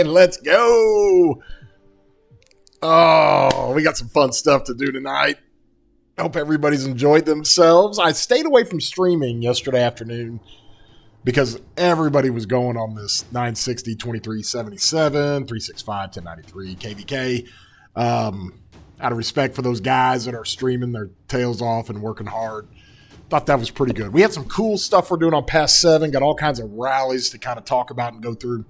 Let's go. Oh, we got some fun stuff to do tonight. Hope everybody's enjoyed themselves. I stayed away from streaming yesterday afternoon because everybody was going on this 960, 2377, 365, 1093, KVK. Out of respect for those guys that are streaming their tails off and working hard. Thought that was pretty good. We had some cool stuff we're doing on Past 7. Got all kinds of rallies to kind of talk about and go through.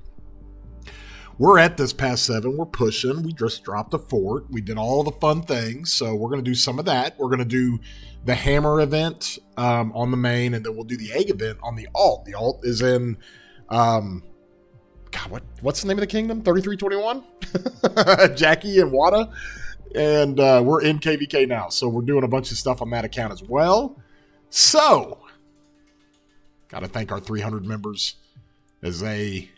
We're at this Past 7. We're pushing. We just dropped a fort. We did all the fun things. So we're going to do some of that. We're going to do the hammer event on the main, and then we'll do the egg event on the alt. The alt is in, what's the name of the kingdom? 3321? Jackie and Wada. And we're in KVK now. So we're doing a bunch of stuff on that account as well. So, got to thank our 300 members as they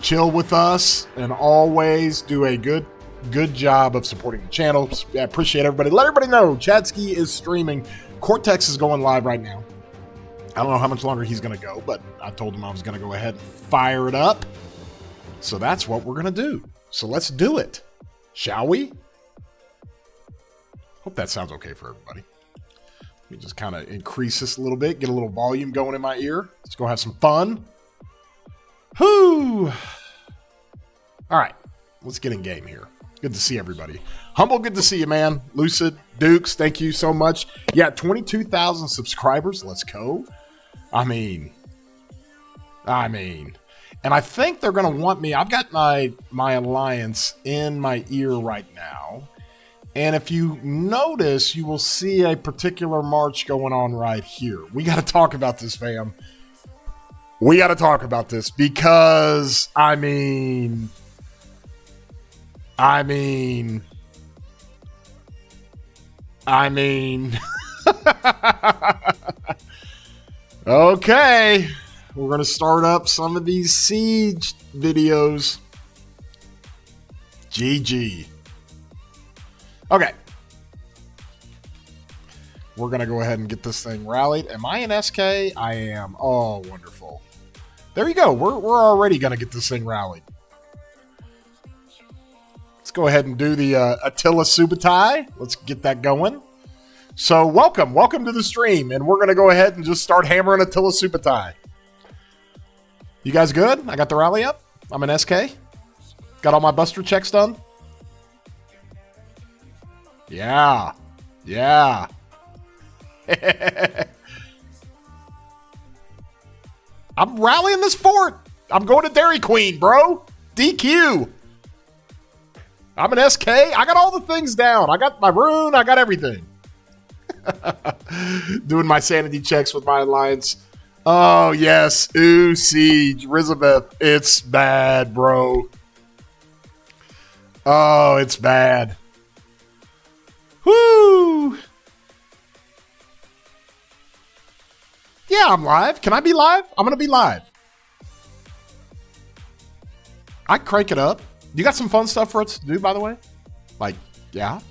chill with us and always do a good job of supporting the channel. I appreciate everybody. Let everybody know Chadsky is streaming. Cortex is going live right now. I don't know how much longer he's going to go, but I told him I was going to go ahead and fire it up. So that's what we're going to do. So let's do it. Shall we? Hope that sounds okay for everybody. Let me just kind of increase this a little bit, get a little volume going in my ear. Let's go have some fun. Whoo! All right, let's get in game here. Good to see everybody. Humble, good to see you, man. Lucid, Dukes, thank you so much. Yeah, 22,000 subscribers. Let's go. I mean, and I think they're going to want me. I've got my alliance in my ear right now. And if you notice, you will see a particular march going on right here. We got to talk about this, fam. We got to talk about this because, I mean, okay. We're going to start up some of these siege videos. GG. Okay. We're going to go ahead and get this thing rallied. Am I in SK? I am. Oh, wonderful. There you go. We're already going to get this thing rallied. Let's go ahead and do the Attila Subutai. Let's get that going. So welcome to the stream. And we're going to go ahead and just start hammering Attila Subutai. You guys good? I got the rally up. I'm in SK. Got all my buster checks done. Yeah. I'm rallying this fort. I'm going to Dairy Queen, bro. DQ. I'm an SK. I got all the things down. I got my rune. I got everything. Doing my sanity checks with my alliance. Oh, yes. Ooh, Siege. Elizabeth. It's bad, bro. Oh, it's bad. Woo! Yeah, I'm live. Can I be live? I'm going to be live. I crank it up. You got some fun stuff for us to do, by the way? Like, yeah.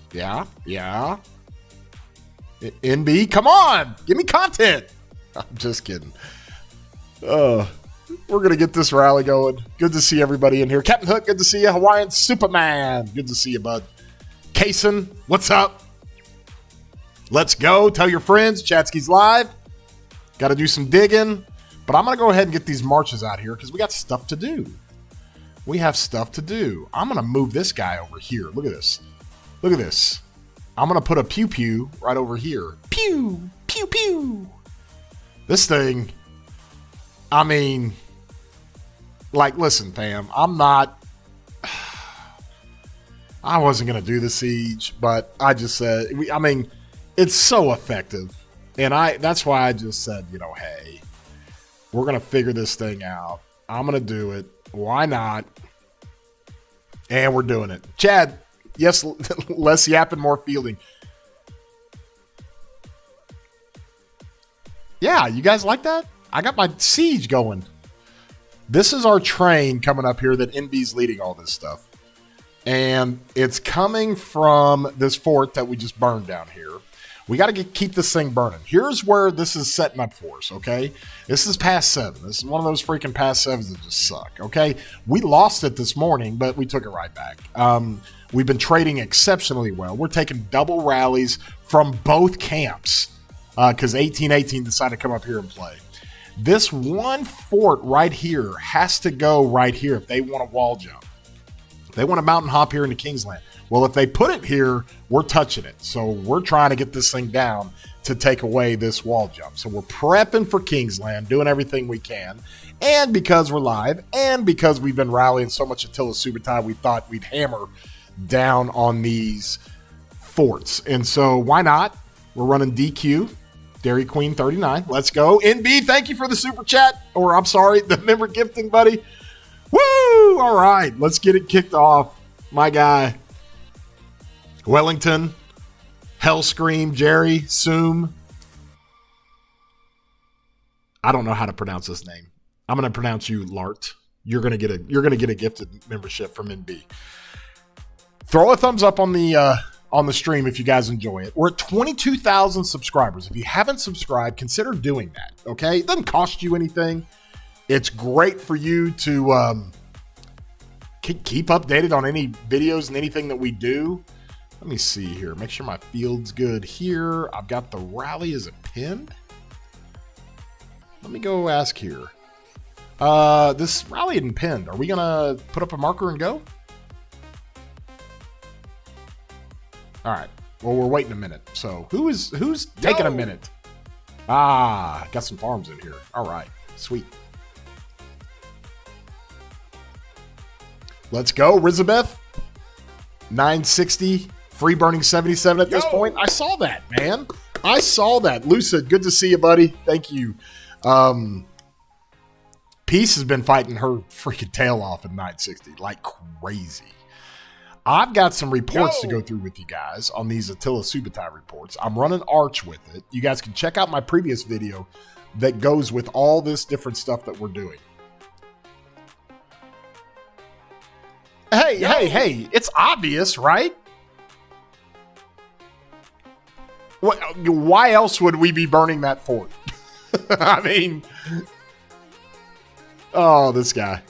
NB, come on. Give me content. I'm just kidding. We're going to get this rally going. Good to see everybody in here. Captain Hook, good to see you. Hawaiian Superman, good to see you, bud. Kason, what's up? Let's go. Tell your friends. Chatsky's live. Got to do some digging. But I'm going to go ahead and get these marches out here because we got stuff to do. We have stuff to do. I'm going to move this guy over here. Look at this. Look at this. I'm going to put a pew-pew right over here. Pew, pew, pew. This thing, I mean, like, listen, fam, I wasn't going to do the siege, but I just said, it's so effective. And that's why I just said, hey, we're going to figure this thing out. I'm going to do it. Why not? And we're doing it. Chad, yes, less yapping, more fielding. Yeah, you guys like that? I got my siege going. This is our train coming up here that NB's leading all this stuff. And it's coming from this fort that we just burned down here. We got to keep this thing burning. Here's where this is setting up for us, okay? This is past 7. This is one of those freaking past 7s that just suck, okay? We lost it this morning, but we took it right back. We've been trading exceptionally well. We're taking double rallies from both camps because 1818 decided to come up here and play. This one fort right here has to go right here if they want a wall jump. If they want a mountain hop here into Kingsland. Well, if they put it here, we're touching it. So we're trying to get this thing down to take away this wall jump. So we're prepping for Kingsland, doing everything we can. And because we're live, and because we've been rallying so much Attila Subutai, we thought we'd hammer down on these forts. And so why not? We're running DQ, Dairy Queen 39. Let's go. NB, thank you for the super chat. Or I'm sorry, the member gifting, buddy. Woo! All right, let's get it kicked off. My guy. Wellington, Hellscream, Jerry, Soom. I don't know how to pronounce this name. I'm going to pronounce you Lart. You're going to get a gifted membership from NB. Throw a thumbs up on the stream if you guys enjoy it. We're at 22,000 subscribers. If you haven't subscribed, consider doing that. Okay, it doesn't cost you anything. It's great for you to keep updated on any videos and anything that we do. Let me see here. Make sure my field's good here. I've got the rally. Is it pinned? Let me go ask here. This rally isn't pinned. Are we going to put up a marker and go? All right. Well, we're waiting a minute. So who's taking a minute? Ah, got some farms in here. All right. Sweet. Let's go. Rizabeth. 960. Free burning 77 at this point. I saw that, man. I saw that. Lucid, good to see you, buddy. Thank you. Peace has been fighting her freaking tail off in 960 like crazy. I've got some reports to go through with you guys on these Attila Subutai reports. I'm running Arch with it. You guys can check out my previous video that goes with all this different stuff that we're doing. Hey, it's obvious, right? Why else would we be burning that fort? I mean, oh, this guy.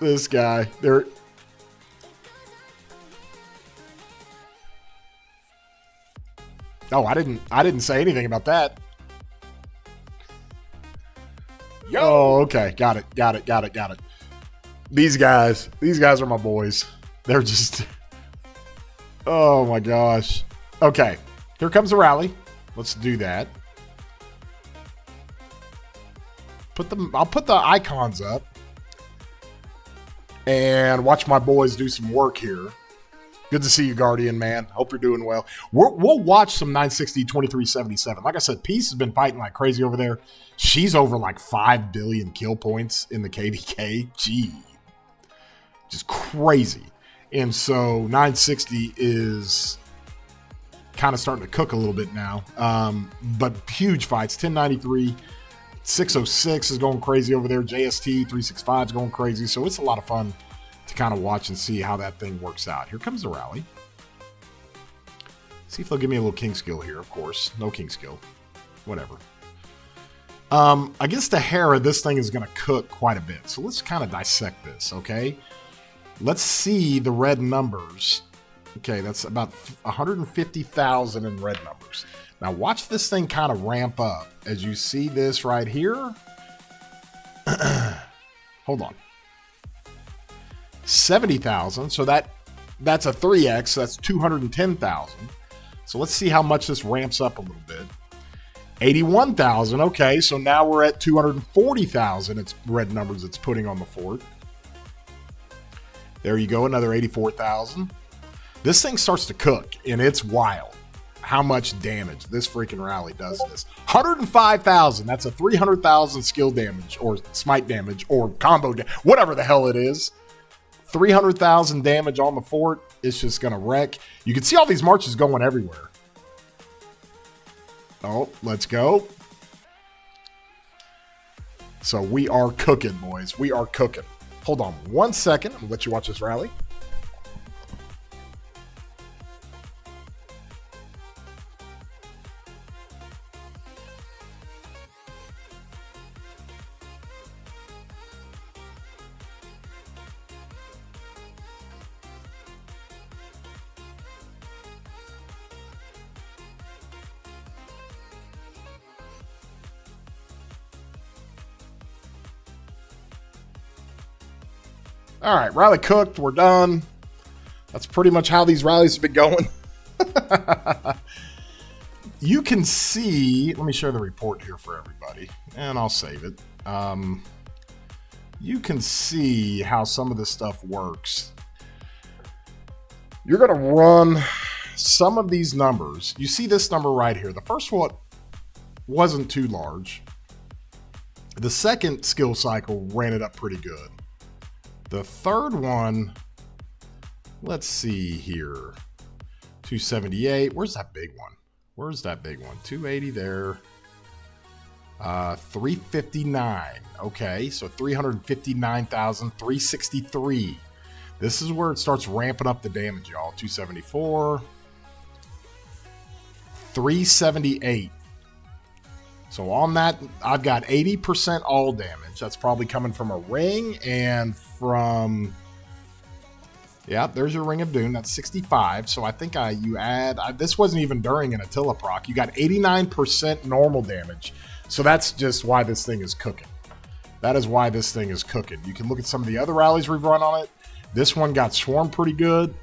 This guy. Oh, I didn't say anything about that. Oh, okay. Got it. These guys are my boys. They're just, oh my gosh. Okay, here comes the rally. Let's do that. I'll put the icons up and watch my boys do some work here. Good to see you, Guardian, man. Hope you're doing well. We'll watch some 960 2377. Like I said, Peace has been fighting like crazy over there. She's over like 5 billion kill points in the KVK. Gee, just crazy. And so 960 is kind of starting to cook a little bit now. But huge fights. 1093, 606 is going crazy over there. JST 365 is going crazy. So it's a lot of fun to kind of watch and see how that thing works out. Here comes the rally. See if they'll give me a little king skill here, of course. No king skill. Whatever. Against the Hera, this thing is going to cook quite a bit. So let's kind of dissect this, okay? Let's see the red numbers. Okay, that's about 150,000 in red numbers. Now watch this thing kind of ramp up as you see this right here. Hold on. 70,000. So that's a 3x. So that's 210,000. So let's see how much this ramps up a little bit. 81,000. Okay, so now we're at 240,000. It's red numbers it's putting on the fort. There you go, another 84,000. This thing starts to cook, and it's wild how much damage this freaking rally does to this. 105,000. That's a 300,000 skill damage or smite damage or combo whatever the hell it is. 300,000 damage on the fort. It's just going to wreck. You can see all these marches going everywhere. Oh, let's go. So we are cooking, boys. We are cooking. Hold on 1 second. I'm going to let you watch this rally. All right, rally cooked. We're done. That's pretty much how these rallies have been going. You can see, let me share the report here for everybody, and I'll save it. You can see how some of this stuff works. You're going to run some of these numbers. You see this number right here. The first one wasn't too large. The second skill cycle ran it up pretty good. The third one, let's see here. 278. Where's that big one? Where's that big one? 280 there. 359. Okay, so 359,363. This is where it starts ramping up the damage, y'all. 274. 378. So on that, I've got 80% all damage. That's probably coming from a ring and from... Yeah, there's your Ring of Doom. That's 65. So I think this wasn't even during an Attila proc. You got 89% normal damage. So that's just why this thing is cooking. That is why this thing is cooking. You can look at some of the other rallies we've run on it. This one got swarmed pretty good.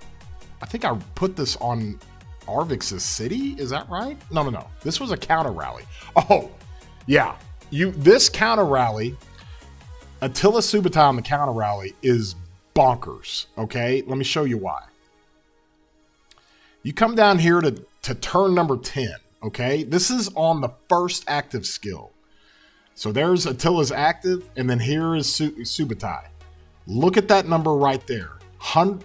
I think I put this on Arvix's city. Is that right? No. This was a counter rally. Oh, yeah. This counter rally, Attila Subutai on the counter rally is bonkers. Okay, let me show you why. You come down here to turn number 10. Okay, this is on the first active skill. So there's Attila's active, and then here is Subutai. Look at that number right there,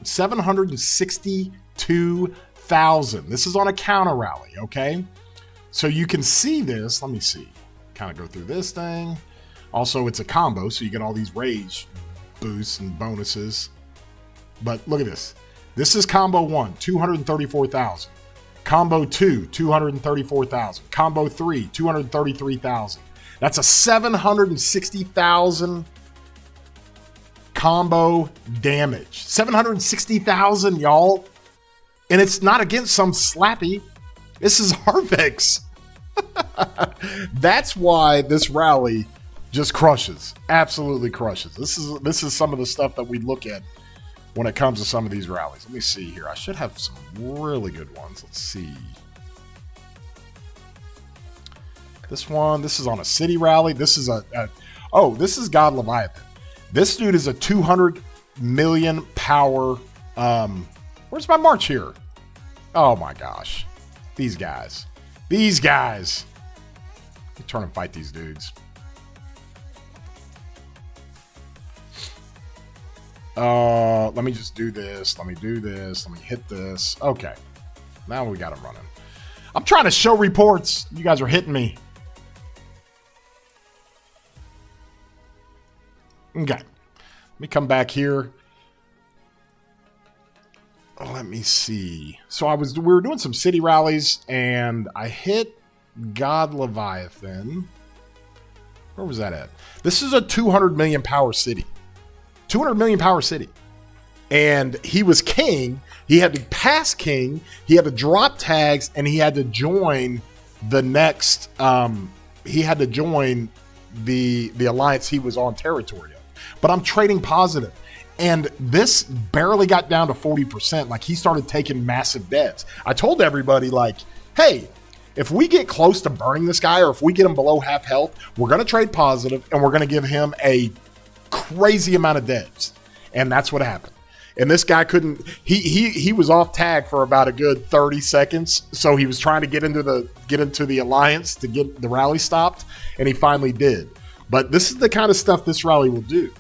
762,000. This is on a counter rally. Okay, so you can see this. Let me see. Kind of go through this thing. Also, it's a combo, so you get all these rage boosts and bonuses. But look at this. This is combo 1, 234,000. Combo 2, 234,000. Combo 3, 233,000. That's a 760,000 combo damage. 760,000, y'all. And it's not against some slappy. This is Harvex. That's why this rally just crushes, absolutely crushes. This is some of the stuff that we look at when it comes to some of these rallies. Let me see here. I should have some really good ones. Let's see. This one, this is on a city rally. This is this is God Leviathan. This dude is a 200 million power. Where's my march here? Oh my gosh. These guys. Let me turn and fight these dudes. Let me just do this. Let me do this. Let me hit this. Okay. Now we got him running. I'm trying to show reports. You guys are hitting me. Okay. Let me come back here. Let me see. So we were doing some city rallies and I hit God Leviathan. Where was that at? This is a 200 million power city. 200 million power city. And he was king. He had to pass king. He had to drop tags and he had to join the next, he had to join the alliance he was on territory of. But I'm trading positive. And this barely got down to 40%. Like he started taking massive deaths. I told everybody like, hey, if we get close to burning this guy or if we get him below half health, we're going to trade positive and we're going to give him a crazy amount of deaths. And that's what happened. And this guy couldn't, he was off tag for about a good 30 seconds. So he was trying to get into the alliance to get the rally stopped. And he finally did. But this is the kind of stuff this rally will do.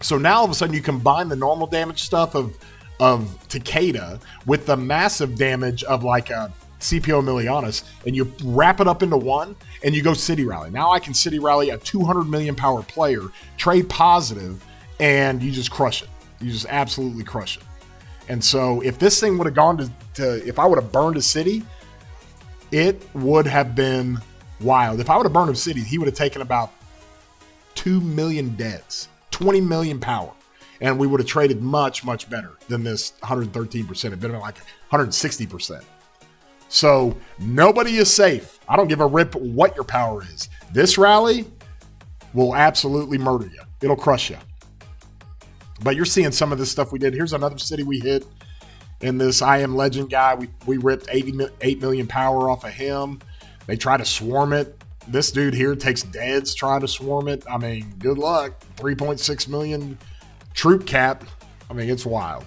So now all of a sudden you combine the normal damage stuff of Takeda with the massive damage of like a CPO Emilianus, and you wrap it up into one and you go city rally. Now I can city rally a 200 million power player, trade positive, and you just crush it. You just absolutely crush it. And so if this thing would have gone to if I would have burned a city, it would have been wild. If I would have burned a city, he would have taken about 2 million deaths. 20 million power, and we would have traded much, much better than this 113%. It'd been like 160%. So nobody is safe. I don't give a rip what your power is. This rally will absolutely murder you. It'll crush you. But you're seeing some of this stuff we did. Here's another city we hit in this I Am Legend guy. We ripped 8 million power off of him. They try to swarm it. This dude here takes deads trying to swarm it. I mean, good luck. 3.6 million troop cap. I mean, it's wild.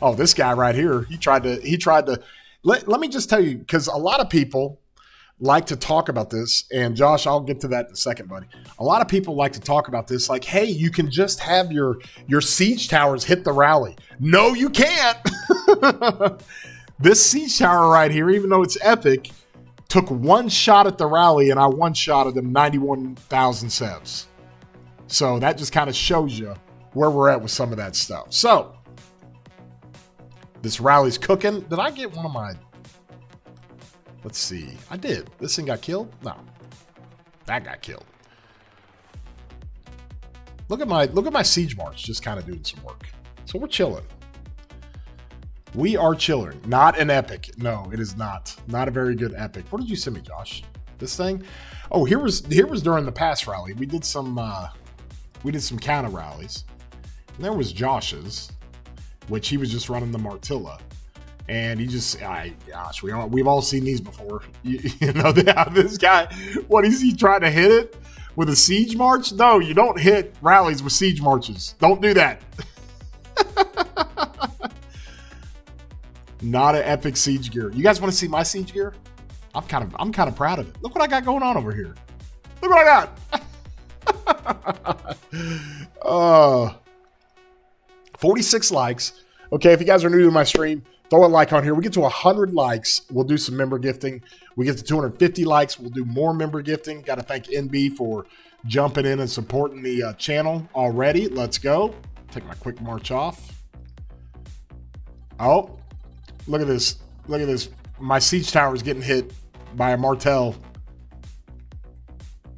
Oh, this guy right here, he tried to let me just tell you, because a lot of people like to talk about this, and Josh, I'll get to that in a second, buddy. A lot of people like to talk about this like, hey, you can just have your siege towers hit the rally. No, you can't. This siege tower right here, even though it's epic, took one shot at the rally, and I one-shotted them 91,000 cents. So that just kind of shows you where we're at with some of that stuff. So this rally's cooking. Did I get one of my... Let's see. I did. This thing got killed? No. That got killed. Look at my siege march just kind of doing some work. So we're chilling. We are chilling. Not an epic. No, it is not. Not a very good epic. What did you send me, Josh? This thing? Oh, here was during the past rally. We did some counter rallies. And there was Josh's, which he was just running the Martilla. And he just, gosh, we've all seen these before. You know, this guy, what is he trying to hit it with a siege march? No, you don't hit rallies with siege marches. Don't do that. Not an epic siege gear. You guys want to see my siege gear? I'm kind of proud of it. Look what I got going on over here. Look what I got. 46 likes. Okay, if you guys are new to my stream, throw a like on here. We get to 100 likes, we'll do some member gifting. We get to 250 likes, we'll do more member gifting. Got to thank NB for jumping in and supporting the channel already. Let's go. Take my quick march off. Oh, look at this. Look at this. My siege tower is getting hit by a Martel.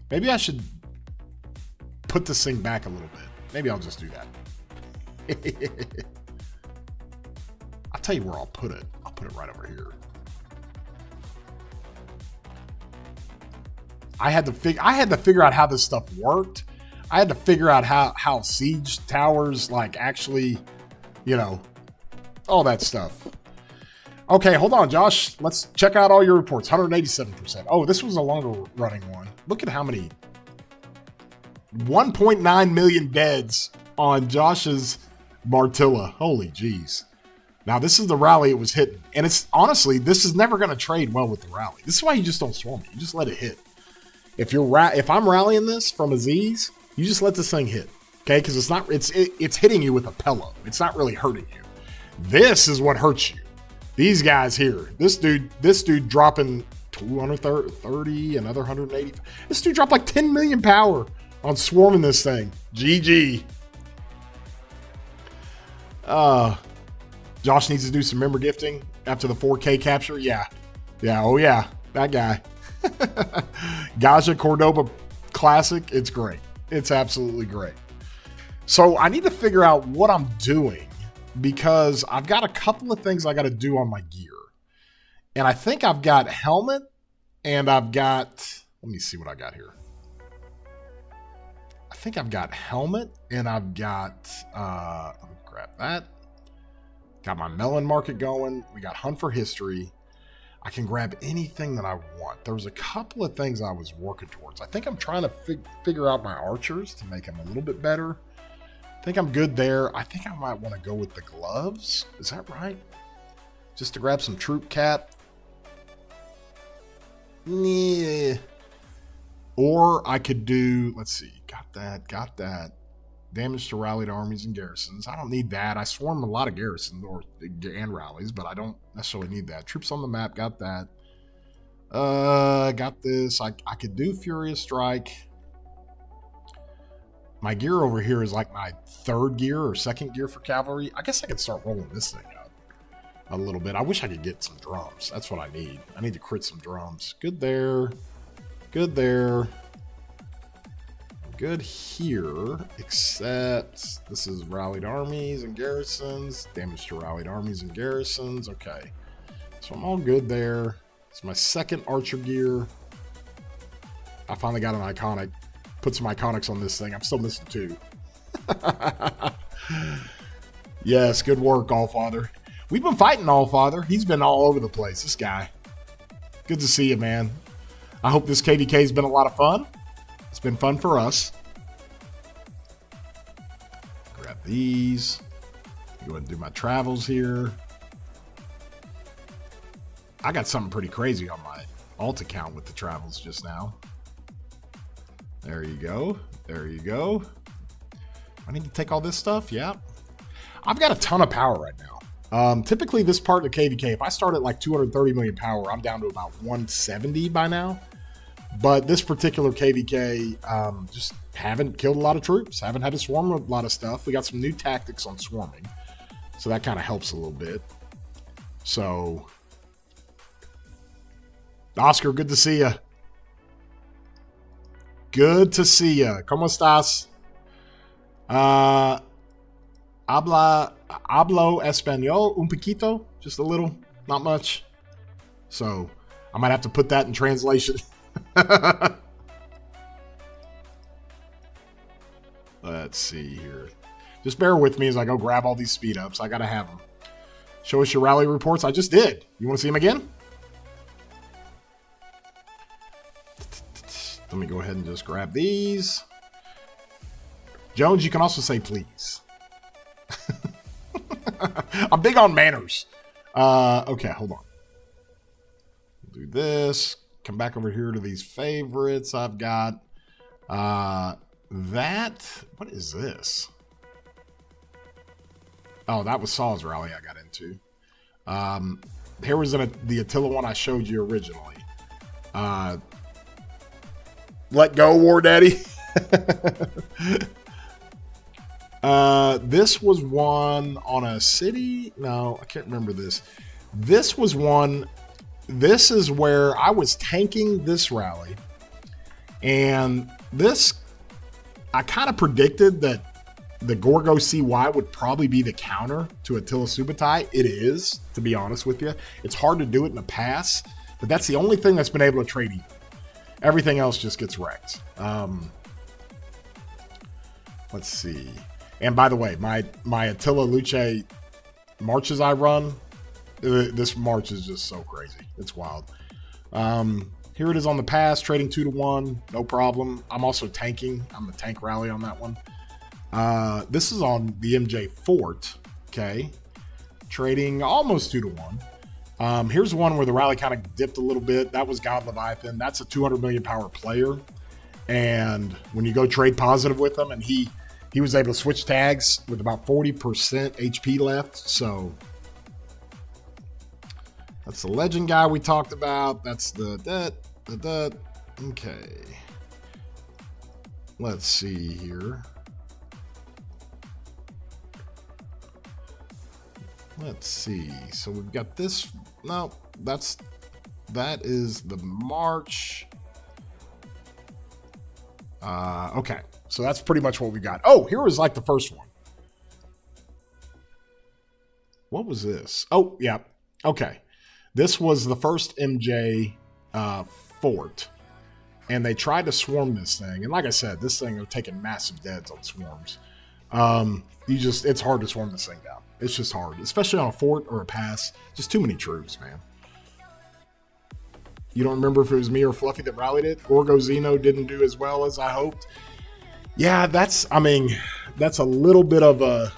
Maybe I should put this thing back a little bit. Maybe I'll just do that. I'll tell you where I'll put it. I'll put it right over here. I had to figure out how this stuff worked. I had to figure out how siege towers like actually, you know, all that stuff. Okay, hold on, Josh. Let's check out all your reports. 187%. Oh, this was a longer running one. Look at how many. 1.9 million deads on Josh's Martilla. Holy jeez. Now, this is the rally it was hitting. And it's honestly, this is never going to trade well with the rally. This is why you just don't swarm it. You just let it hit. If I'm rallying this from a Z's, you just let this thing hit. Okay? Because it's hitting you with a pillow. It's not really hurting you. This is what hurts you. These guys here. This dude dropping 230, another 180. This dude dropped like 10 million power on swarming this thing. GG. Josh needs to do some member gifting after the 4K capture. Yeah. Oh yeah. That guy. Gaja Cordoba Classic. It's great. It's absolutely great. So I need to figure out what I'm doing because I've got a couple of things I got to do on my gear. And I think I've got helmet and I've got, let me see what I got here. I think I've got helmet and I've got, let me grab that. Got my melon market going. We got hunt for history. I can grab anything that I want. There was a couple of things I was working towards. I think I'm trying to figure out my archers to make them a little bit better. I think I'm good there. I think I might want to go with the gloves. Is that right? Just to grab some troop cap. Yeah. Or I could do, let's see, got that. Damage to rallied armies and garrisons. I don't need that. I swarm a lot of garrisons and rallies, but I don't necessarily need that. Troops on the map, got that. Got this. I could do Furious Strike. My gear over here is like my third gear or second gear for cavalry. I guess I could start rolling this thing up a little bit. I wish I could get some drums. That's what I need. I need to crit some drums. Good there. Good there. Good here, except this is rallied armies and garrisons. Damage to rallied armies and garrisons. Okay. So I'm all good there. It's my second archer gear. I finally got an iconic. Put some iconics on this thing. I'm still missing 2. Yes, good work, Allfather. We've been fighting Allfather. He's been all over the place, this guy. Good to see you, man. I hope this KVK has been a lot of fun. It's been fun for us. Grab these. Go ahead and do my travels here. I got something pretty crazy on my alt account with the travels just now. There you go. There you go. I need to take all this stuff. Yeah. I've got a ton of power right now. Typically this part of the KVK, if I start at like 230 million power, I'm down to about 170 by now. But this particular KVK, just haven't killed a lot of troops. Haven't had to swarm a lot of stuff. We got some new tactics on swarming. So that kind of helps a little bit. So, Oscar, good to see you. Good to see you. ¿Cómo estás? Hablo español un poquito, just a little, not much. So I might have to put that in translation. Let's see here. Just bear with me as I go grab all these speed ups. I gotta have them. Show us your rally reports. I just did. You want to see them again? Let me go ahead and just grab these. Jones, you can also say please. I'm big on manners. Okay, hold on. Do this. Come back over here to these favorites. I've got that. What is this? Oh, that was Saul's rally I got into. Here was the Attila one I showed you originally. Let go, War Daddy. This was one on a city. No, I can't remember this. This was one. This is where I was tanking this rally. And this, I kind of predicted that the Gorgo CY would probably be the counter to Attila Subutai. It is, to be honest with you. It's hard to do it in a pass, but that's the only thing that's been able to trade even. Everything else just gets wrecked. Let's see. And by the way, my Attila Luce marches I run, this march is just so crazy. It's wild. Here it is on the pass, trading 2-to-1, no problem. I'm also tanking. I'm a tank rally on that one. This is on the MJ Fort, okay? Trading almost 2-to-1. Here's one where the rally kind of dipped a little bit. That was God Leviathan. That's a 200 million power player. And when you go trade positive with him, and he was able to switch tags with about 40% HP left. So that's the legend guy we talked about. That's the okay. Let's see here. Let's see. So we've got this. No, that is the March. Okay. So that's pretty much what we got. Oh, here was like the first one. What was this? Oh, yeah. Okay. This was the first MJ fort. And they tried to swarm this thing. And like I said, this thing are taking massive deads on swarms. It's hard to swarm this thing down. It's just hard, especially on a fort or a pass. Just too many troops, man. You don't remember if it was me or Fluffy that rallied it? Gorgo Zeno didn't do as well as I hoped. Yeah, that's a little bit of a,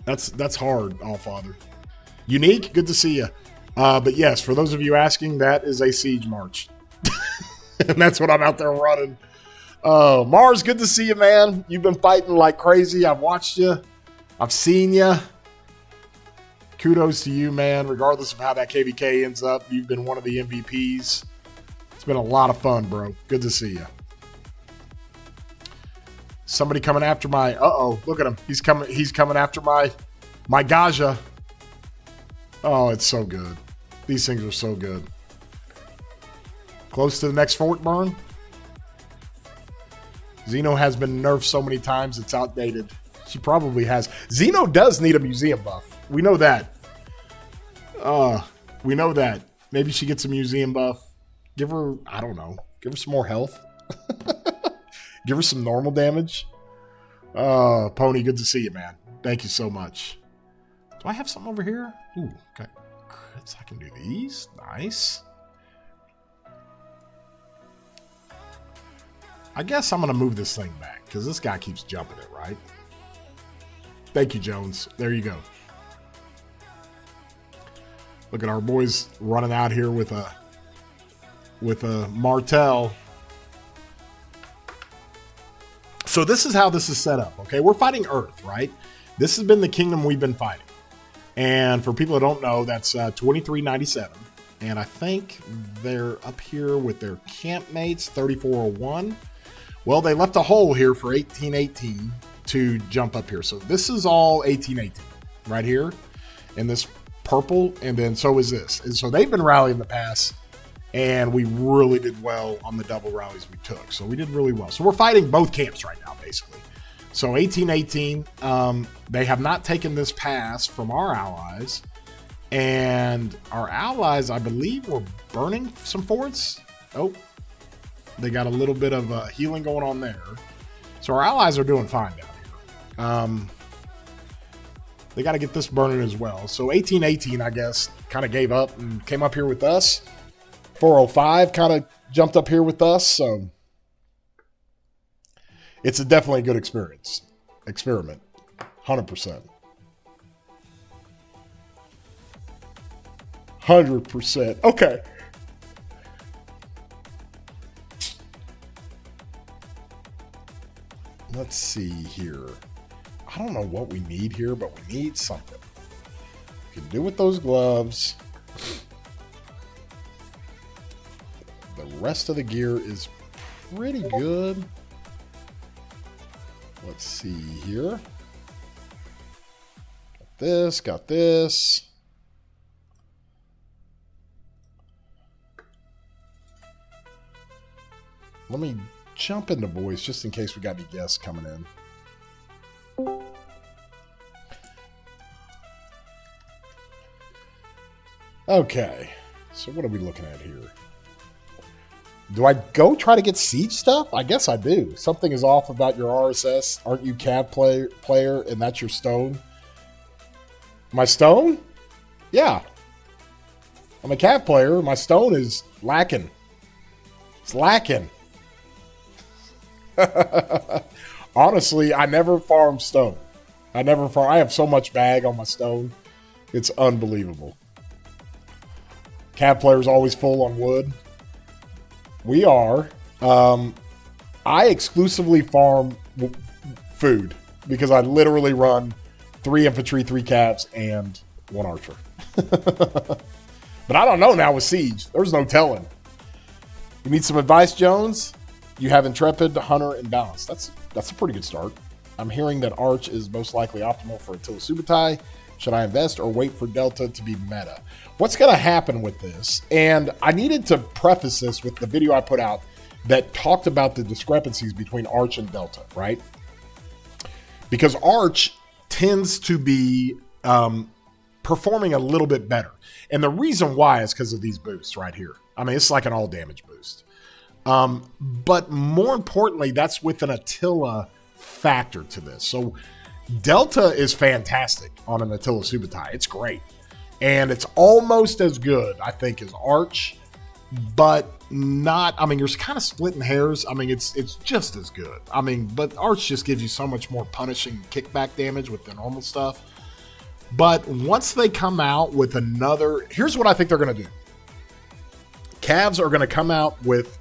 that's hard, Allfather. Unique, good to see you. But yes, for those of you asking, that is a siege march. And that's what I'm out there running. Mars, good to see you, man. You've been fighting like crazy. I've watched you. I've seen you. Kudos to you, man. Regardless of how that KVK ends up, you've been one of the MVPs. It's been a lot of fun, bro. Good to see you. Somebody coming after my, look at him. He's coming after my Gaja. Oh, it's so good. These things are so good. Close to the next fort burn. Xeno has been nerfed so many times it's outdated. She probably has. Xeno does need a museum buff. We know that. We know that. Maybe she gets a museum buff. Give her, I don't know. Give her some more health. Give her some normal damage. Pony, good to see you, man. Thank you so much. Do I have something over here? Ooh, okay. Crits, I can do these. Nice. I guess I'm going to move this thing back because this guy keeps jumping it, right? Thank you, Jones. There you go. Look at our boys running out here with a Martel. So this is how this is set up, okay? We're fighting Earth, right? This has been the kingdom we've been fighting. And for people that don't know, that's 2397. And I think they're up here with their campmates, 3401. Well, they left a hole here for 1818 to jump up here. So this is all 1818 right here in this purple. And then so is this. And so they've been rallying the pass. And we really did well on the double rallies we took. So we did really well. So we're fighting both camps right now, basically. So 1818, they have not taken this pass from our allies. And our allies, I believe, were burning some forts. Oh, they got a little bit of healing going on there. So our allies are doing fine down here. They got to get this burning as well. So 1818, I guess, kind of gave up and came up here with us. 405 kind of jumped up here with us, so it's definitely a good experiment, 100%. 100%. Okay. Let's see here. I don't know what we need here, but we need something. We can do with those gloves. The rest of the gear is pretty good. Let's see here. Got this, got this. Let me jump into voice just in case we got any guests coming in. Okay, so what are we looking at here? Do I go try to get siege stuff? I guess I do. Something is off about your RSS. Aren't you Cav player and that's your stone? My stone? Yeah. I'm a Cav player. My stone is lacking. It's lacking. Honestly, I never farm stone. I have so much bag on my stone. It's unbelievable. Cav player's always full on wood. We are. I exclusively farm food because I literally run 3 infantry, 3 caps, and 1 archer. But I don't know now with siege. There's no telling. You need some advice, Jones? You have intrepid, hunter, and balance. That's a pretty good start. I'm hearing that arch is most likely optimal for Attila Subutai. Should I invest or wait for Delta to be meta? What's going to happen with this? And I needed to preface this with the video I put out that talked about the discrepancies between Arch and Delta, right? Because Arch tends to be performing a little bit better. And the reason why is because of these boosts right here. I mean, it's like an all damage boost. But more importantly, that's with an Attila factor to this. So Delta is fantastic on an Attila Subutai. It's great. And it's almost as good, I think, as Arch, but not, I mean, you're kind of splitting hairs. I mean, it's just as good. I mean, but Arch just gives you so much more punishing kickback damage with the normal stuff. But once they come out with another, here's what I think they're going to do. Cavs are going to come out with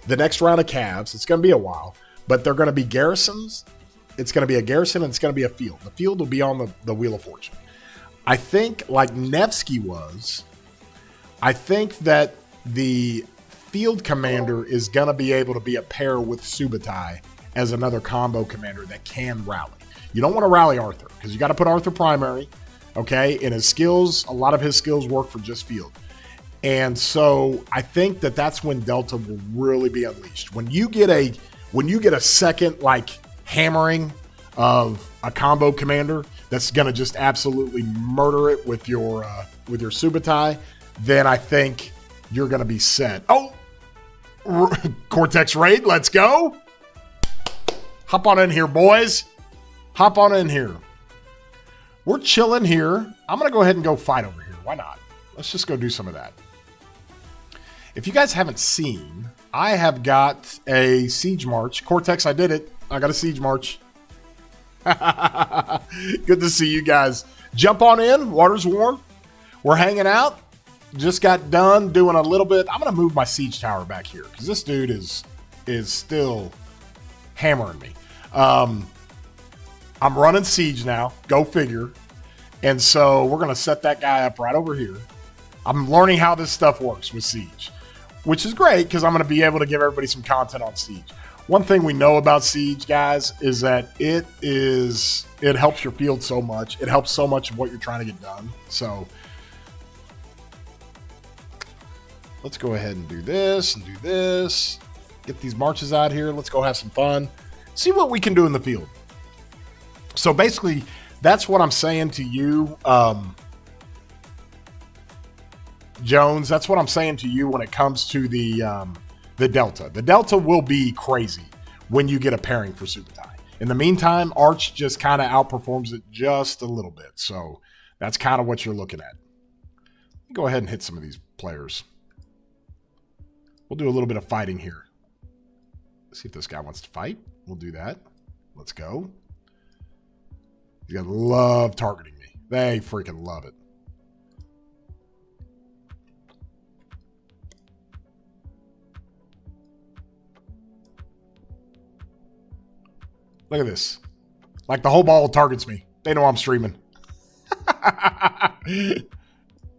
the next round of Cavs. It's going to be a while, but they're going to be garrisons. It's going to be a garrison and it's going to be a field. The field will be on the Wheel of Fortune. I think, like Nevsky was, I think that the field commander is going to be able to be a pair with Subutai as another combo commander that can rally. You don't want to rally Arthur because you got to put Arthur primary, okay? And his skills, a lot of his skills work for just field. And so I think that that's when Delta will really be unleashed. When you get a second like hammering of a combo commander that's going to just absolutely murder it with your Subutai, then I think you're going to be set. Oh, Cortex raid, let's go. Hop on in here, boys. Hop on in here. we're chilling here. I'm going to go ahead and go fight over here. Why not? Let's just go do some of that. If you guys haven't seen, I have got a siege march. Cortex, I did it. I got a siege march. Good to see you guys. Jump on in. Water's warm. We're hanging out. Just got done doing a little bit. I'm going to move my siege tower back here because this dude is still hammering me. I'm running siege now. Go figure. And so we're going to set that guy up right over here. I'm learning how this stuff works with siege, which is great because I'm going to be able to give everybody some content on siege. One thing we know about siege, guys, is that it helps your field so much. It helps so much of what you're trying to get done. So let's go ahead and do this and do this. Get these marches out here. Let's go have some fun. See what we can do in the field. So basically, that's what I'm saying to you, Jones. That's what I'm saying to you when it comes to the Delta. The Delta will be crazy when you get a pairing for Super Tie. In the meantime, Arch just kind of outperforms it just a little bit. So that's kind of what you're looking at. Go ahead and hit some of these players. We'll do a little bit of fighting here. Let's see if this guy wants to fight. We'll do that. Let's go. You guys love targeting me. They freaking love it. Look at this. Like the whole ball targets me. They know I'm streaming.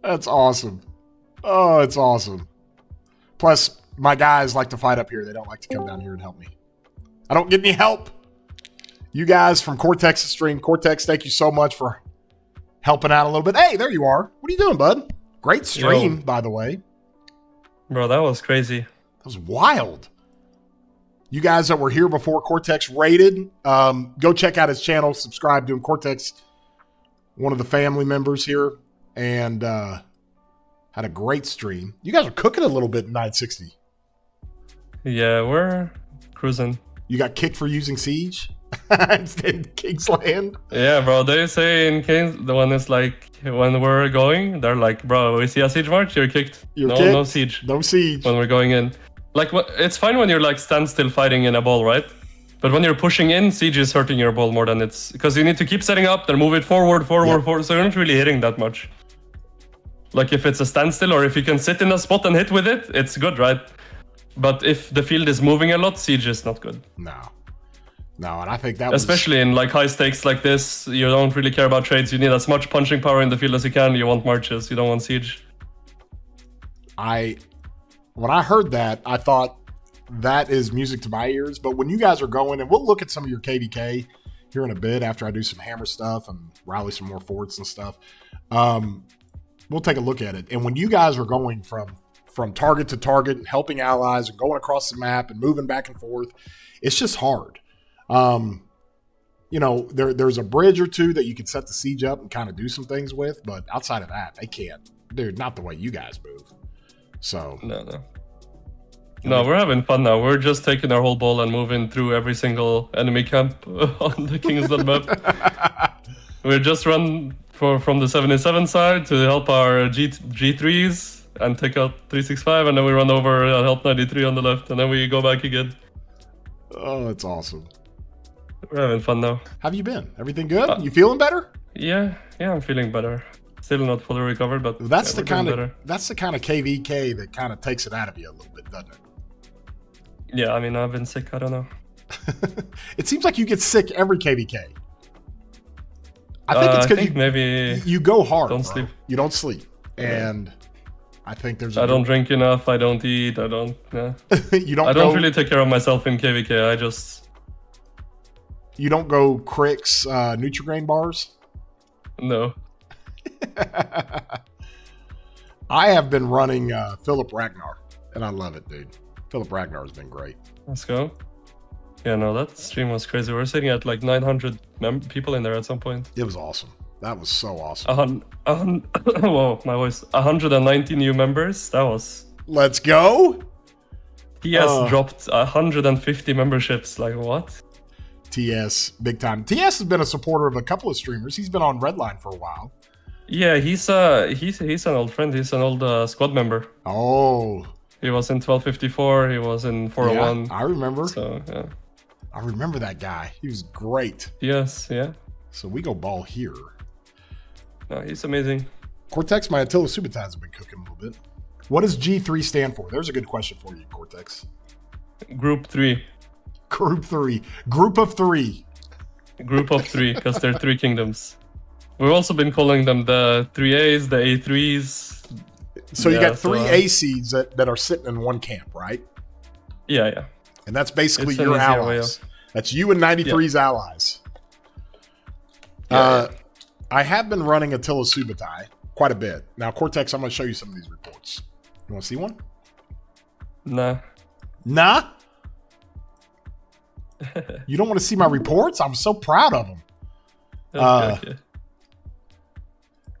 That's awesome. Oh, it's awesome. Plus, my guys like to fight up here. They don't like to come down here and help me. I don't get any help. You guys from Cortex's stream. Cortex, thank you so much for helping out a little bit. Hey, there you are. What are you doing, bud? Great stream, by the way. Bro, that was crazy. That was wild. You guys that were here before Cortex raided, go check out his channel. Subscribe to him. Cortex, one of the family members here, and had a great stream. You guys are cooking a little bit in 960. Yeah, we're cruising. You got kicked for using Siege instead of Kingsland? Yeah, bro. They say in Kings, the one is like, when we're going, they're like, bro, we see a siege march, you're kicked. You're kicked? No siege. No siege. When we're going in. Like, it's fine when you're like standstill fighting in a ball, right? But when you're pushing in, siege is hurting your ball more than it's... Because you need to keep setting up, then move it forward, forward. So you're not really hitting that much. Like if it's a standstill or if you can sit in a spot and hit with it, it's good, right? But if the field is moving a lot, siege is not good. No, and I think that especially in like high stakes like this, you don't really care about trades. You need as much punching power in the field as you can. You want marches, you don't want siege. When I heard that, I thought that is music to my ears. But when you guys are going, and we'll look at some of your KVK here in a bit after I do some hammer stuff and rally some more forts and stuff. We'll take a look at it. And when you guys are going from target to target and helping allies and going across the map and moving back and forth, it's just hard. You know, there's a bridge or two that you can set the siege up and kind of do some things with, but outside of that, they can't. Dude, not the way you guys move. So No, we're having fun now. We're just taking our whole ball and moving through every single enemy camp on the Kingsland map. We just run from the 77 side to help our G3s and take out 365, and then we run over and help 93 on the left, and then we go back again. Oh, that's awesome. We're having fun now. How have you been? Everything good? You feeling better? Yeah, I'm feeling better. Still not fully recovered, but that's the kind of KVK that kind of takes it out of you a little bit, doesn't it? Yeah, I mean, I've been sick. I don't know. It seems like you get sick every KVK. I think it's because maybe you go hard. Don't sleep. You don't sleep, and I think there's. I don't drink enough. I don't eat. I don't. Yeah. I don't really take care of myself in KVK. I just. You don't go Cricks Nutrigrain bars? No. I have been running Philip Ragnar, and I love it, dude. Philip Ragnar has been great. Let's go. Yeah, no, that stream was crazy. We were sitting at like 900 people in there at some point. It was awesome. That was so awesome. Whoa, my voice. 190 new members. That was... Let's go. TS dropped 150 memberships. Like, what? TS big time. TS has been a supporter of a couple of streamers. He's been on Redline for a while. Yeah, he's an old friend. He's an old squad member. Oh. He was in 1254. He was in 401. Yeah, I remember. So yeah. I remember that guy. He was great. Yes, yeah. So we go ball here. No, he's amazing. Cortex, my Attila Subotai has been cooking a little bit. What does G3 stand for? There's a good question for you, Cortex. Group 3. Group 3. Group of 3. Group of 3, because they're 3 kingdoms. We've also been calling them the 3As, the A3s. So you got 3 ACs that are sitting in one camp, right? Yeah, yeah. And that's basically your allies. That's you and 93's allies. Yeah. I have been running Attila Subotai quite a bit. Now, Cortex, I'm going to show you some of these reports. You want to see one? Nah. Nah? You don't want to see my reports? I'm so proud of them. Okay.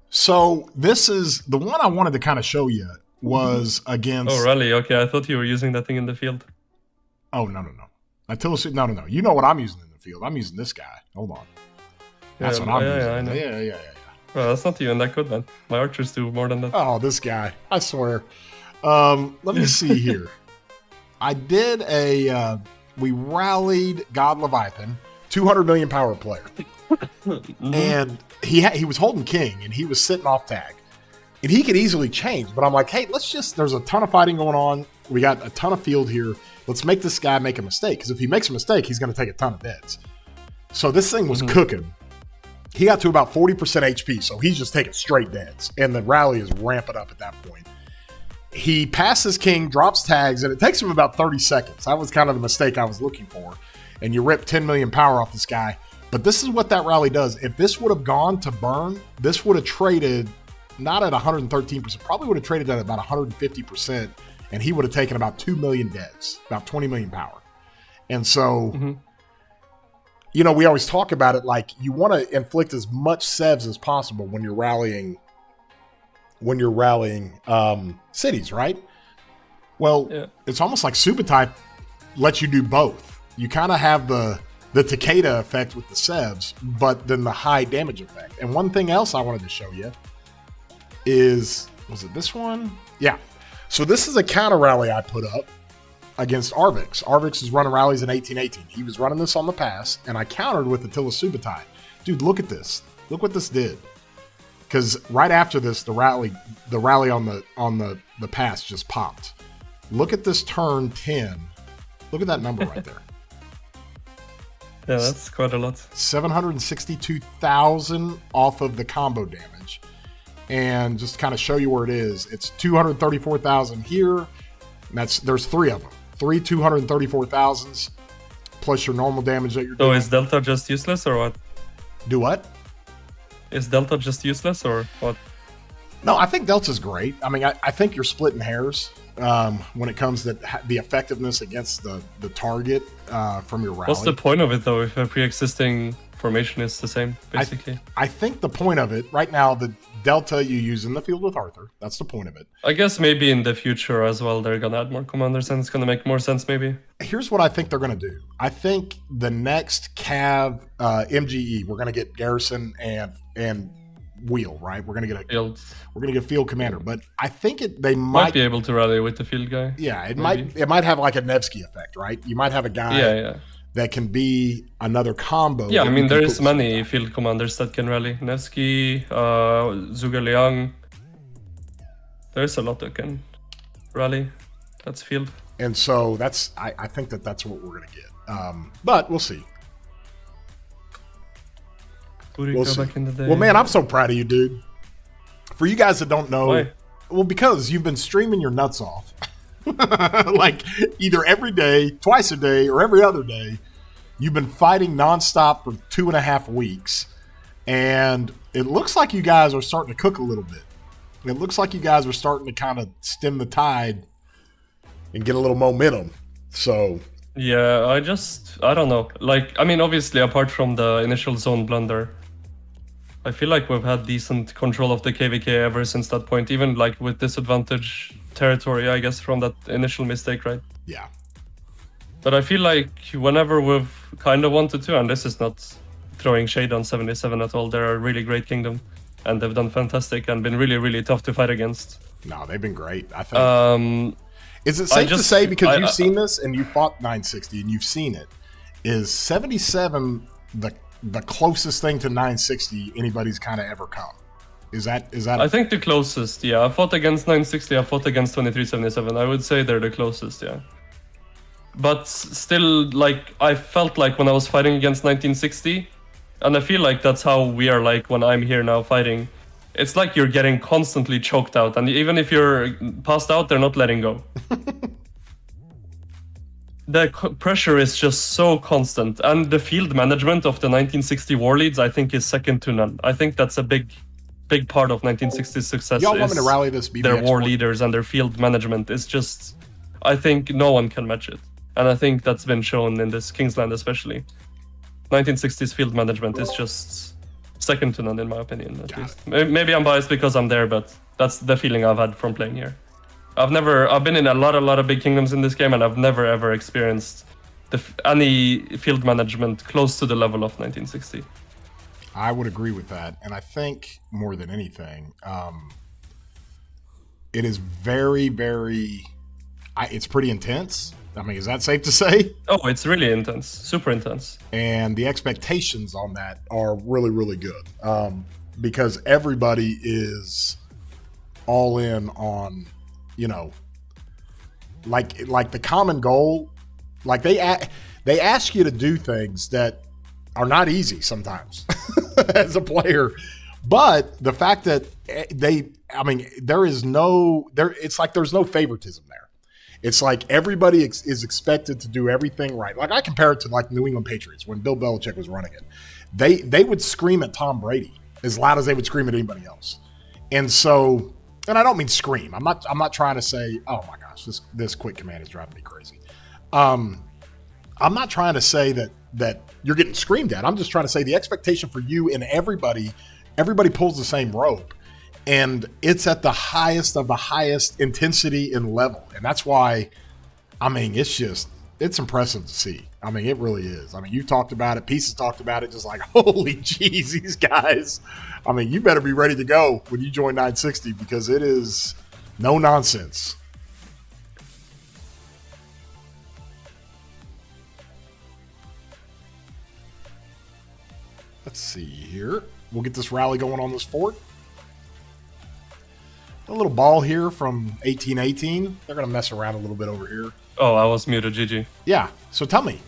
So this is the one I wanted to kind of show you was against. Oh, really? Okay, I thought you were using that thing in the field. Oh, no. Attila, no. You know what I'm using in the field. I'm using this guy. Hold on. That's what I'm using. I know. Yeah. Well, that's not even that good, man. My archers do more than that. Oh, this guy. I swear. Let me see here. I did we rallied God Leviathan, 200 million power player. And he was holding king, and he was sitting off tag. And he could easily change, but I'm like, hey, there's a ton of fighting going on. We got a ton of field here. Let's make this guy make a mistake, because if he makes a mistake, he's going to take a ton of deads. So this thing was cooking. He got to about 40% HP, so he's just taking straight deads. And the rally is ramping up at that point. He passes king, drops tags, and it takes him about 30 seconds. That was kind of the mistake I was looking for. And you rip 10 million power off this guy. But this is what that rally does. If this would have gone to burn, this would have traded not at 113%, probably would have traded at about 150%, and he would have taken about 2 million deads, about 20 million power. And so... You know, we always talk about it like you want to inflict as much sevs as possible when you're rallying cities, right? Well, It's almost like Subotai lets you do both. You kind of have the Takeda effect with the sevs, but then the high damage effect. And one thing else I wanted to show you is, was it this one? Yeah. So this is a counter rally I put up against Arvix. Arvix is running rallies in 1818. He was running this on the pass, and I countered with Attila Subotai. Dude, look at this. Look what this did. Because right after this, the rally on the pass just popped. Look at this turn 10. Look at that number right there. Yeah, that's quite a lot. 762,000 off of the combo damage. And just to kind of show you where it is, it's 234,000 here. There's 3 of them. 3 234,000s plus your normal damage that you're doing. So is Delta just useless or what? Do what? Is Delta just useless or what? No, I think Delta's great. I mean, I think you're splitting hairs when it comes to the effectiveness against the target from your rally. What's the point of it, though, if a pre-existing formation is the same, basically? I think the point of it, right now, the Delta you use in the field with Arthur, that's the point of it. I guess maybe in the future as well, they're going to add more commanders and it's going to make more sense, maybe. Here's what I think they're going to do. I think the next Cav MGE, we're going to get Garrison and Wheel, right? We're going to get a field commander, but I think they might be able to rally with the field guy. Yeah, it might have like a Nevsky effect, right? You might have a guy that can be another combo. Yeah, I mean, there's many field commanders that can rally. Nevsky, Zhuge Liang. There's a lot that can rally. That's field. And so I think that's what we're going to get. But we'll see. We'll see. Back in the day. Well, man, I'm so proud of you, dude. For you guys that don't know, why? Well, because you've been streaming your nuts off. Like either every day, twice a day, or every other day. You've been fighting nonstop for 2.5 weeks. And it looks like you guys are starting to cook a little bit. It looks like you guys are starting to kind of stem the tide and get a little momentum. So... Yeah, I don't know. Like, I mean, obviously, apart from the initial zone blunder, I feel like we've had decent control of the KVK ever since that point, even like with disadvantage territory, I guess, from that initial mistake, right? Yeah. But I feel like whenever we've kind of wanted to, and this is not throwing shade on 77 at all, they're a really great kingdom, and they've done fantastic and been really, really tough to fight against. No, they've been great, I think. Is it safe to say, because you've seen this and you fought 960 and you've seen it, is 77 the closest thing to 960 anybody's kind of ever come? Is that? I think the closest, yeah. I fought against 960, I fought against 2377. I would say they're the closest, yeah. But still, like, I felt like when I was fighting against 1960, and I feel like that's how we are like when I'm here now fighting. It's like you're getting constantly choked out, and even if you're passed out, they're not letting go. The pressure is just so constant, and the field management of the 1960 war leads, I think, is second to none. I think that's a big part of 1960's success. Y'all want me to rally this BBX their war leaders and their field management is just, I think no one can match it. And I think that's been shown in this Kingsland especially. 1960's field management is just second to none in my opinion, at least. Maybe I'm biased because I'm there, but that's the feeling I've had from playing here. I've been in a lot of big kingdoms in this game, and I've never ever experienced any field management close to the level of 1960. I would agree with that, and I think more than anything, it is very, very. It's pretty intense. I mean, is that safe to say? Oh, it's really intense, super intense. And the expectations on that are really, really good, because everybody is all in on, you know, like the common goal. Like they ask you to do things that are not easy sometimes as a player, but the fact that it's like there's no favoritism there. It's like everybody is expected to do everything right. Like I compare it to like New England Patriots when Bill Belichick was running it. They would scream at Tom Brady as loud as they would scream at anybody else. And so, and I don't mean scream. I'm not trying to say, oh my gosh, this quick command is driving me crazy. I'm not trying to say that you're getting screamed at. I'm just trying to say the expectation for you and everybody pulls the same rope. And it's at the highest of the highest intensity and level. And that's why, I mean, it's impressive to see. I mean, it really is. I mean, you've talked about it. Peace has talked about it. Just like, holy jeez, these guys. I mean, you better be ready to go when you join 960 because it is no nonsense. Let's see here. We'll get this rally going on this fort. A little ball here from 1818. They're going to mess around a little bit over here. Oh, I was muted, GG. Yeah, so tell me.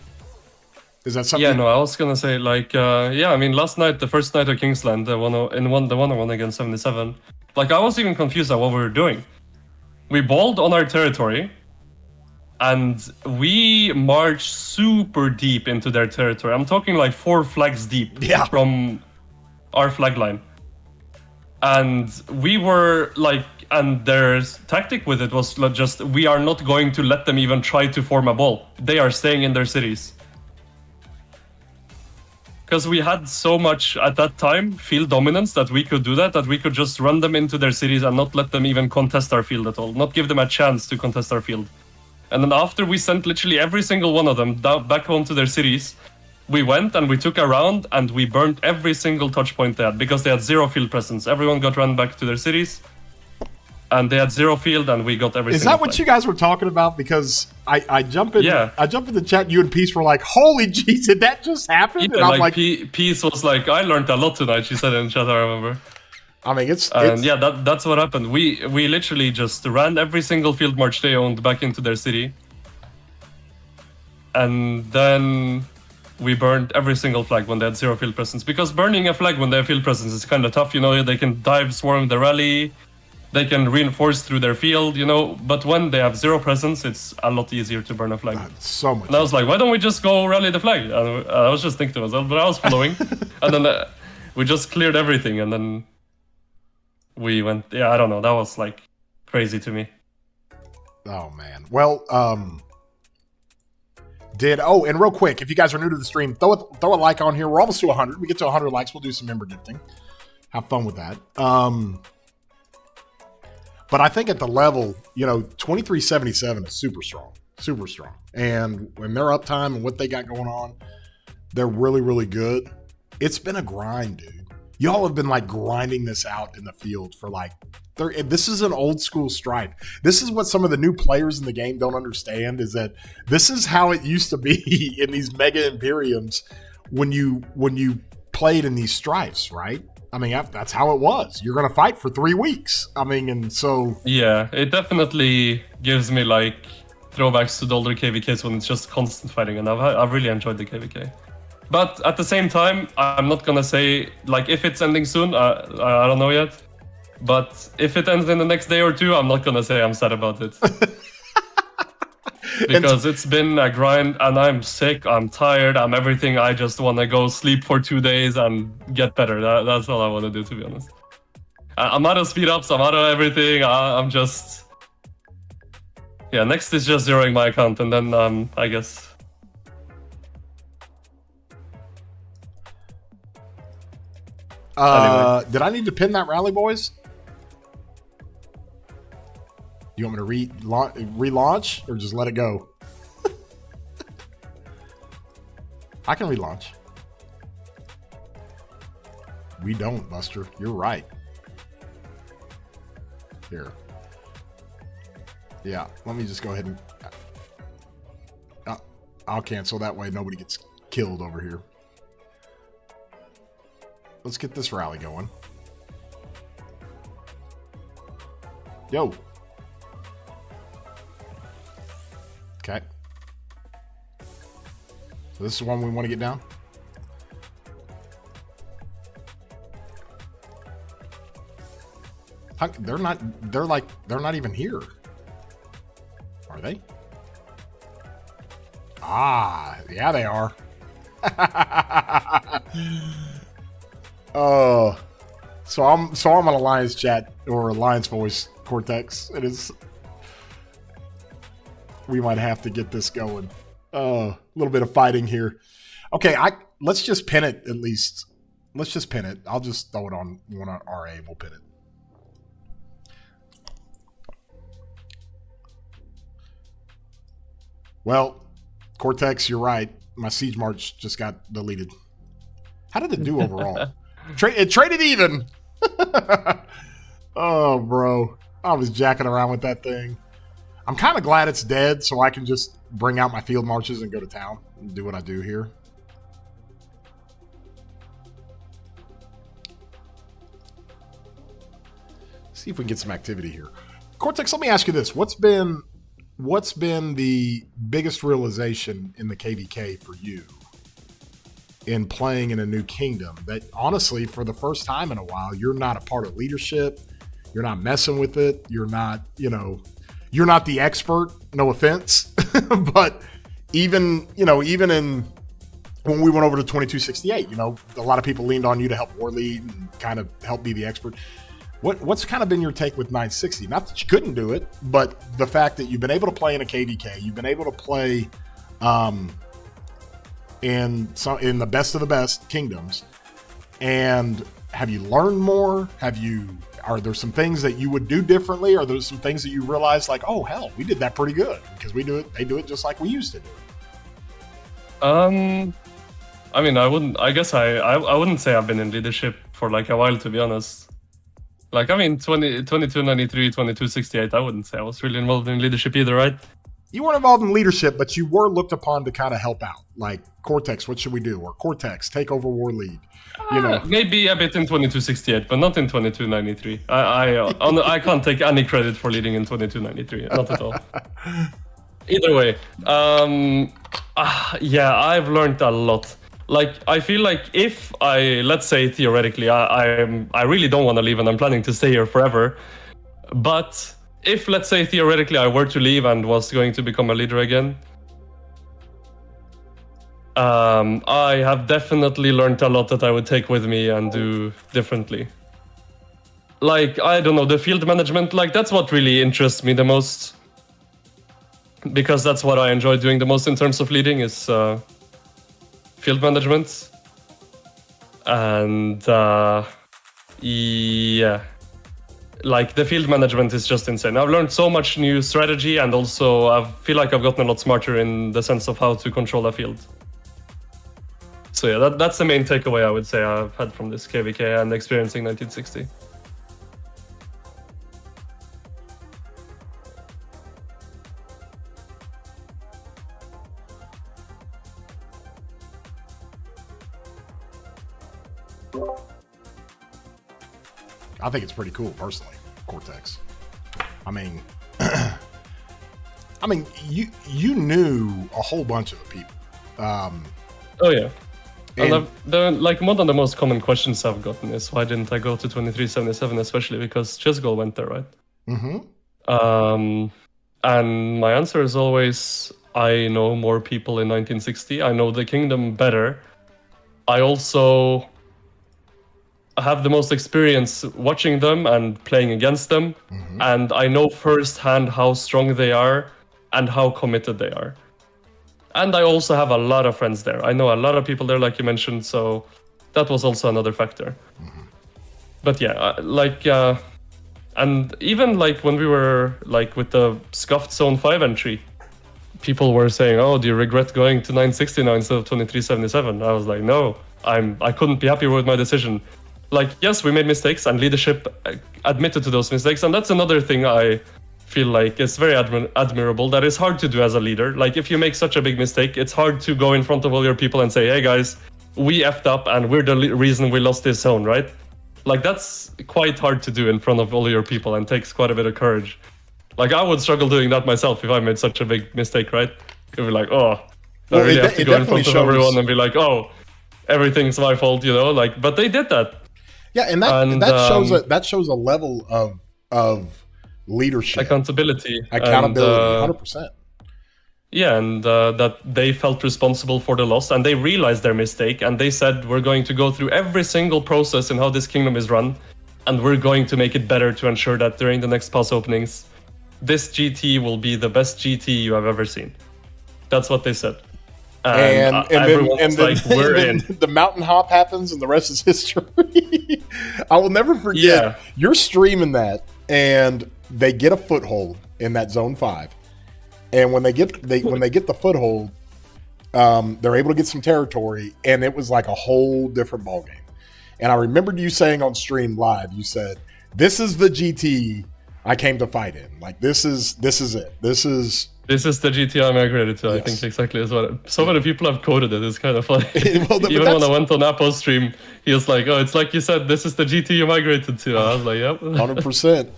Is that something? Yeah, no, I was going to say, like, I mean, last night, the first night of Kingsland, the one-on-one against 77, like, I was even confused at what we were doing. We balled on our territory, and we marched super deep into their territory. I'm talking like 4 flags deep from our flag line. And we were like, and their tactic with it was just, we are not going to let them even try to form a ball. They are staying in their cities. Because we had so much at that time field dominance that we could do that we could just run them into their cities and not let them even contest our field at all. Not give them a chance to contest our field. And then after we sent literally every single one of them back home to their cities, we went and we took a round and we burnt every single touch point they had because they had 0 field presence. Everyone got run back to their cities and they had 0 field and we got everything. Is that what you guys were talking about? Because I jump in the chat and you and Peace were like, holy jeez, did that just happen? Yeah, and I'm like, Peace was like, I learned a lot tonight, she said in chat, I remember. I mean, that's what happened. We literally just ran every single field march they owned back into their city. And then we burned every single flag when they had 0 field presence. Because burning a flag when they have field presence is kind of tough, you know, they can dive, swarm the rally, they can reinforce through their field, you know, but when they have 0 presence, it's a lot easier to burn a flag. So much. And I was like, why don't we just go rally the flag? And I was just thinking to myself, but I was following. And then we just cleared everything, and then we went, I don't know, that was like crazy to me. Oh, man. Well, and real quick, if you guys are new to the stream, throw a like on here. We're almost to 100. We get to 100 likes, we'll do some member gifting. Have fun with that. But I think at the level, you know, 2377 is super strong. super strong. And when their uptime and what they got going on, they're really, really good. It's been a grind, dude. Y'all have been like grinding this out in the field for like, this is an old school strife. This is what some of the new players in the game don't understand, is that this is how it used to be in these mega Imperiums when you played in these strifes, right? I mean, that's how it was. You're going to fight for 3 weeks. I mean, and so... Yeah, it definitely gives me like throwbacks to the older KVKs when it's just constant fighting, and I've really enjoyed the KVK. But at the same time, I'm not gonna say, like, if it's ending soon, I don't know yet. But if it ends in the next day or two, I'm not gonna say I'm sad about it. Because it's been a grind, and I'm sick, I'm tired, I'm everything. I just want to go sleep for 2 days and get better. That's all I want to do, to be honest. I'm out of speedups, I'm out of everything. I'm just... Yeah, next is just zeroing my account, and then, I guess... Anyway. Did I need to pin that rally, boys? You want me to relaunch or just let it go? I can relaunch. We don't, Buster. You're right. Here. Yeah, let me just go ahead and... I'll cancel. That way nobody gets killed over here. Let's get this rally going. Yo. Okay. So this is the one we want to get down. They're not even here. Are they? Ah, yeah, they are. So I'm on Alliance chat or Alliance voice, Cortex. It is. We might have to get this going. A little bit of fighting here. Okay, let's just pin it at least. Let's just pin it. I'll just throw it on one on RA. We'll pin it. Well, Cortex, you're right. My Siege March just got deleted. How did it do overall? It traded even. Oh, bro. I was jacking around with that thing. I'm kind of glad it's dead so I can just bring out my field marches and go to town and do what I do here. See if we can get some activity here. Cortex, let me ask you this. What's been the biggest realization in the KVK for you in playing in a new kingdom that honestly, for the first time in a while, you're not a part of leadership, you're not messing with it, you're not the expert, no offense, but even in when we went over to 2268, a lot of people leaned on you to help war lead and kind of help be the expert. What's kind of been your take with 960? Not that you couldn't do it, but the fact that you've been able to play in a KVK, you've been able to play in the best of the best kingdoms, and have you learned more? Are there some things that you would do differently? Are there some things that you realize like, oh hell, we did that pretty good because they do it just like we used to do it? I mean, I wouldn't say I've been in leadership for like a while, to be honest. Like, I mean, 2293, 2268, I wouldn't say I was really involved in leadership either, right? You weren't involved in leadership, but you were looked upon to kind of help out. Like, Cortex, what should we do? Or Cortex, take over war lead. Maybe a bit in 2268, but not in 2293. I can't take any credit for leading in 2293, not at all. Either way, yeah, I've learned a lot. Like, I feel like if let's say theoretically, I really don't want to leave and I'm planning to stay here forever. But if, let's say theoretically, I were to leave and was going to become a leader again, I have definitely learned a lot that I would take with me and do differently. Like, I don't know, the field management, like, that's what really interests me the most. Because that's what I enjoy doing the most in terms of leading is field management. And yeah, like the field management is just insane. I've learned so much new strategy, and also I feel like I've gotten a lot smarter in the sense of how to control a field. So yeah, that's the main takeaway I would say I've had from this KVK and experiencing 1960. I think it's pretty cool, personally, Cortex. I mean, you knew a whole bunch of the people. Oh yeah. And one of the most common questions I've gotten is, why didn't I go to 2377, especially because Chessgol went there, right? Mm-hmm. And my answer is always, I know more people in 1960. I know the kingdom better. I also have the most experience watching them and playing against them. Mm-hmm. And I know firsthand how strong they are and how committed they are. And I also have a lot of friends there. I know a lot of people there, like you mentioned, so that was also another factor. Mm-hmm. But yeah, and even like when we were like with the scuffed Zone 5 entry, people were saying, oh, do you regret going to 960 now instead of 2377? I was like, no, I couldn't be happier with my decision. Like, yes, we made mistakes, and leadership admitted to those mistakes, and that's another thing I feel like is very admirable, that is hard to do as a leader. Like, if you make such a big mistake, it's hard to go in front of all your people and say, hey guys, we effed up and we're the reason we lost this zone, right? Like, that's quite hard to do in front of all your people and takes quite a bit of courage. Like, I would struggle doing that myself if I made such a big mistake, right? You'd be like, oh, I really have to go in front of everyone and be like, oh, everything's my fault, you know? Like, but they did that. Yeah, and that shows a level of leadership, accountability, 100%. Yeah, and that they felt responsible for the loss, and they realized their mistake, and they said, we're going to go through every single process in how this kingdom is run, and we're going to make it better to ensure that during the next pass openings, this GT will be the best GT you have ever seen. That's what they said. And then we're in. The mountain hop happens, and the rest is history. I will never forget. You're streaming that, and they get a foothold in that Zone 5. And when they get the foothold, they're able to get some territory, and it was like a whole different ballgame. And I remembered you saying on stream live, you said, "This is the GT I came to fight in. Like, this is it. This is the GT I migrated to." Yes. I think exactly as well. So many people have quoted it. It's kind of funny. Well, even when I went on Apple's stream, he was like, "Oh, it's like you said, this is the GT you migrated to." I was like, "Yep." 100%.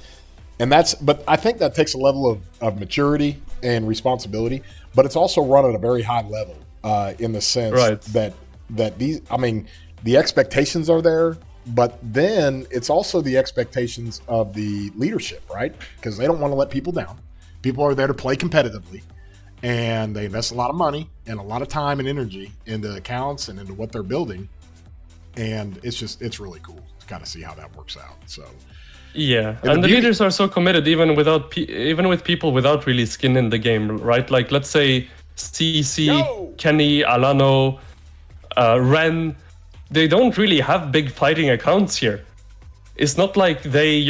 But I think that takes a level of maturity and responsibility, but it's also run at a very high level in the sense that these, I mean, the expectations are there, but then it's also the expectations of the leadership, right? Because they don't want to let people down. People are there to play competitively, and they invest a lot of money and a lot of time and energy into accounts and into what they're building. And it's really cool to kind of see how that works out. So, yeah, and the leaders are so committed, even with people without really skin in the game, right? Like, let's say CC, Kenny, Alano, Ren, they don't really have big fighting accounts here. It's not like they,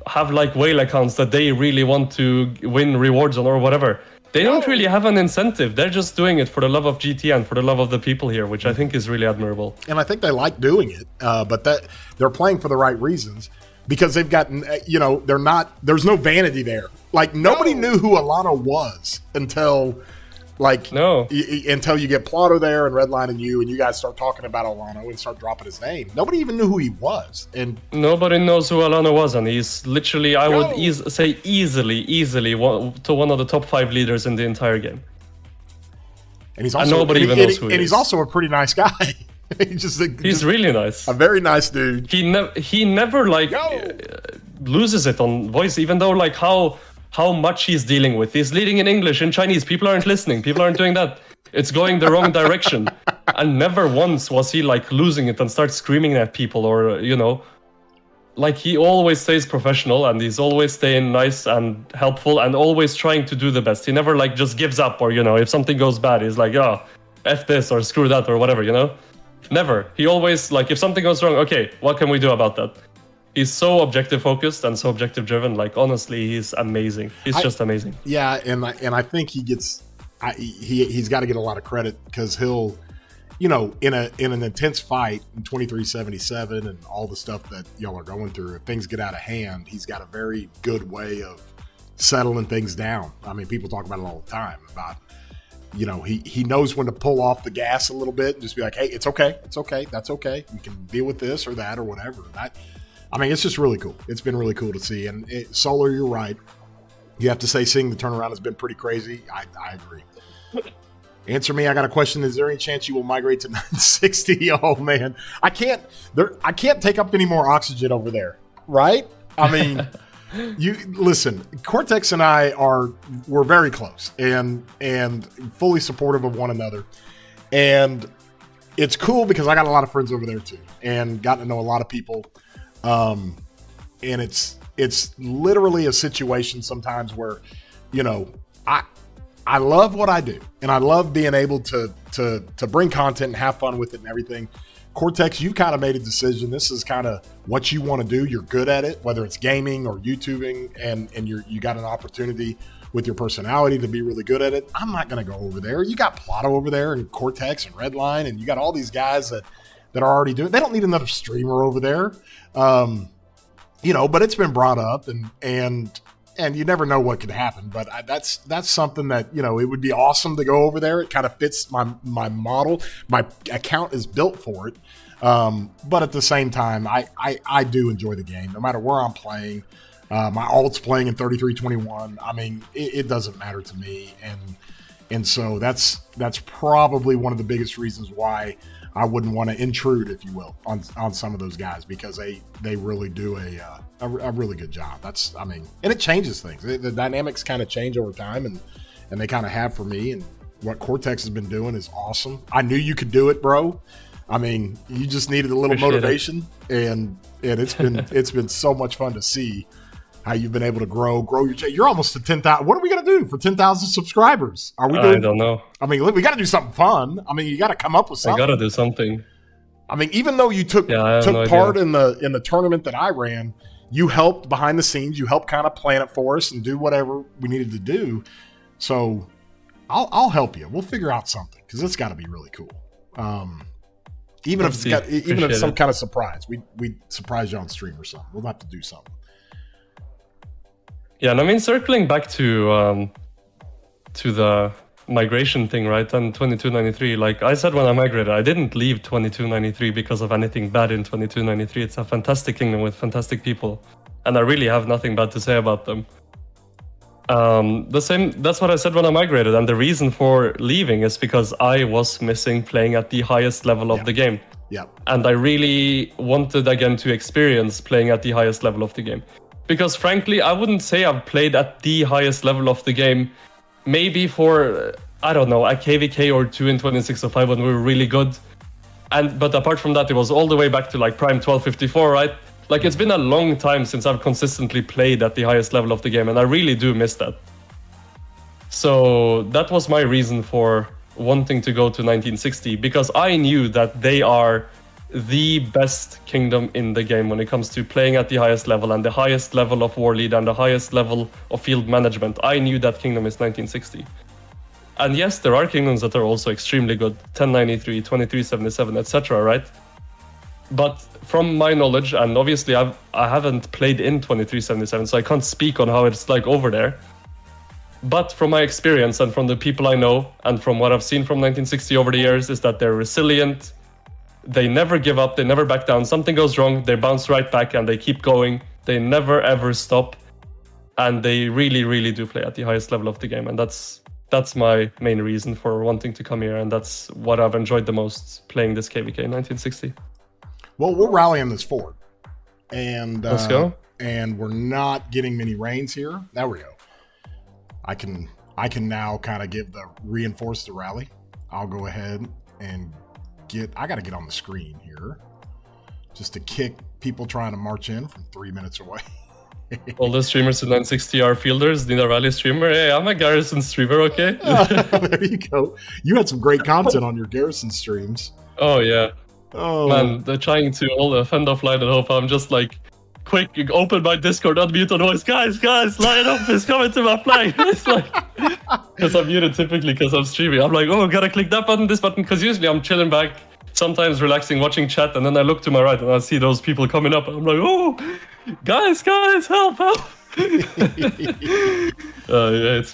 have like whale accounts that they really want to win rewards on or whatever. They don't really have an incentive. They're just doing it for the love of GT and for the love of the people here, which I think is really admirable. And I think they like doing it, but that they're playing for the right reasons. Because they've gotten, there's no vanity there. Like, nobody knew who Alano was until you get Plotto there and Redline and you guys start talking about Alano and start dropping his name. Nobody even knew who he was. And nobody knows who Alano was, and he's literally, I would say easily one of the top 5 leaders in the entire game. And he's also, nobody even knows who he is. And he's also a pretty nice guy. He's really nice. A very nice dude. He never loses it on voice, even though like how much he's dealing with. He's leading in English and Chinese. People aren't listening. People aren't doing that. It's going the wrong direction. And never once was he like losing it and start screaming at people or like he always stays professional and he's always staying nice and helpful and always trying to do the best. He never like just gives up or if something goes bad, he's like, F this or screw that or whatever, Never. He always, like, if something goes wrong, okay, what can we do about that? He's so objective focused and so objective driven. Like, honestly, he's amazing. He's just amazing. Yeah, and I think he gets he's got to get a lot of credit because he'll, you know, in an intense fight in 2377 and all the stuff that y'all are going through, if things get out of hand, he's got a very good way of settling things down. I mean, people talk about it all the time about, you know, he knows when to pull off the gas a little bit and just be like, hey, it's okay, that's okay. We can deal with this or that or whatever. I mean, it's just really cool. It's been really cool to see. And Solar, you're right. You have to say seeing the turnaround has been pretty crazy. I agree. Answer me. I got a question. Is there any chance you will migrate to 960? Oh man, I can't take up any more oxygen over there. Right? I mean, you listen. Cortex and we're very close and fully supportive of one another. And it's cool because I got a lot of friends over there too, and gotten to know a lot of people. And it's literally a situation sometimes where, you know, I love what I do and I love being able to bring content and have fun with it and everything. Cortex, you've kind of made a decision. This is kind of what you want to do. You're good at it, whether it's gaming or YouTubing, and you got an opportunity with your personality to be really good at it. I'm not going to go over there. You got Plotto over there and Cortex and Redline, and you got all these guys that are already doing. They don't need another streamer over there. You know, but it's been brought up and you never know what could happen, but that's something that, you know, it would be awesome to go over there. It kind of fits my model. My account is built for it. But at the same time, I do enjoy the game no matter where I'm playing. My alt's playing in 3321. I mean, it doesn't matter to me. And so that's probably one of the biggest reasons why I wouldn't want to intrude, if you will, on some of those guys, because they really do a really good job. And it changes things. The dynamics kind of change over time, and they kind of have for me. And what Cortex has been doing is awesome. I knew you could do it, bro. I mean, you just needed a little motivation, and it's been so much fun to see how you've been able to grow your channel. You're almost to 10,000. What are we going to do for 10,000 subscribers? I don't know. I mean, we got to do something fun. I mean, you got to come up with something. I got to do something. I mean, even though you took part in the tournament that I ran, you helped behind the scenes. You helped kind of plan it for us and do whatever we needed to do. So I'll help you. We'll figure out something because it's got to be really cool. Even if it's some kind of surprise, we surprise you on stream or something. We'll have to do something. Yeah, and I mean, circling back to the migration thing, right? And 2293, like I said when I migrated, I didn't leave 2293 because of anything bad in 2293. It's a fantastic kingdom with fantastic people, and I really have nothing bad to say about them. That's what I said when I migrated, and the reason for leaving is because I was missing playing at the highest level of the game. Yeah. And I really wanted again to experience playing at the highest level of the game. Because frankly, I wouldn't say I've played at the highest level of the game. Maybe for, I don't know, a KVK or two in 2605 when we were really good. But apart from that, it was all the way back to like Prime 1254, right? Like, it's been a long time since I've consistently played at the highest level of the game, and I really do miss that. So that was my reason for wanting to go to 1960, because I knew that they are the best kingdom in the game when it comes to playing at the highest level and the highest level of war lead and the highest level of field management. I knew that kingdom is 1960. And yes, there are kingdoms that are also extremely good, 1093, 2377, etc., right? But from my knowledge, and obviously I haven't played in 2377, so I can't speak on how it's like over there. But from my experience and from the people I know and from what I've seen from 1960 over the years is that they're resilient. They never give up, they never back down. Something goes wrong, they bounce right back and they keep going. They never ever stop. And they really, really do play at the highest level of the game. And that's my main reason for wanting to come here. And that's what I've enjoyed the most playing this KVK 1960. Well, we're rallying this forward. And let's go. And we're not getting many rains here. There we go. I can now kind of give the reinforce the rally. I'll go ahead and I got to get on the screen here just to kick people trying to march in from 3 minutes away. All the streamers in 960 are fielders, need a rally streamer. Hey, I'm a Garrison streamer, okay? There you go. You had some great content on your Garrison streams. Oh, yeah. Oh. Man, they're trying to all fend off line and hope. I'm just like quick, open my Discord, unmute on voice. Guys, line up, it's coming to my flag. It's like, because I'm muted typically because I'm streaming. I'm like, oh, gotta click that button, this button, because usually I'm chilling back, sometimes relaxing, watching chat, and then I look to my right and I see those people coming up, and I'm like, oh, guys, help. Yeah, it's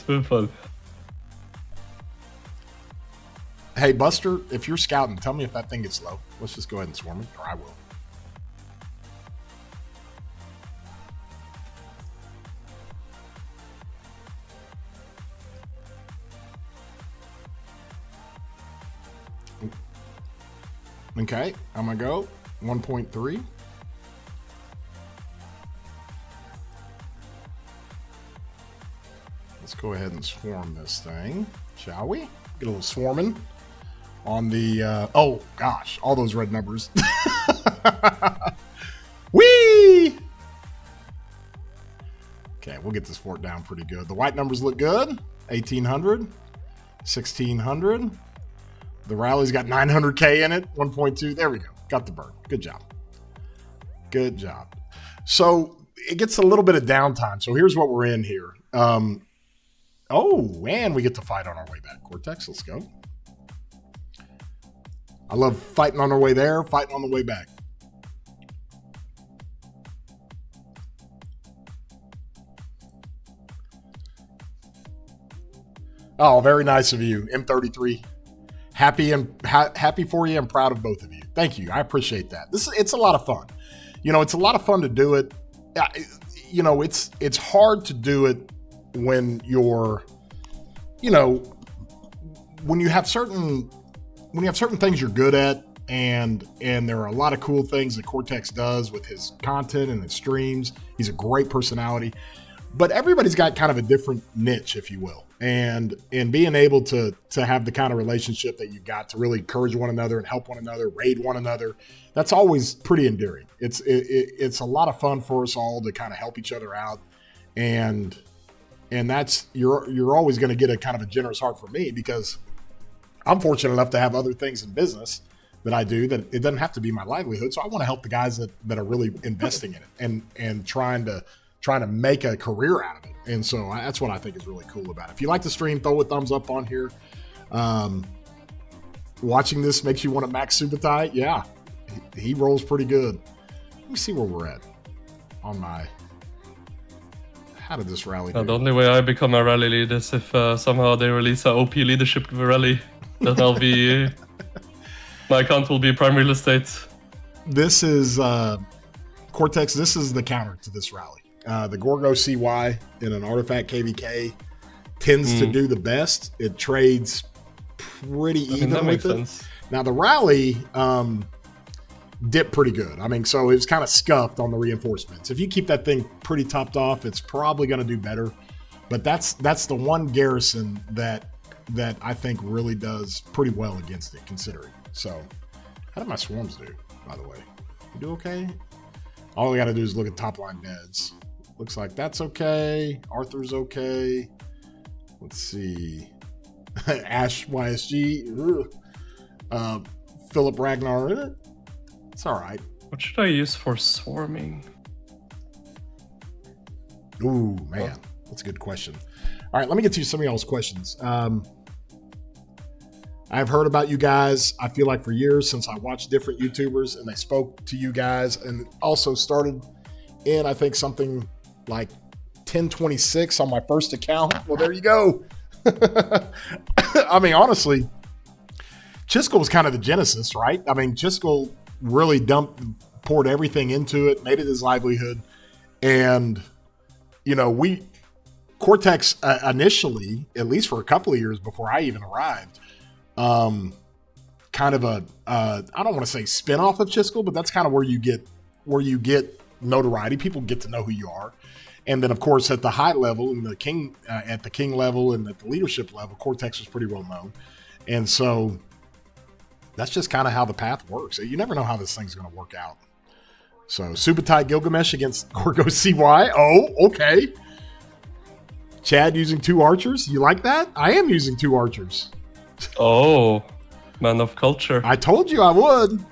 been fun. Hey, Buster, if you're scouting, tell me if that thing gets low. Let's just go ahead and swarm it, or I will. Okay, I'm gonna go 1.3. Let's go ahead and swarm this thing, shall we? Get a little swarming on the, oh gosh, all those red numbers. Whee! Okay, we'll get this fort down pretty good. The white numbers look good. 1,800, 1,600. The rally's got 900K in it, 1.2. There we go. Got the bird. Good job. Good job. So it gets a little bit of downtime. So here's what we're in here. Oh, and we get to fight on our way back. Cortex, let's go. I love fighting on our way there, fighting on the way back. Oh, very nice of you, M33. Happy for you. I'm proud of both of you. Thank you. I appreciate that. It's a lot of fun. You know, it's a lot of fun to do it. You know, it's hard to do it when you're, you know, when you have certain things you're good at, and there are a lot of cool things that Cortex does with his content and his streams. He's a great personality, but everybody's got kind of a different niche, if you will. And being able to have the kind of relationship that you've got to really encourage one another and help one another, raid one another, that's always pretty endearing. It's a lot of fun for us all to kind of help each other out, and that's you're always going to get a kind of a generous heart from me, because I'm fortunate enough to have other things in business that I do that it doesn't have to be my livelihood. So I want to help the guys that are really investing in it and trying to make a career out of it. And so that's what I think is really cool about it. If you like the stream, throw a thumbs up on here. Watching this makes you want to max Subutai. Yeah, he rolls pretty good. Let me see where we're at on my... How did this rally do? The only way I become a rally lead is if somehow they release a OP leadership rally. Then I'll be... my account will be prime real estate. This is... Cortex, this is the counter to this rally. The Gorgo CY in an Artifact KVK tends to do the best. It trades pretty even that with makes it. sense. Now the rally dipped pretty good. I mean, so it was kind of scuffed on the reinforcements. If you keep that thing pretty topped off, it's probably going to do better. But that's the one garrison that I think really does pretty well against it, considering. So, how did my swarms do, by the way? You do okay? All we got to do is look at top line deads. Looks like that's okay. Arthur's okay. Let's see. Ash YSG. Philip Ragnar. It's all right. What should I use for swarming? Ooh, man. That's a good question. All right, let me get to some of y'all's questions. I've heard about you guys, I feel like, for years, since I watched different YouTubers and they spoke to you guys, and also started in, I think, something like 1026 on my first account. Well, there you go. I mean, honestly, Chiskel was kind of the genesis, right? I mean, Chiskel really poured everything into it, made it his livelihood. And, you know, Cortex initially, at least for a couple of years before I even arrived, kind of I don't want to say spin-off of Chiskel, but that's kind of where you get notoriety. People get to know who you are. And then, of course, at the high level, in the king, at the king level and at the leadership level, Cortex was pretty well known. And so that's just kind of how the path works. You never know how this thing's going to work out. So Subutai Gilgamesh against Gorgo CY. Oh, okay. Chad using 2 archers. You like that? I am using 2 archers. Oh, man of culture. I told you I would.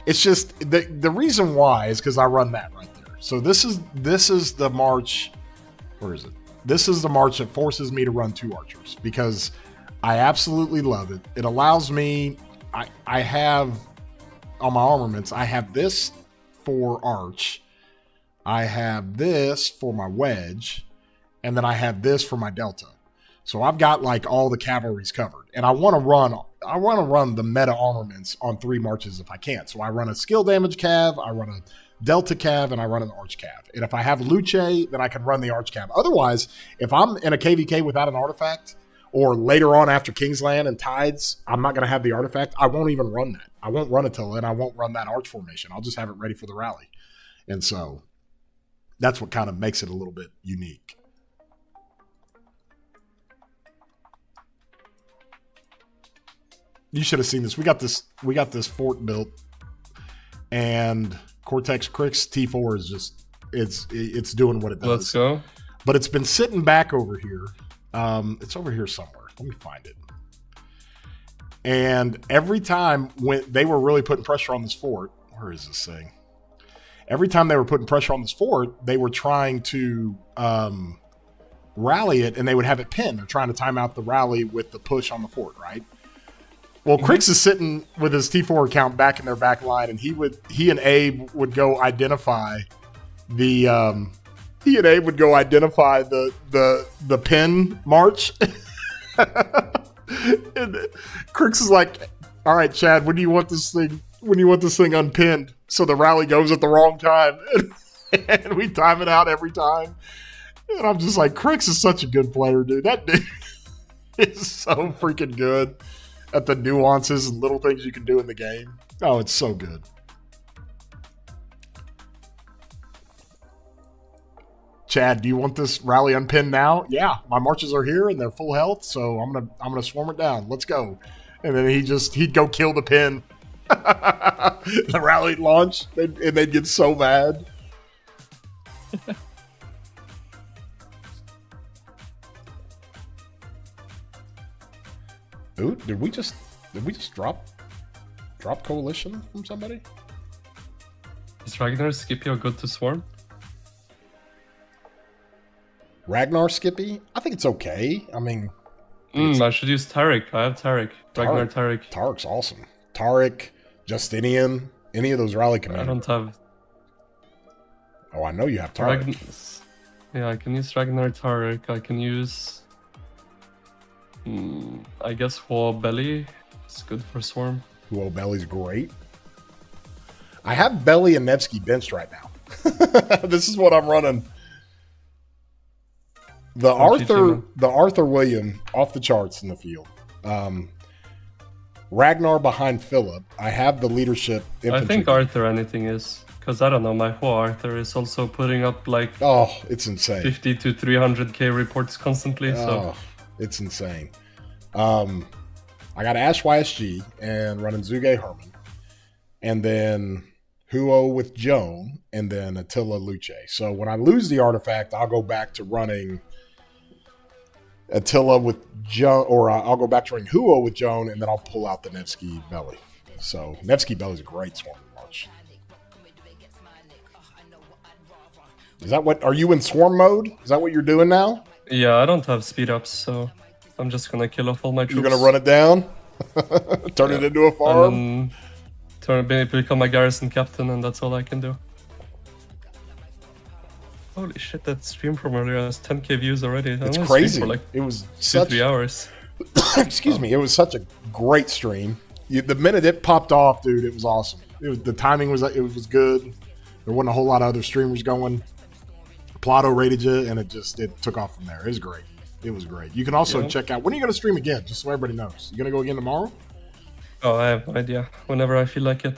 It's just the reason why is because I run that right there. So this is the march. Where is it? This is the march that forces me to run 2 archers because I absolutely love it. It allows me. I have on my armaments. I have this for arch. I have this for my wedge, and then I have this for my delta. So I've got like all the cavalries covered, and I want to run the meta armaments on 3 marches if I can. So I run a skill damage cav, I run a delta cav, and I run an arch cav. And if I have Luce, then I can run the arch cav. Otherwise, if I'm in a KVK without an artifact, or later on after Kingsland and Tides, I'm not going to have the artifact. I won't even run that. I won't run it till then. I won't run that arch formation. I'll just have it ready for the rally. And so that's what kind of makes it a little bit unique. You should have seen this. We got this fort built, and Cortex Crix T4 is just it's doing what it does. Let's go. But it's been sitting back over here. It's over here somewhere. Let me find it. And every time when they were really putting pressure on this fort, where is this thing? Every time they were putting pressure on this fort, they were trying to rally it, and they would have it pinned. They're trying to time out the rally with the push on the fort, right? Well, Crix is sitting with his T4 account back in their back line, and he and Abe would go identify the pin march. And Crix is like, "All right, Chad, when do you want this thing unpinned so the rally goes at the wrong time?" And we time it out every time. And I'm just like, Crix is such a good player, dude. That dude is so freaking good at the nuances and little things you can do in the game. Oh, it's so good. Chad, do you want this rally unpinned now? Yeah, my marches are here and they're full health, so I'm gonna swarm it down. Let's go. And then he'd go kill the pin. The rally launch, and they'd get so mad. Ooh, did we just drop coalition from somebody? Is Ragnar Scipio good to swarm? Ragnar Skippy? I think it's okay. I mean, I should use Tarek. I have Tarek. Ragnar Tarek. Tarek's awesome. Tarek, Justinian, any of those rally commanders. I don't have. Oh, I know you have Tarek. Yeah, I can use Ragnar Tarek. I can use. I guess Huo Belly is good for swarm. Huo Belly's great. I have Belly and Nevsky benched right now. This is what I'm running. The Arthur William off the charts in the field. Ragnar behind Philip. I have the leadership. I think Arthur anything is, because I don't know, my whole Arthur is also putting up like it's insane. 50 to 300k reports constantly. So it's insane. I got Ash YSG and running Zuge Herman, and then Huo with Joan, and then Attila Luce. So when I lose the artifact, I'll go back to running Attila with Joan, or I'll go back to running Huo with Joan, and then I'll pull out the Nevsky Belly. So Nevsky Belly's a great swarm march. Is that what? Are you in swarm mode? Is that what you're doing now? Yeah, I don't have speedups, so I'm just gonna kill off all my troops. You're gonna run it down, turn it into a farm, and then become a garrison captain, and that's all I can do. Holy shit! That stream from earlier has 10k views already. It's crazy. For like it was 2-3 hours. Excuse me. It was such a great stream. The minute it popped off, dude, it was awesome. The timing was good. There wasn't a whole lot of other streamers going. Plato rated you, and it took off from there. It was great. It was great. You can also check out. When are you going to stream again? Just so everybody knows. You going to go again tomorrow? Oh, I have no idea. Whenever I feel like it.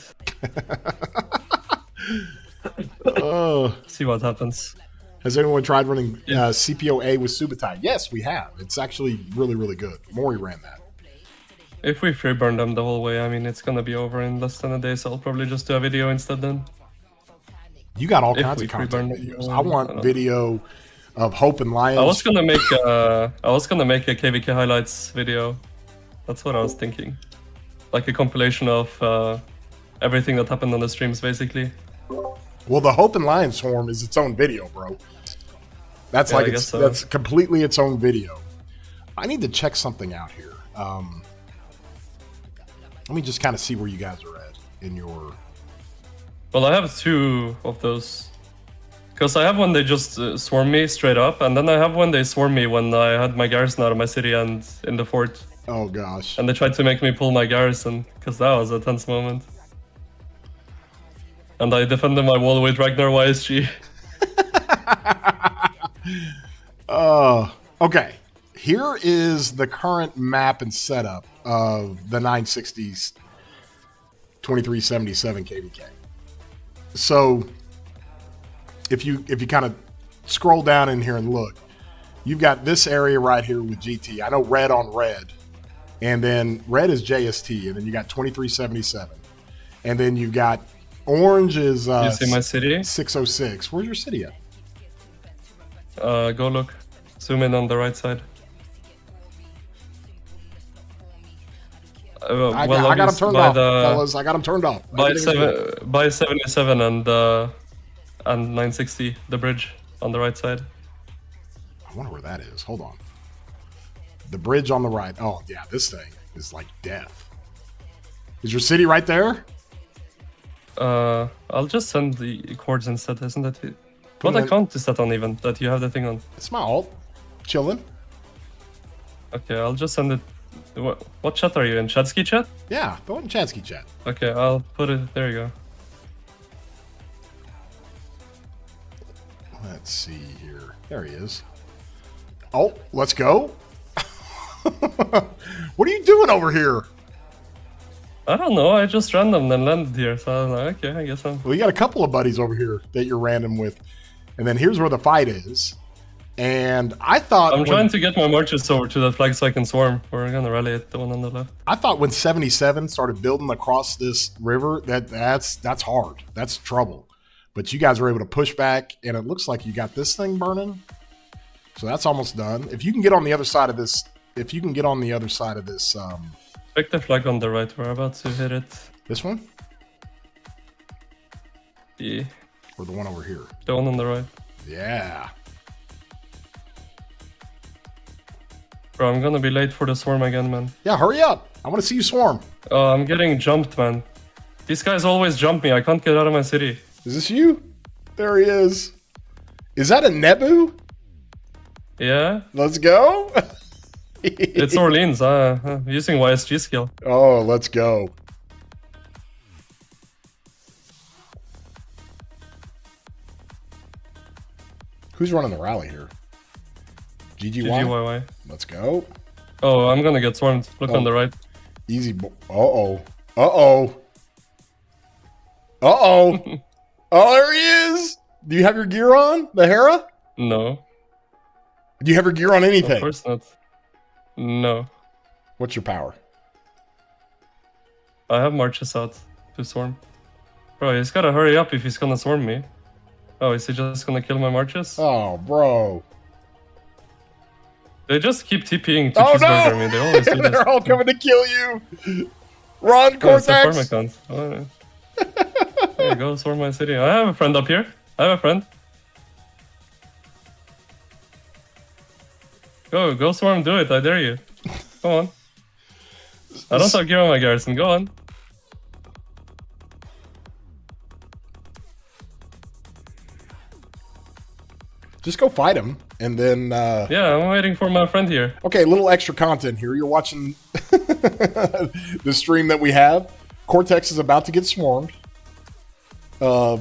See what happens. Has anyone tried running CPOA with Subutai? Yes, we have. It's actually really, really good. Maury ran that. If we free burn them the whole way, I mean, it's going to be over in less than a day, so I'll probably just do a video instead then. You got all kinds of content videos. I want video of Hope and Lions. I was gonna make a KVK highlights video. That's what I was thinking, like a compilation of everything that happened on the streams, basically. Well, the Hope and Lion Swarm is its own video, bro. That's like that's completely its own video. I need to check something out here. Let me just kind of see where you guys are at in your... Well, I have 2 of those. Because I have one they just swarm me straight up, and then I have one they swarm me when I had my garrison out of my city and in the fort. Oh, gosh. And they tried to make me pull my garrison, because that was a tense moment. And I defended my wall with Ragnar YSG. Okay. Here is the current map and setup of the 960s 2377 KVK. So if you kind of scroll down in here and look, you've got this area right here with GT. I know red on red. And then red is JST. And then you got 2377. And then you've got orange is you see my city? 606. Where's your city at? Go look. Zoom in on the right side. I got them turned off, fellas. I got them turned off. By 77 and 960, the bridge on the right side. I wonder where that is. Hold on. The bridge on the right. Oh, yeah, this thing is like death. Is your city right there? I'll just send the chords instead, isn't it? What account is that on even, that you have the thing on? It's my alt. Chilling. Okay, I'll just send it. What chat are you in? Chatsky chat? Yeah, go in Chatsky chat. Okay, I'll put it. There you go. Let's see here. There he is. Oh, let's go. What are you doing over here? I don't know. I just random and landed here, so I'm like, okay, I guess I'm. Well, you got a couple of buddies over here that you're random with, and then here's where the fight is. And I thought I'm trying to get my marches over to that flag so I can swarm. We're gonna rally at the one on the left. I thought when 77 started building across this river, that's hard. That's trouble. But you guys were able to push back, and it looks like you got this thing burning. So that's almost done. If you can get on the other side of this, Pick the flag on the right. We're about to hit it. This one? Yeah. Or the one over here? The one on the right. Yeah. Bro, I'm gonna be late for the swarm again, man. Yeah, hurry up. I want to see you swarm. Oh, I'm getting jumped, man. These guys always jump me. I can't get out of my city. Is this you? There he is. Is that a Nebu? Yeah. Let's go. It's Orleans. Using YSG skill. Oh, let's go. Who's running the rally here? GGY? GGYY. Let's go. Oh, I'm gonna get swarmed. Look on the right. Easy. Uh-oh. Uh-oh. Uh-oh. Oh, there he is. Do you have your gear on? The Hera? No. Do you have your gear on anything? Of course not. No. What's your power? I have marches out to swarm. Bro, he's gotta hurry up if he's gonna swarm me. Oh, is he just gonna kill my marches? Oh, bro. They just keep TPing to cheeseburger me. They always do this. They're all coming to kill you. Run, Cortex. Oh, there you go, swarm my city. I have a friend up here. I have a friend. Go swarm, do it. I dare you. Come on. I don't have gear on my garrison. Go on. Just go fight him, and then... Yeah, I'm waiting for my friend here. Okay, a little extra content here. You're watching the stream that we have. Cortex is about to get swarmed. They're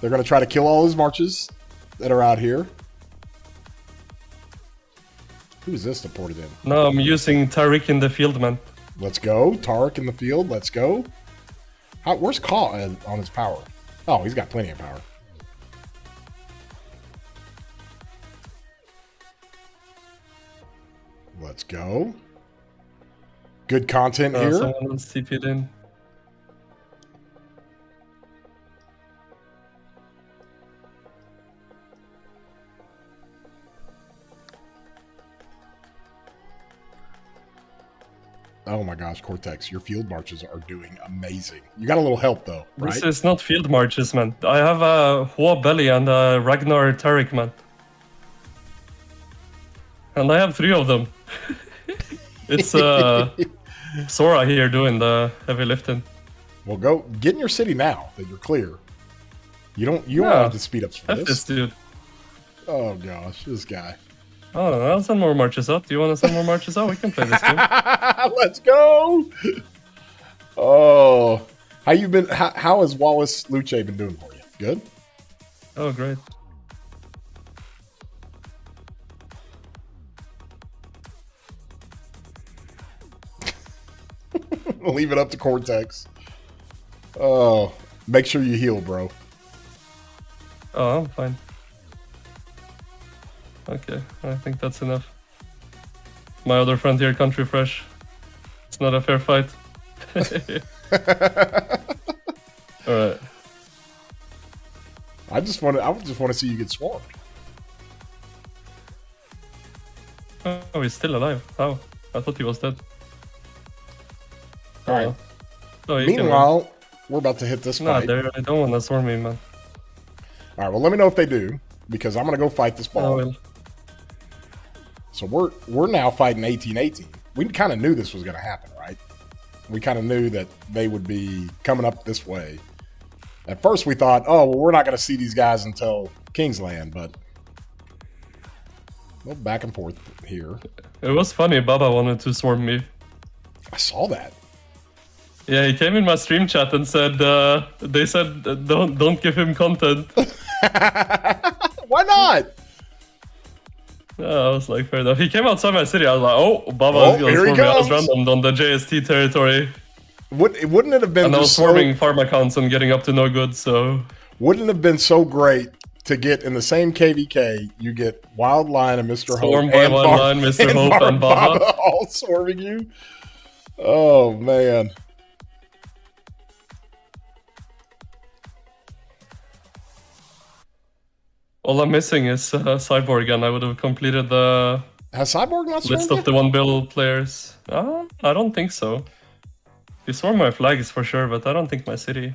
going to try to kill all his marches that are out here. Who's this that ported in? No, I'm using Tariq in the field, man. Let's go. Tariq in the field. Let's go. Where's Ka on his power? Oh, he's got plenty of power. Let's go. Good content here. Someone else TP'd in. Oh my gosh, Cortex, your field marches are doing amazing. You got a little help though, right? This is not field marches, man. I have a Hoa Belly and a Ragnar Tarek, man. And I have 3 of them. It's Sora here doing the heavy lifting. Well, go get in your city now that you're clear. You don't have the speed ups for this dude. Oh gosh, this guy. Oh, I'll send more marches out. Do you want to send more marches out? We can play this game. Let's go. Oh, how you been? How has Wallace Luce been doing for you? Good. Oh, great. Leave it up to Cortex. Oh, make sure you heal, bro. Oh, I'm fine. Okay, I think that's enough. My other friend here, Country Fresh. It's not a fair fight. Alright. I just want to see you get swarmed. Oh, he's still alive. How? I thought he was dead. All right. Oh, Meanwhile, we're about to hit this fight. No, I don't want to swarm me, man. All right, well, let me know if they do, because I'm going to go fight this ball. Oh, well. So we're now fighting 18-18. We kind of knew this was going to happen, right? We kind of knew that they would be coming up this way. At first, we thought, oh, well, we're not going to see these guys until Kingsland, but well, back and forth here. It was funny. Baba wanted to swarm me. I saw that. Yeah, he came in my stream chat and said, they said, don't give him content. Why not? I was like, fair enough. He came outside my city. I was like, oh, Baba's going to swarm me. I was random on the JST territory. Wouldn't it have been? And I was swarming farm accounts and getting up to no good, so... Wouldn't it have been so great to get in the same KVK, you get Wild Lion and Mr. Swarm Hope by and Wild Lion, Mr. Hope and Baba. All swarming you? Oh, man. All I'm missing is Cyborg, and I would have completed the Has Cyborg not list of the 1 bill players. I don't think so. He swarmed my flags for sure, but I don't think my city.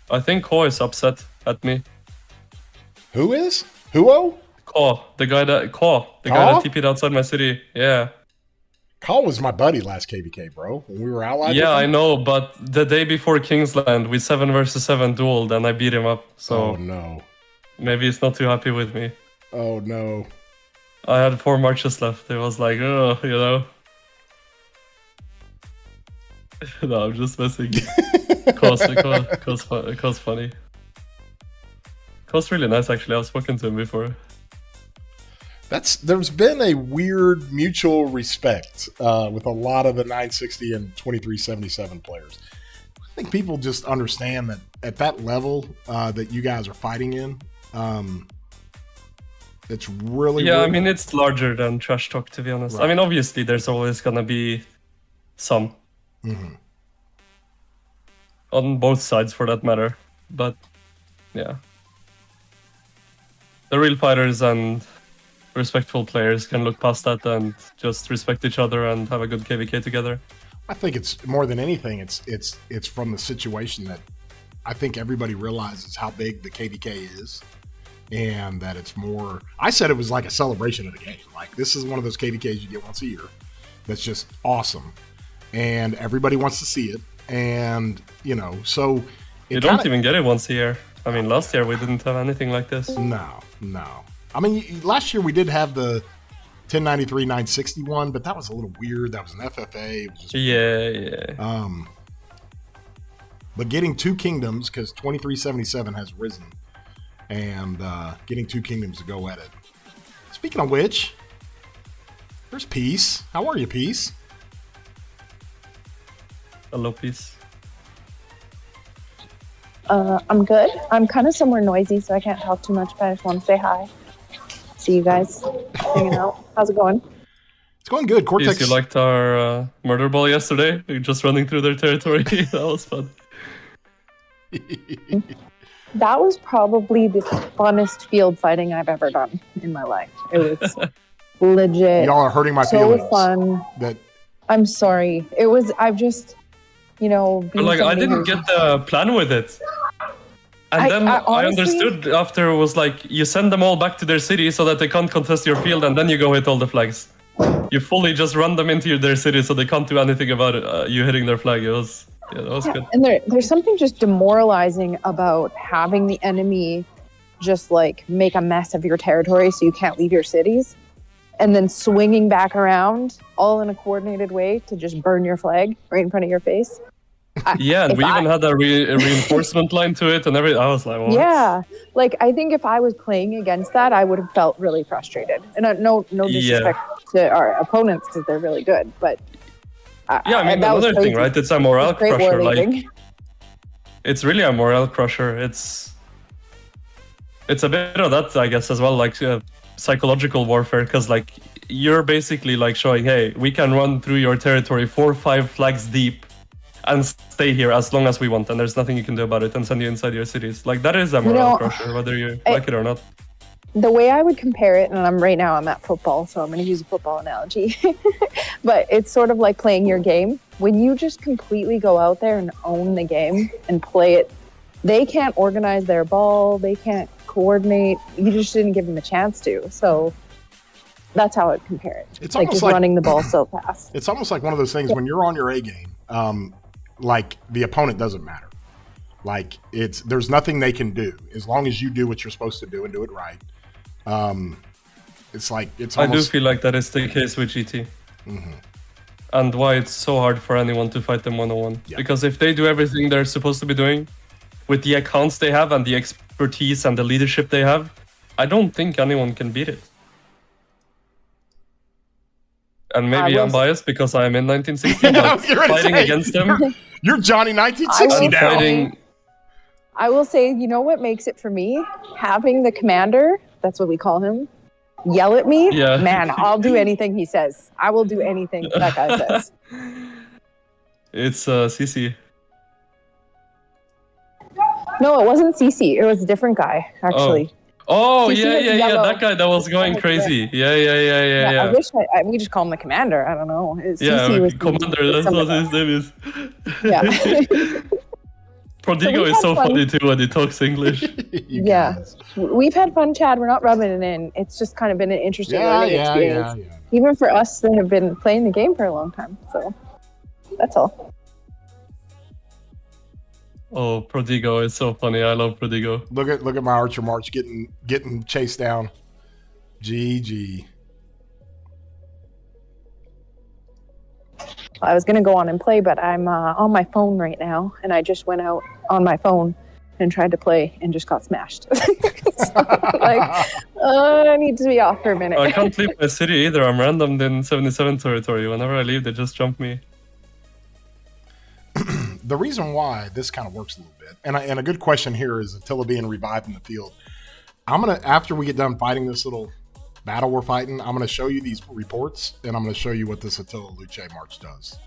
I think Ko is upset at me. Who is? Who-o? Ko, the guy that TP'd outside my city. Yeah. Ko was my buddy last KVK, bro. When we were allied. Yeah, I know, but the day before Kingsland, we 7 versus 7 dueled, and I beat him up. So oh no. Maybe he's not too happy with me. Oh no. I had 4 marches left. It was like, oh, you know. No, I'm just messing. Ko's funny. Ko's really nice, actually. I've spoken to him before. There's been a weird mutual respect with a lot of the 960 and 2377 players. I think people just understand that at that level that you guys are fighting in, it's really yeah. weird. I mean, it's larger than trash talk, to be honest. Right. I mean, obviously, there's always gonna be some on both sides, for that matter. But yeah, the real fighters and respectful players can look past that and just respect each other and have a good KVK together. I think it's more than anything, it's from the situation that I think everybody realizes how big the KVK is, and that it's more. I said it was like a celebration of the game. Like, this is one of those KVKs you get once a year that's just awesome, and everybody wants to see it. And you know, so you don't even get it once a year. I mean, last year we didn't have anything like this. No. I mean, last year we did have the 1093-961, but that was a little weird. That was an FFA. It was just yeah. But getting 2 kingdoms, because 2377 has risen, and getting 2 kingdoms to go at it. Speaking of which, there's Peace. How are you, Peace? Hello, Peace. I'm good. I'm kind of somewhere noisy, so I can't talk too much, but I just want to say hi. See you guys hanging out. How's it going? It's going good. Cortex. You liked our murder ball yesterday? Just running through their territory. That was fun. That was probably the funnest field fighting I've ever done in my life. It was legit. Y'all are hurting my so feelings. Fun. That I'm sorry. It was. I've just, Like I didn't get the plan with it. And then I honestly, understood after it was like you send them all back to their city so that they can't contest your field, and then you go hit all the flags. You fully just run them into their city so they can't do anything about it. You hitting their flag. That was good. And there's something just demoralizing about having the enemy just like make a mess of your territory so you can't leave your cities, and then swinging back around all in a coordinated way to just burn your flag right in front of your face. And we even had a reinforcement line to it and everything. I was like, what? Yeah, like I think if I was playing against that, I would have felt really frustrated. And no disrespect to our opponents because they're really good, but I mean another thing, right? It's a morale crusher. Like it's really a morale crusher. It's a bit of that, I guess, as well, like psychological warfare, because like you're basically like showing, hey, we can run through your territory 4 or 5 flags deep and stay here as long as we want, and there's nothing you can do about it, and send you inside your cities. Like that is a morale crusher, whether you like it or not. The way I would compare it, and I'm at football, so I'm going to use a football analogy, but it's sort of like playing your game. When you just completely go out there and own the game and play it, they can't organize their ball, they can't coordinate. You just didn't give them a chance to. So that's how I'd compare it. It's like just running the ball so fast. It's almost like one of those things when you're on your A game. Like the opponent doesn't matter. Like there's nothing they can do as long as you do what you're supposed to do and do it right. It's almost, I do feel like that is the case with GT. And why it's so hard for anyone to fight them one-on-one. Yeah. Because if they do everything they're supposed to be doing with the accounts they have and the expertise and the leadership they have, I don't think anyone can beat it. And maybe I'm biased because I'm in 1960, but fighting against them. You're Johnny 1960 now. I will say, you know what makes it for me? Having the commander, that's what we call him, yell at me. Yeah. Man, I'll do anything he says. I will do anything that guy says. It's CC. No, it wasn't CC. It was a different guy, actually. Oh, CC yeah, that guy that was going crazy. Yeah. I wish we just call him the commander. I don't know. CC was commander, that's what his name is. Yeah. Prodigo is so funny too when he talks English. Yeah. We've had fun, Chad. We're not rubbing it in. It's just kind of been an interesting learning experience. Yeah. Even for us that have been playing the game for a long time. So that's all. Oh, Prodigo is so funny. I love Prodigo. Look at my Archer March getting chased down. GG. I was going to go on and play, but I'm on my phone right now, and I just went out on my phone and tried to play and just got smashed. I need to be off for a minute. I can't leave my city either. I'm randomed in 77 territory. Whenever I leave, they just jump me. The reason why this kind of works a little bit, and a good question here is Attila being revived in the field. I'm going to, after we get done fighting this little battle we're fighting, I'm going to show you these reports, and I'm going to show you what this Attila Luce March does.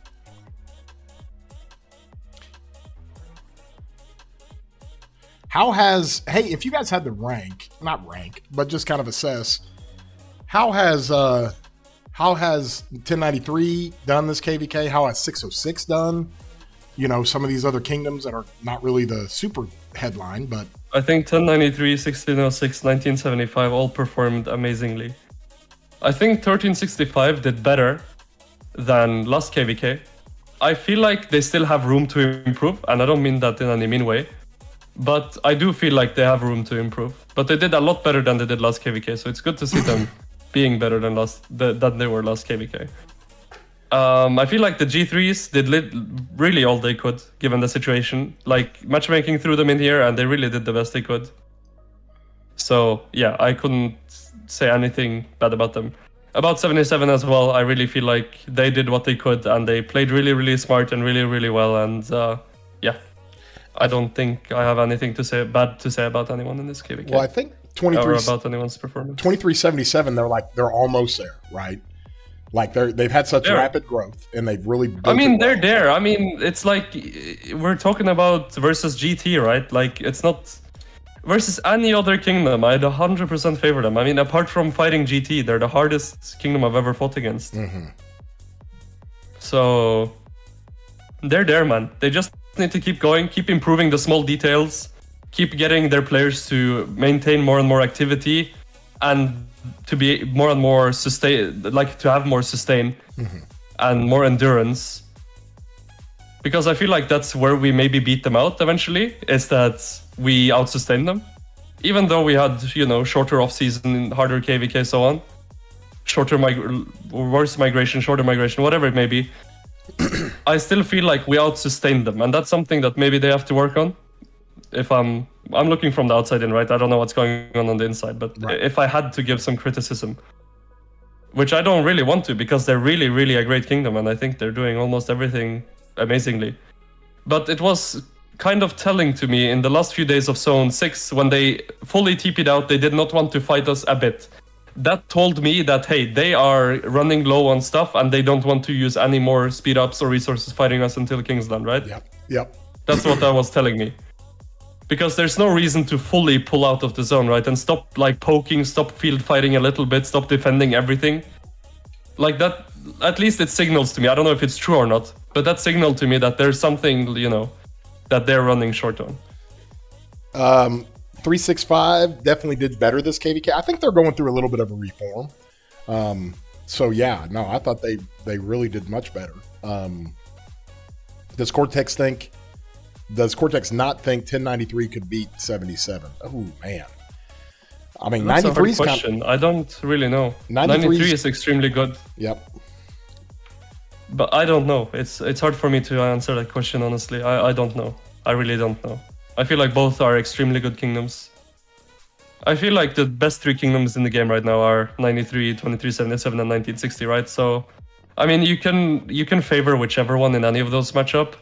If you guys had to not rank, but just kind of assess, how has 1093 done this KVK? How has 606 done? Some of these other kingdoms that are not really the super headline, but I think 1093, 1606, 1975 all performed amazingly. I think 1365 did better than last KVK. I feel like they still have room to improve, and I don't mean that in any mean way, but I do feel like they have room to improve. But they did a lot better than they did last KVK, so it's good to see them being better than they were last KVK. I feel like the G3s did really all they could, given the situation. Like, matchmaking threw them in here, and they really did the best they could. So, yeah, I couldn't say anything bad about them. About 77 as well, I really feel like they did what they could, and they played really, really smart and really, really well. And, I don't think I have anything bad to say about anyone in this KVK. Well, I think 23 or about anyone's performance. 2377, they're almost there, right? Like they've had such Yeah. rapid growth, and they've really. I mean, built it they're well. there. I mean, it's like we're talking about versus GT, right? Like it's not versus any other kingdom. I'd 100% favor them. I mean, apart from fighting GT, they're the hardest kingdom I've ever fought against. So they're there, man. They just need to keep going, keep improving the small details, keep getting their players to maintain more and more activity, and to be more and more sustain, like to have more sustain and more endurance. Because I feel like that's where we maybe beat them out eventually, is that we out-sustain them. Even though we had, you know, shorter off-season, harder KVK, so on. Worse migration, shorter migration, whatever it may be. I still feel like we out-sustain them, and that's something that maybe they have to work on. If I'm looking from the outside in, right? I don't know what's going on the inside, but if I had to give some criticism, which I don't really want to, because they're really, really a great kingdom, and I think they're doing almost everything amazingly. But it was kind of telling to me in the last few days of Zone 6, when they fully TP'd out, they did not want to fight us a bit. That told me that, hey, they are running low on stuff, and they don't want to use any more speed-ups or resources fighting us until Kingsland, right? Yep. That's what that was telling me. Because there's no reason to fully pull out of the zone, right? And stop like poking, stop field fighting a little bit, stop defending everything. Like that, at least it signals to me. I don't know if it's true or not, but that signaled to me that there's something, you know, that they're running short on. 365 definitely did better this KVK. I think they're going through a little bit of a reform. So yeah, no, I thought they really did much better. Does Cortex not think 1093 could beat 77? Oh man. I mean, That's 93 a is hard question. I don't really know. 93 is extremely good. Yep. But I don't know. It's hard for me to answer that question, honestly. I don't know. I really don't know. I feel like both are extremely good kingdoms. I feel like the best three kingdoms in the game right now are 93, 2377, and 1960, right? So, I mean, you can favor whichever one in any of those matchups.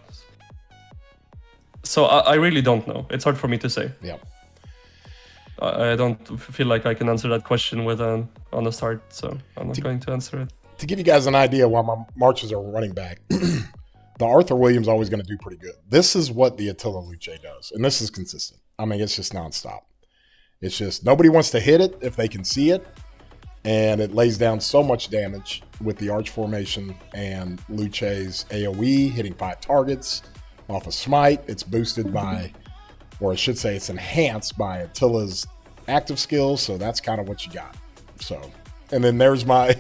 So I really don't know. It's hard for me to say. Yep. I don't feel like I can answer that question with an honest heart, so I'm not going to answer it. To give you guys an idea why my marches are running back, the Arthur Williams always going to do pretty good. This is what the Attila Luce does, and this is consistent. I mean, it's just nonstop. It's just nobody wants to hit it if they can see it, and it lays down so much damage with the arch formation and Luce's AoE hitting 5 targets off a smite. It's boosted by, or I should say it's enhanced by Attila's active skills, so that's kind of what you got. So, and then there's my,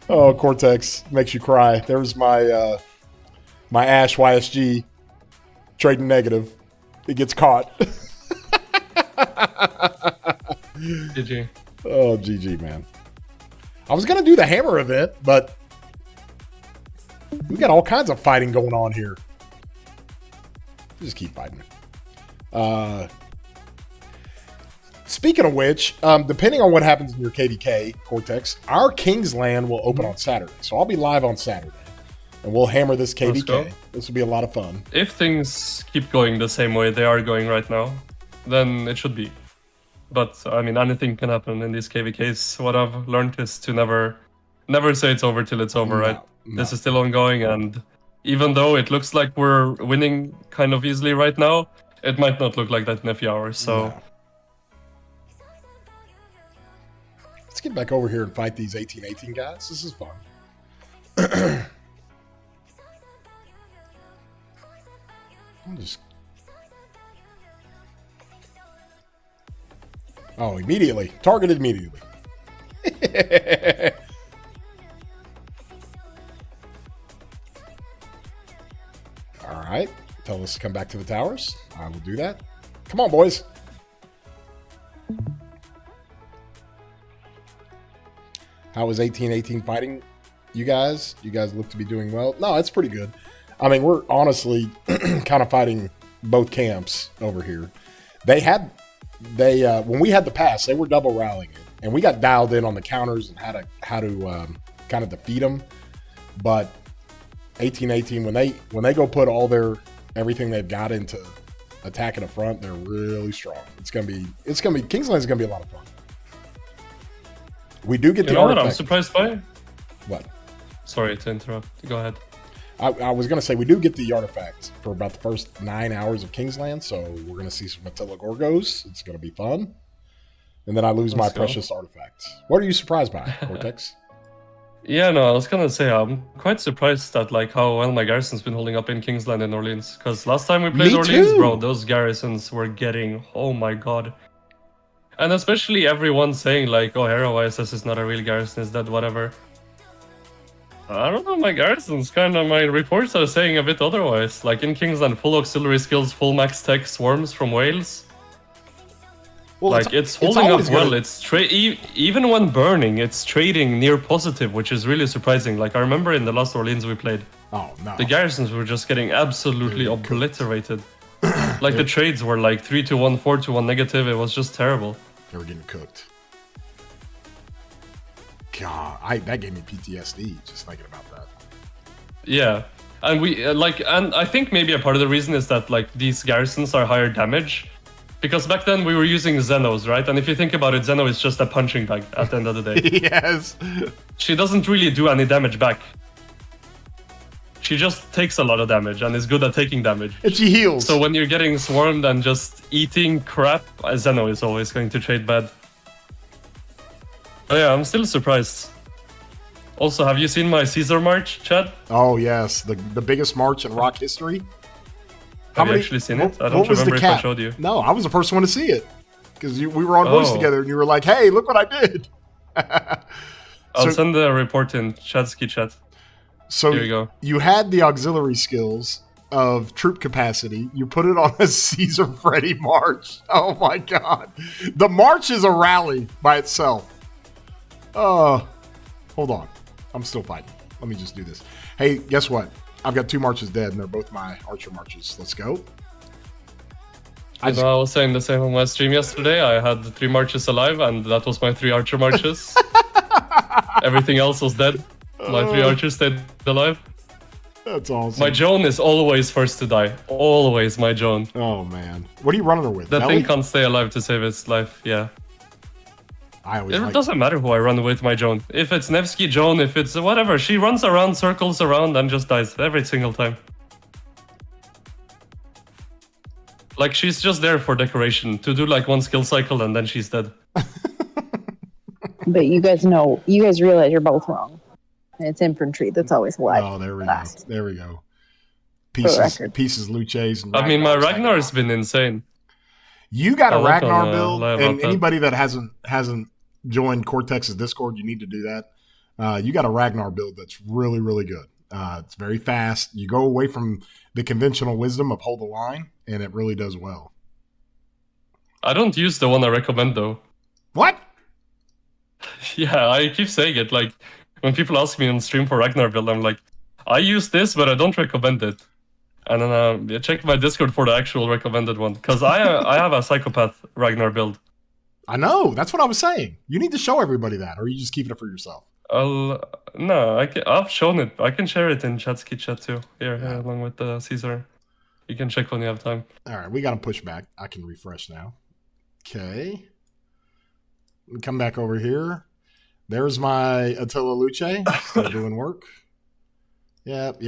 oh, Cortex makes you cry. There's my my Ash YSG trading negative. It gets caught. GG. Oh, GG, man. I was going to do the hammer event, but we got all kinds of fighting going on here. Just keep fighting. Speaking of which, depending on what happens in your KVK, Cortex, our Kingsland will open on Saturday. So I'll be live on Saturday, and we'll hammer this KVK. This will be a lot of fun. If things keep going the same way they are going right now, then it should be. But, I mean, anything can happen in these KVKs. What I've learned is to never say it's over till it's over, right? No. This is still ongoing, and even though it looks like we're winning kind of easily right now, it might not look like that in a few hours, so... No. Let's get back over here and fight these 1818 guys. This is fun. I'm just... Oh, immediately. Targeted immediately. All right. Tell us to come back to the towers. I will do that. Come on, boys. How is 1818 fighting, you guys? You guys look to be doing well. No, it's pretty good. I mean, we're honestly kind of fighting both camps over here. When we had the pass, they were double rallying it, and we got dialed in on the counters and how to kind of defeat them. But 1818, when they go put everything they've got into attacking the front, they're really strong. It's gonna be Kingsland's gonna be a lot of fun. We do get the artifact. I'm surprised by? What? Sorry to interrupt. Go ahead. I was going to say, we do get the artifacts for about the first 9 hours of Kingsland, so we're going to see some Attila Gorgos. It's going to be fun. And then I lose my precious artifacts. What are you surprised by, Cortex? Yeah, no, I was gonna say I'm quite surprised at like how well my garrison's been holding up in Kingsland and Orleans. Because last time we played Orleans, bro, those garrisons were getting, oh my god. And especially everyone saying like, oh, Hero ISS is not a real garrison, is that whatever. I don't know, my garrisons my reports are saying a bit otherwise. Like in Kingsland, full auxiliary skills, full max tech, swarms from Wales. Well, like it's holding up well. It's even when burning, it's trading near positive, which is really surprising. Like I remember in the last Orleans we played, the garrisons were just getting absolutely obliterated. Like the trades were like 3-1, 4-1 negative. It was just terrible. They were getting cooked. God, that gave me PTSD just thinking about that. Yeah, and we and I think maybe a part of the reason is that like these garrisons are higher damage. Because back then we were using Zenos, right? And if you think about it, Zeno is just a punching bag at the end of the day. Yes. She doesn't really do any damage back. She just takes a lot of damage and is good at taking damage. And she heals. So when you're getting swarmed and just eating crap, Zeno is always going to trade bad. Oh yeah, I'm still surprised. Also, have you seen my Caesar march, Chad? Oh yes, the biggest march in rock history. Have you actually seen it? I don't remember if I showed you. No, I was the first one to see it. Because we were on voice together and you were like, hey, look what I did. I'll send the report in Chadski chat. So here you go. You had the auxiliary skills of troop capacity. You put it on a Caesar Freddy march. Oh my God. The march is a rally by itself. Hold on. I'm still fighting. Let me just do this. Hey, guess what? I've got 2 marches dead, and they're both my archer marches. Let's go. I was saying the same on my stream yesterday. I had 3 marches alive, and that was my 3 archer marches. Everything else was dead. My 3 archers stayed alive. That's awesome. My Joan is always first to die. Always my Joan. Oh, man. What are you running her with? That thing can't stay alive to save its life, yeah. It doesn't matter who I run with my Joan. If it's Nevsky Joan, if it's whatever, she runs around, circles around, and just dies every single time. Like, she's just there for decoration, to do like 1 skill cycle, and then she's dead. But you guys realize you're both wrong. And it's infantry that's always alive. Oh, there we go. There we go. Pieces Luces. And I mean, my Ragnar's been insane. You got a Ragnar build, and anybody that hasn't joined Cortex's Discord, you need to do that. You got a Ragnar build that's really, really good. It's very fast. You go away from the conventional wisdom of hold the line, and it really does well. I don't use the one I recommend, though. What? Yeah, I keep saying it. Like, when people ask me on stream for Ragnar build, I'm like, I use this, but I don't recommend it. And then check my Discord for the actual recommended one. Because I have a psychopath Ragnar build. I know. That's what I was saying. You need to show everybody that, or are you just keeping it for yourself? No, I've shown it. I can share it in Chatski chat too. Here, along with Caesar. You can check when you have time. All right, we got to push back. I can refresh now. Okay. Let me come back over here. There's my Attila Luce. Still doing work. Yep.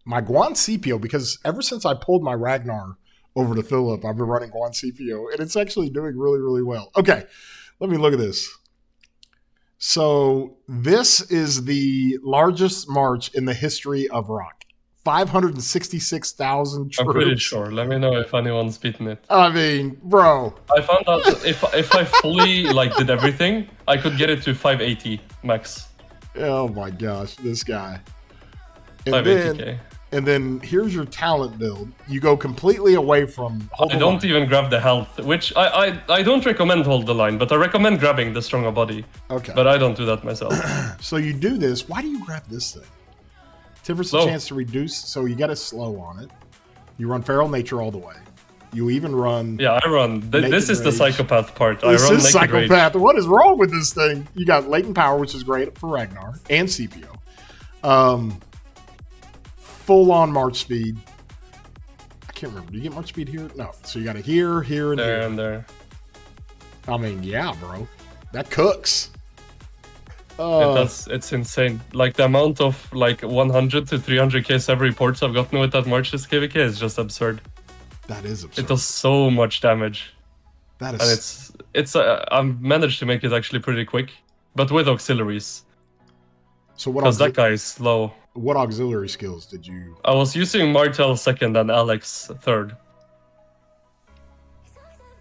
My Guan Scipio, because ever since I pulled my Ragnar over to Philip, I've been running Guan Scipio, and it's actually doing really, really well. Okay, let me look at this. So this is the largest march in the history of Rock. 566,000 troops. I'm pretty sure. Let me know if anyone's beaten it. I mean, bro. I found out if I fully did everything, I could get it to 580 max. Oh my gosh, this guy. 580k. And then here's your talent build. You go completely away from hold the line. I don't even grab the health, which I don't recommend hold the line, but I recommend grabbing the stronger body. Okay. But I don't do that myself. So you do this. Why do you grab this thing? 10% chance to reduce, so you got to slow on it. You run Feral Nature all the way. You even run... Yeah, I run. This is the psychopath part. This is psychopath. Rage. What is wrong with this thing? You got Latent Power, which is great for Ragnar, and Scipio. Full-on March speed. I can't remember. Do you get March speed here? No. So you got it here, and there here. And there. I mean, yeah, bro. That cooks. It's insane. Like the amount of like 100 to 300k save reports I've gotten with that March this KVK is just absurd. That is absurd. It does so much damage. That is. And it's I've managed to make it actually pretty quick, but with auxiliaries. So what? Because that guy is slow. What auxiliary skills did you? I was using Martel second and Alex third.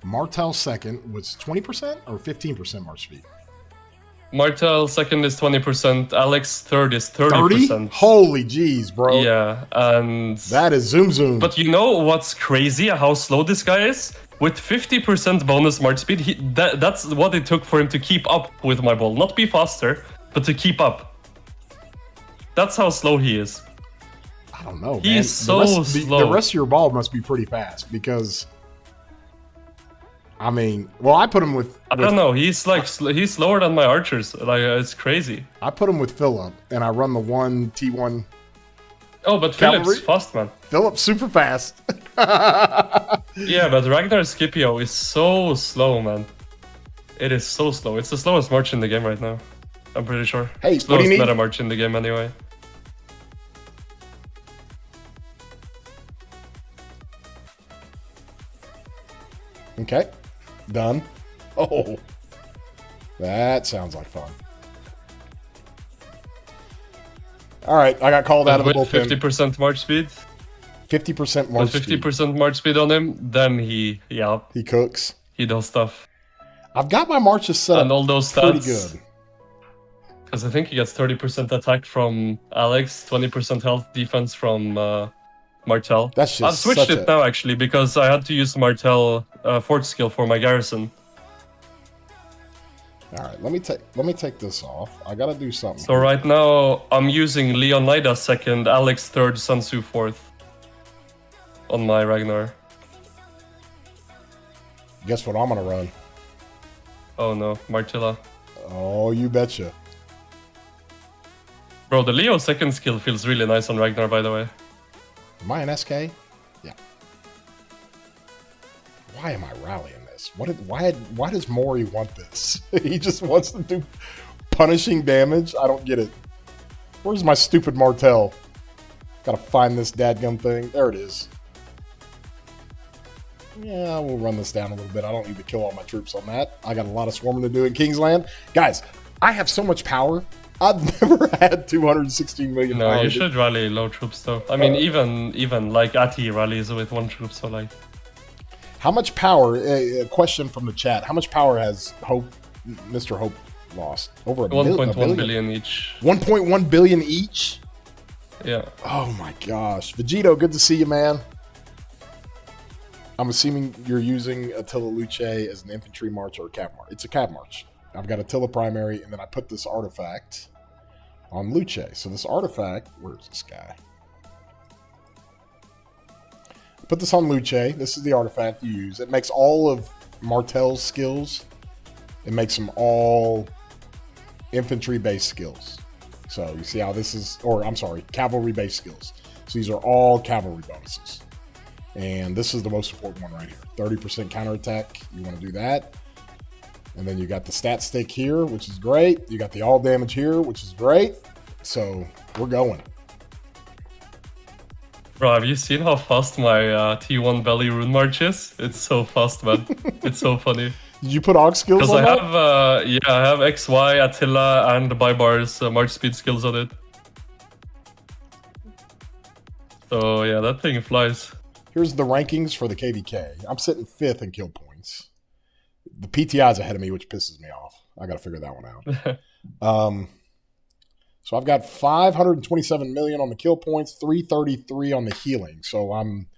Martel second was 20% or 15% March speed? Martel second is 20%, Alex third is 30%. 30? Holy jeez, bro. Yeah, and... That is zoom zoom. But you know what's crazy, how slow this guy is? With 50% bonus March speed, that's what it took for him to keep up with my ball. Not be faster, but to keep up. That's how slow he is. I don't know, He man. is so slow. The rest of your ball must be pretty fast because... I mean, well, I put him with... I don't know, he's like, he's slower than my archers. Like, it's crazy. I put him with Philip, and I run the 1T1... Oh, but Cavalry? Philip's fast, man. Philip's super fast. Yeah, but Ragnar Scipio is so slow, man. It is so slow. It's the slowest march in the game right now. I'm pretty sure. Hey, slowest what do you need? meta march in the game anyway. Okay, done. Oh, that sounds like fun. All right, I got called out of the with bullpen. 50% march speed. 50% march With speed. 50% march speed on him, then he cooks. he does stuff. I've got my marches set And up all those pretty stats. good. Because I think he gets 30% attack from Alex, 20% health defense from Martel. That's just I've switched such it now actually because I had to use Martel fort skill for my garrison. All right, let me take this off. I gotta do something. So right now I'm using Leonidas second, Alex third, Sun Tzu fourth on my Ragnar. Guess what I'm gonna run? Oh no, Martilla. Oh, you betcha. Bro, the Leo second skill feels really nice on Ragnar, by the way. Am I an SK? Yeah. Why am I rallying this? Why does Mori want this? He just wants to do punishing damage? I don't get it. Where's my stupid Martel? Gotta find this dadgum thing. There it is. Yeah, we'll run this down a little bit. I don't need to kill all my troops on that. I got a lot of swarming to do in Kingsland. Guys, I have so much power. I've never had 216 million No, power. you should rally low troops though. I mean, even like Ati rallies with one troop, so like... How much power, a question from the chat, how much power has Hope, Mr. Hope lost? Over a 1.1 billion each. 1.1 billion each? Yeah. Oh my gosh. Vegito, good to see you, man. I'm assuming you're using Attila Luce as an infantry march or a cav march. It's a cav march. I've got Attila primary, and then I put this artifact on Luce. So this artifact, where's this guy? Put this on Luce. This is the artifact you use. It makes all of Martel's skills. It makes them all infantry-based skills. So you see how this is, or I'm sorry, cavalry-based skills. So these are all cavalry bonuses. And this is the most important one right here. 30% counterattack. You want to do that. And then you got the stat stick here, which is great. You got the all damage here, which is great. So we're going. Bro, have you seen how fast my T1 belly rune march is? It's so fast, man. It's so funny. Did you put aux skills Because on I that? have, I have XY, Attila, and Bybar's march speed skills on it. So yeah, that thing flies. Here's the rankings for the KVK. I'm sitting 5th in kill points. The PTI's ahead of me, which pisses me off. I got to figure that one out. So I've got 527 million on the kill points, 333 on the healing. So I'm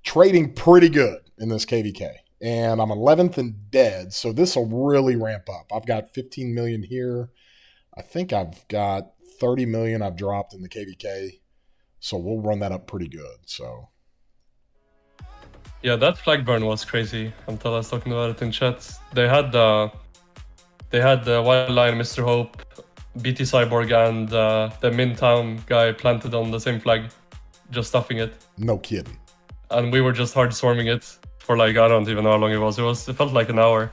trading pretty good in this KVK. And I'm 11th in dead, so this will really ramp up. I've got 15 million here. I think I've got 30 million I've dropped in the KVK. So we'll run that up pretty good. So Yeah, that flag burn was crazy until I was talking about it in chat. They had the Wild Lion, Mr. Hope, BT Cyborg, and the Min Town guy planted on the same flag, just stuffing it. no kidding. And we were just hard swarming it for like, I don't even know how long it was. It felt like an hour.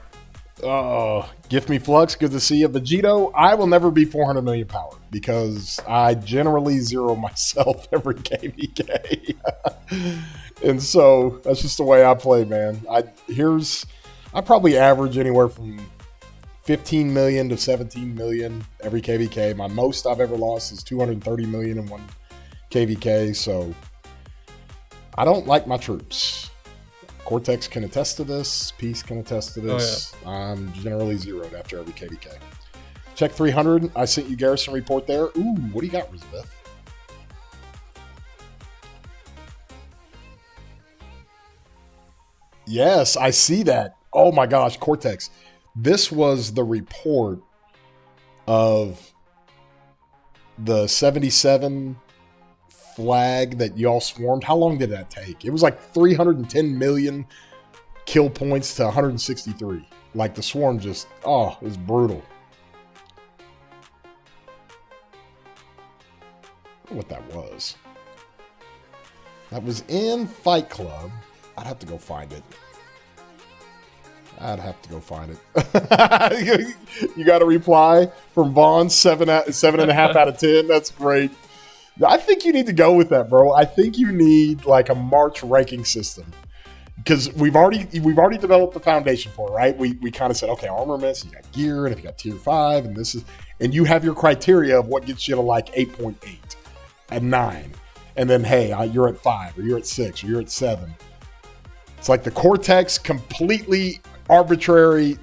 Gift me Flux. Good to see you. Vegito, I will never be 400 million power because I generally zero myself every KVK. And so that's just the way I play, man. I probably average anywhere from 15 million to 17 million every KVK. My most I've ever lost is 230 million in one KVK. So I don't like my troops. Cortex can attest to this. Peace can attest to this. Oh, yeah. I'm generally zeroed after every KVK. Check 300. I sent you Garrison report there. Ooh, what do you got, Elizabeth? Yes, I see that. Oh my gosh, Cortex. This was the report of the 77 flag that y'all swarmed. How long did that take? It was like 310 million kill points to 163. Like the swarm just, it was brutal. I don't know what that was. That was in Fight Club. I'd have to go find it. You got a reply from Vaughn, 7.5 out of 10. That's great. I think you need to go with that, bro. I think you need like a March ranking system because we've already developed the foundation for it, right? We kind of said, okay, armaments, you got gear, and if you got tier 5, and you have your criteria of what gets you to like 8.8 and 9, and then hey, you're at 5 or you're at 6 or you're at 7. It's like the Cortex completely arbitrary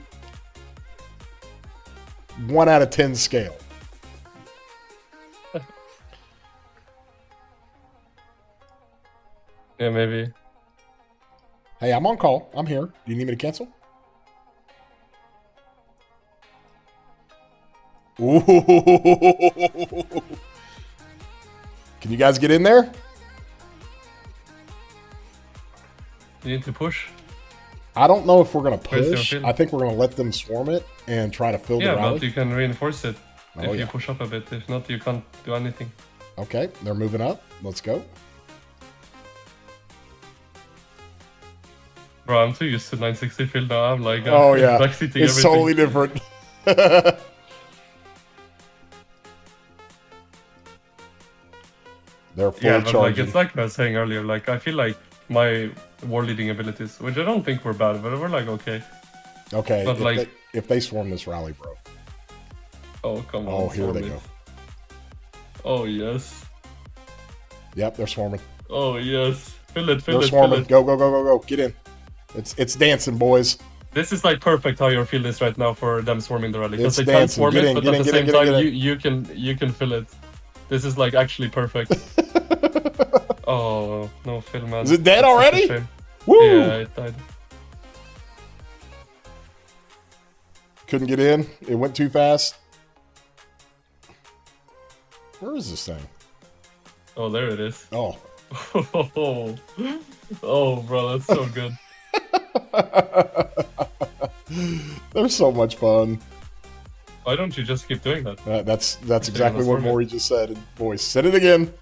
1 out of 10 scale. Yeah, maybe. Hey, I'm on call. I'm here. Do you need me to cancel? Ooh. Can you guys get in there? You need to push. I don't know if we're going to push. I think we're going to let them swarm it and try to fill the rally. Yeah, but you can reinforce it if you push up a bit. If not, you can't do anything. Okay, they're moving up. Let's go. Bro, I'm too used to 960 field now. I'm like, it's everything. Totally different. They're fully charging. Like, it's like I was saying earlier. Like, I feel like my war leading abilities, which I don't think were bad, but we're like okay. Okay, but if they swarm this rally, bro. Oh come on! Oh, here they go. Oh yes. Yep, they're swarming. Oh yes, fill it. They're swarming. Go! Get in. It's dancing, boys. This is like perfect how your field is right now for them swarming the rally because they can't swarm it, but at the same time you can fill it. This is like actually perfect. Oh no, Phil, man. Is it dead already? Woo! Yeah, it died. Couldn't get in. It went too fast. Where is this thing? Oh, there it is. Oh. Oh, bro, that's so good. They're so much fun. Why don't you just keep doing that? That's exactly what Maury just said in voice. Said it again.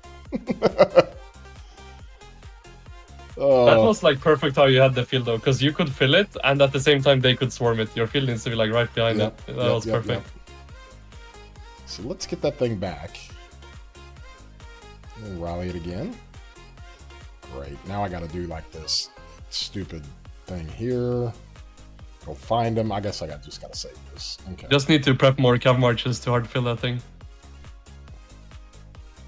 That was like perfect how you had the field though, because you could fill it and at the same time they could swarm it. Your field needs to be like right behind it. That was perfect. So let's get that thing back. And rally it again. Great. Now I got to do like this stupid thing here. Go find them. I guess I just got to save this. Okay. Just need to prep more cav marches to hard fill that thing.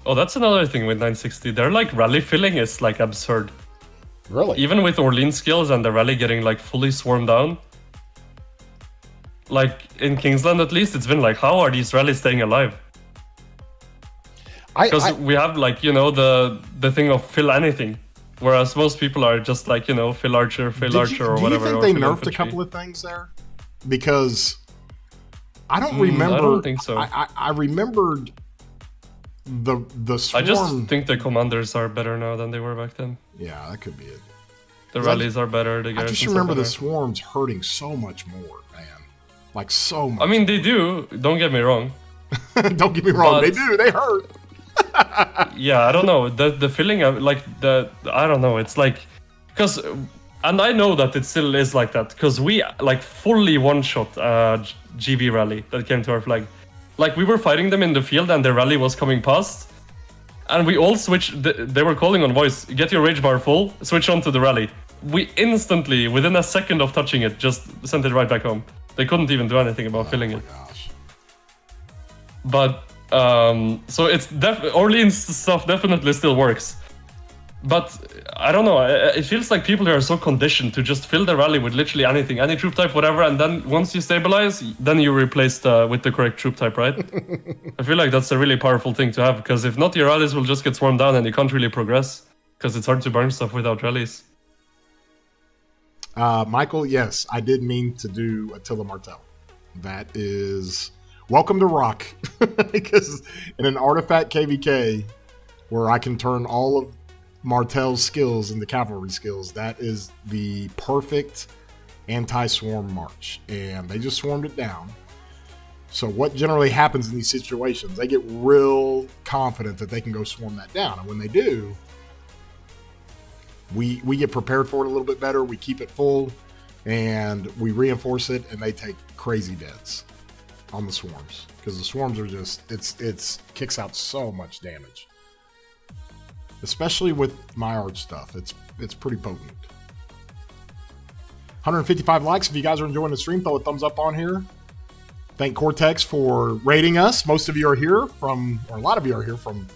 Oh, that's another thing with 960. Their like rally filling is like absurd. Really? Even with Orleans skills and the rally getting like fully swarmed down. Like in Kingsland at least, it's been like, how are these rallies staying alive? Because we have like, you know, the thing of fill anything. Whereas most people are just like, you know, fill archer or whatever. Do you think they nerfed a couple of things there? Because I don't remember. I don't think so. I remembered the swarm. I just think the commanders are better now than they were back then. Yeah, that could be it. The rallies are better. I just remember the swarms hurting so much more, man. Like so much. I mean, they do. Don't get me wrong. Don't get me wrong. They do. They hurt. Yeah, I don't know. The feeling of like I don't know. It's like because And I know that it still is like that, because we like fully one-shot GB rally that came to our flag. Like, we were fighting them in the field and their rally was coming past. And we all switched, they were calling on voice, get your rage bar full, switch on to the rally. We instantly, within a second of touching it, just sent it right back home. They couldn't even do anything about filling it. Gosh. But, so it's Orleans stuff definitely still works. But, I don't know, it feels like people here are so conditioned to just fill the rally with literally anything, any troop type, whatever, and then once you stabilize, then you replace with the correct troop type, right? I feel like that's a really powerful thing to have, because if not, your rallies will just get swarmed down and you can't really progress, because it's hard to burn stuff without rallies. Michael, yes, I did mean to do Attila Martel. That is welcome to Rock, because in an artifact KVK where I can turn all of Martel's skills into cavalry skills, that is the perfect anti-swarm march, and they just swarmed it down. So what generally happens in these situations, they get real confident that they can go swarm that down, and when they do, we get prepared for it a little bit better, we keep it full, and we reinforce it, and they take crazy deaths on the swarms, because the swarms are just, it's kicks out so much damage. Especially with my arch stuff, it's pretty potent. 155 likes. If you guys are enjoying the stream, throw a thumbs up on here. Thank Cortex for rating us. Most of you are here from, or a lot of you are here from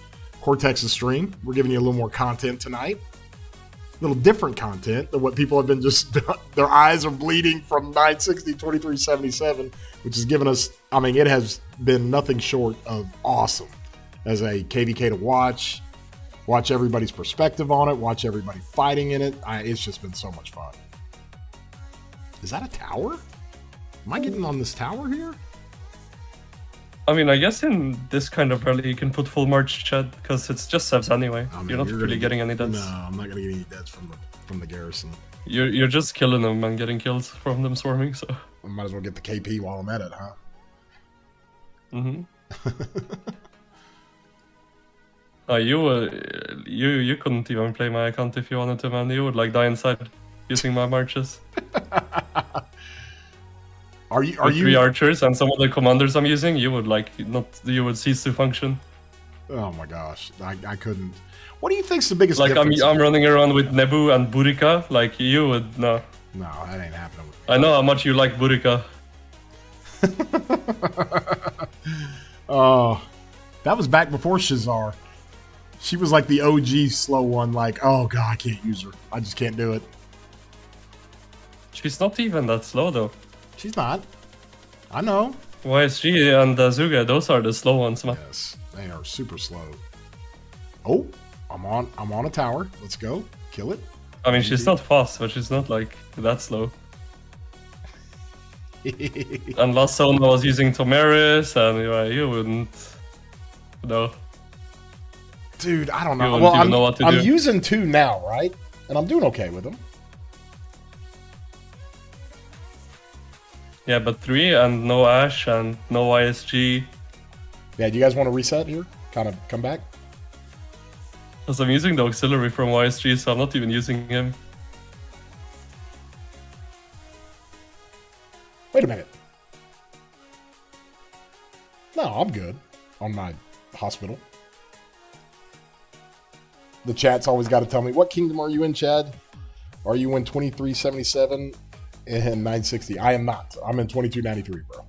Cortex's stream. We're giving you a little more content tonight. A little different content than what people have been just, their eyes are bleeding from 960, 2377, which has given us, I mean, it has been nothing short of awesome as a KVK to watch. Watch everybody's perspective on it. Watch everybody fighting in it. It's just been so much fun. Is that a tower? Am I getting on this tower here? I mean, I guess in this kind of rally you can put full march, Chad, because it's just sevs anyway. I mean, you're not really getting any deaths. No, I'm not going to get any deaths from the garrison. You're just killing them and getting kills from them swarming, so... I might as well get the KP while I'm at it, huh? Mm-hmm. You couldn't even play my account if you wanted to, man. You would like die inside using my marches. Are you 3 archers and some of the commanders I'm using, you would cease to function. Oh my gosh, I couldn't. What do you think's the biggest like difference? I'm running around with Nebu and Burika, like you would no. No, that ain't happening. I know how much you like Burika. Oh, that was back before Shazar. She was like the OG slow one, like, oh god, I can't use her. I just can't do it. She's not even that slow though. She's not. I know. YSG and Zuga, those are the slow ones, man. Yes, they are super slow. Oh, I'm on a tower. Let's go. Kill it. I mean, she's not fast, but she's not like that slow. And last zone I was using Tomeris, and you wouldn't. No. Dude, I don't know. You wouldn't Well, even know what to I'm do. using 2 now, right? And I'm doing okay with them. Yeah, but 3 and no Ash and no YSG. Yeah, do you guys want to reset here? Kind of come back? Because I'm using the auxiliary from YSG, so I'm not even using him. Wait a minute. No, I'm good on my hospital. The chat's always got to tell me, what kingdom are you in, Chad? Are you in 2377 and 960? I am not. I'm in 2293, bro.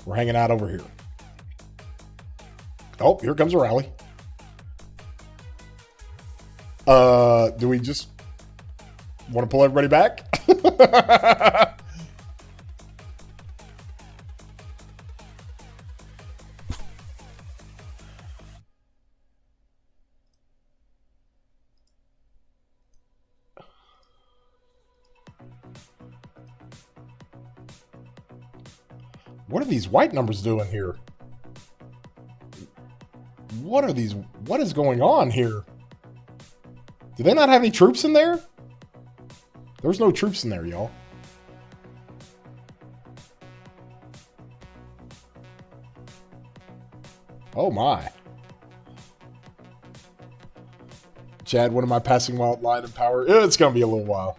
We're hanging out over here. Oh, here comes a rally. Do we just want to pull everybody back? What are these white numbers doing here? What are these? What is going on here? Do they not have any troops in there? There's no troops in there, y'all. Oh my. Chad, when am I passing wild line and power? It's going to be a little while.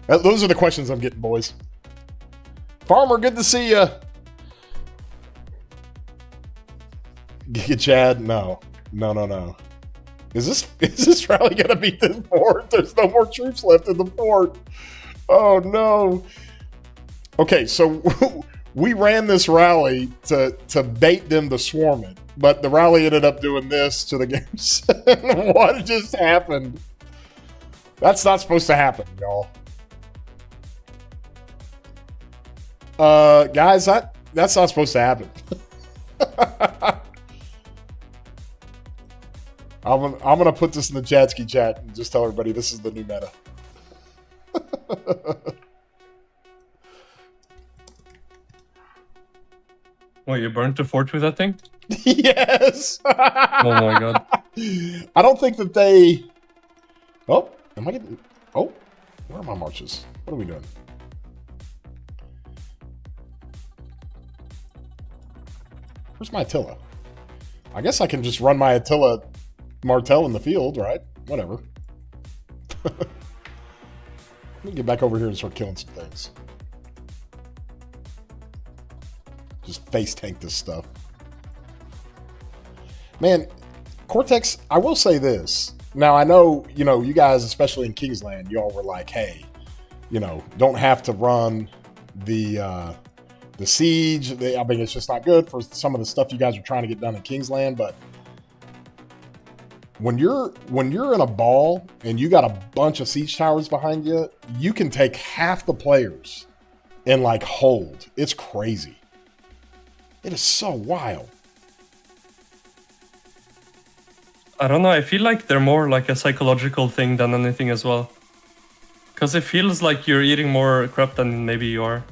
Those are the questions I'm getting, boys. Farmer, good to see you. Chad, no. Is this rally going to beat this fort? There's no more troops left in the fort. Oh, no. Okay, so we ran this rally to bait them to swarm it, but the rally ended up doing this to the games. What just happened? That's not supposed to happen, y'all. Guys, that's not supposed to happen. I'm gonna put this in the Chadsky chat and just tell everybody this is the new meta. What, you burnt the fort with that thing? Yes. Oh my god. I don't think that they. Oh, am I getting? Oh, where are my marches? What are we doing? Where's my Attila? I guess I can just run my Attila Martel in the field, right? Whatever. Let me get back over here and start killing some things. Just face tank this stuff. Man, Cortex, I will say this. Now, I know, you guys, especially in Kingsland, y'all were like, hey, don't have to run the siege. I mean, it's just not good for some of the stuff you guys are trying to get done in Kingsland, but when you're in a ball and you got a bunch of siege towers behind you, you can take half the players and hold. It's crazy. It is so wild. I don't know, I feel like they're more like a psychological thing than anything as well. Because it feels like you're eating more crap than maybe you are.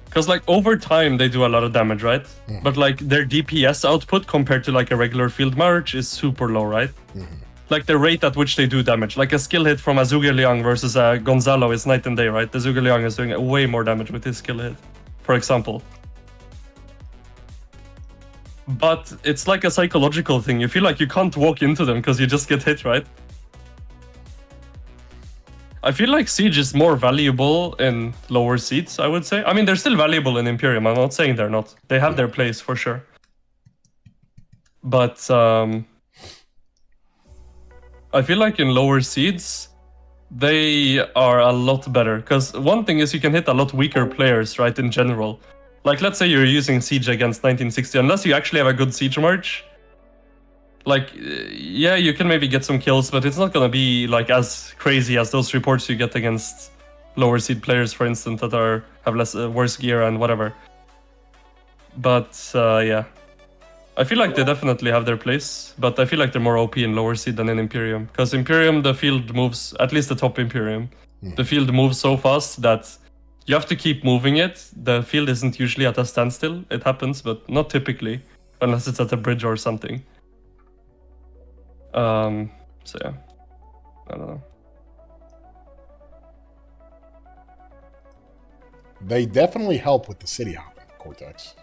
Because over time they do a lot of damage, right? Mm-hmm. But their DPS output compared to a regular field march is super low, right? Mm-hmm. The rate at which they do damage. A skill hit from a Zhuge Liang versus a Gonzalo is night and day, right? The Zhuge Liang is doing way more damage with his skill hit, for example. But it's a psychological thing. You feel like you can't walk into them because you just get hit, right? I feel like Siege is more valuable in lower seats, I would say. I mean, they're still valuable in Imperium. I'm not saying they're not. They have their place, for sure. But I feel like in lower seeds, they are a lot better. Because one thing is you can hit a lot weaker players, right, in general. Let's say you're using Siege against 1960. Unless you actually have a good Siege March, yeah, you can maybe get some kills, but it's not gonna be as crazy as those reports you get against lower seed players, for instance, that have worse gear and whatever. But yeah, I feel like they definitely have their place, but I feel like they're more OP in lower seed than in Imperium, because Imperium, the field moves, at least the top Imperium, the field moves so fast that you have to keep moving it. The field isn't usually at a standstill. It happens, but not typically, unless it's at a bridge or something. So yeah, I don't know. They definitely help with the city hopping, Cortex.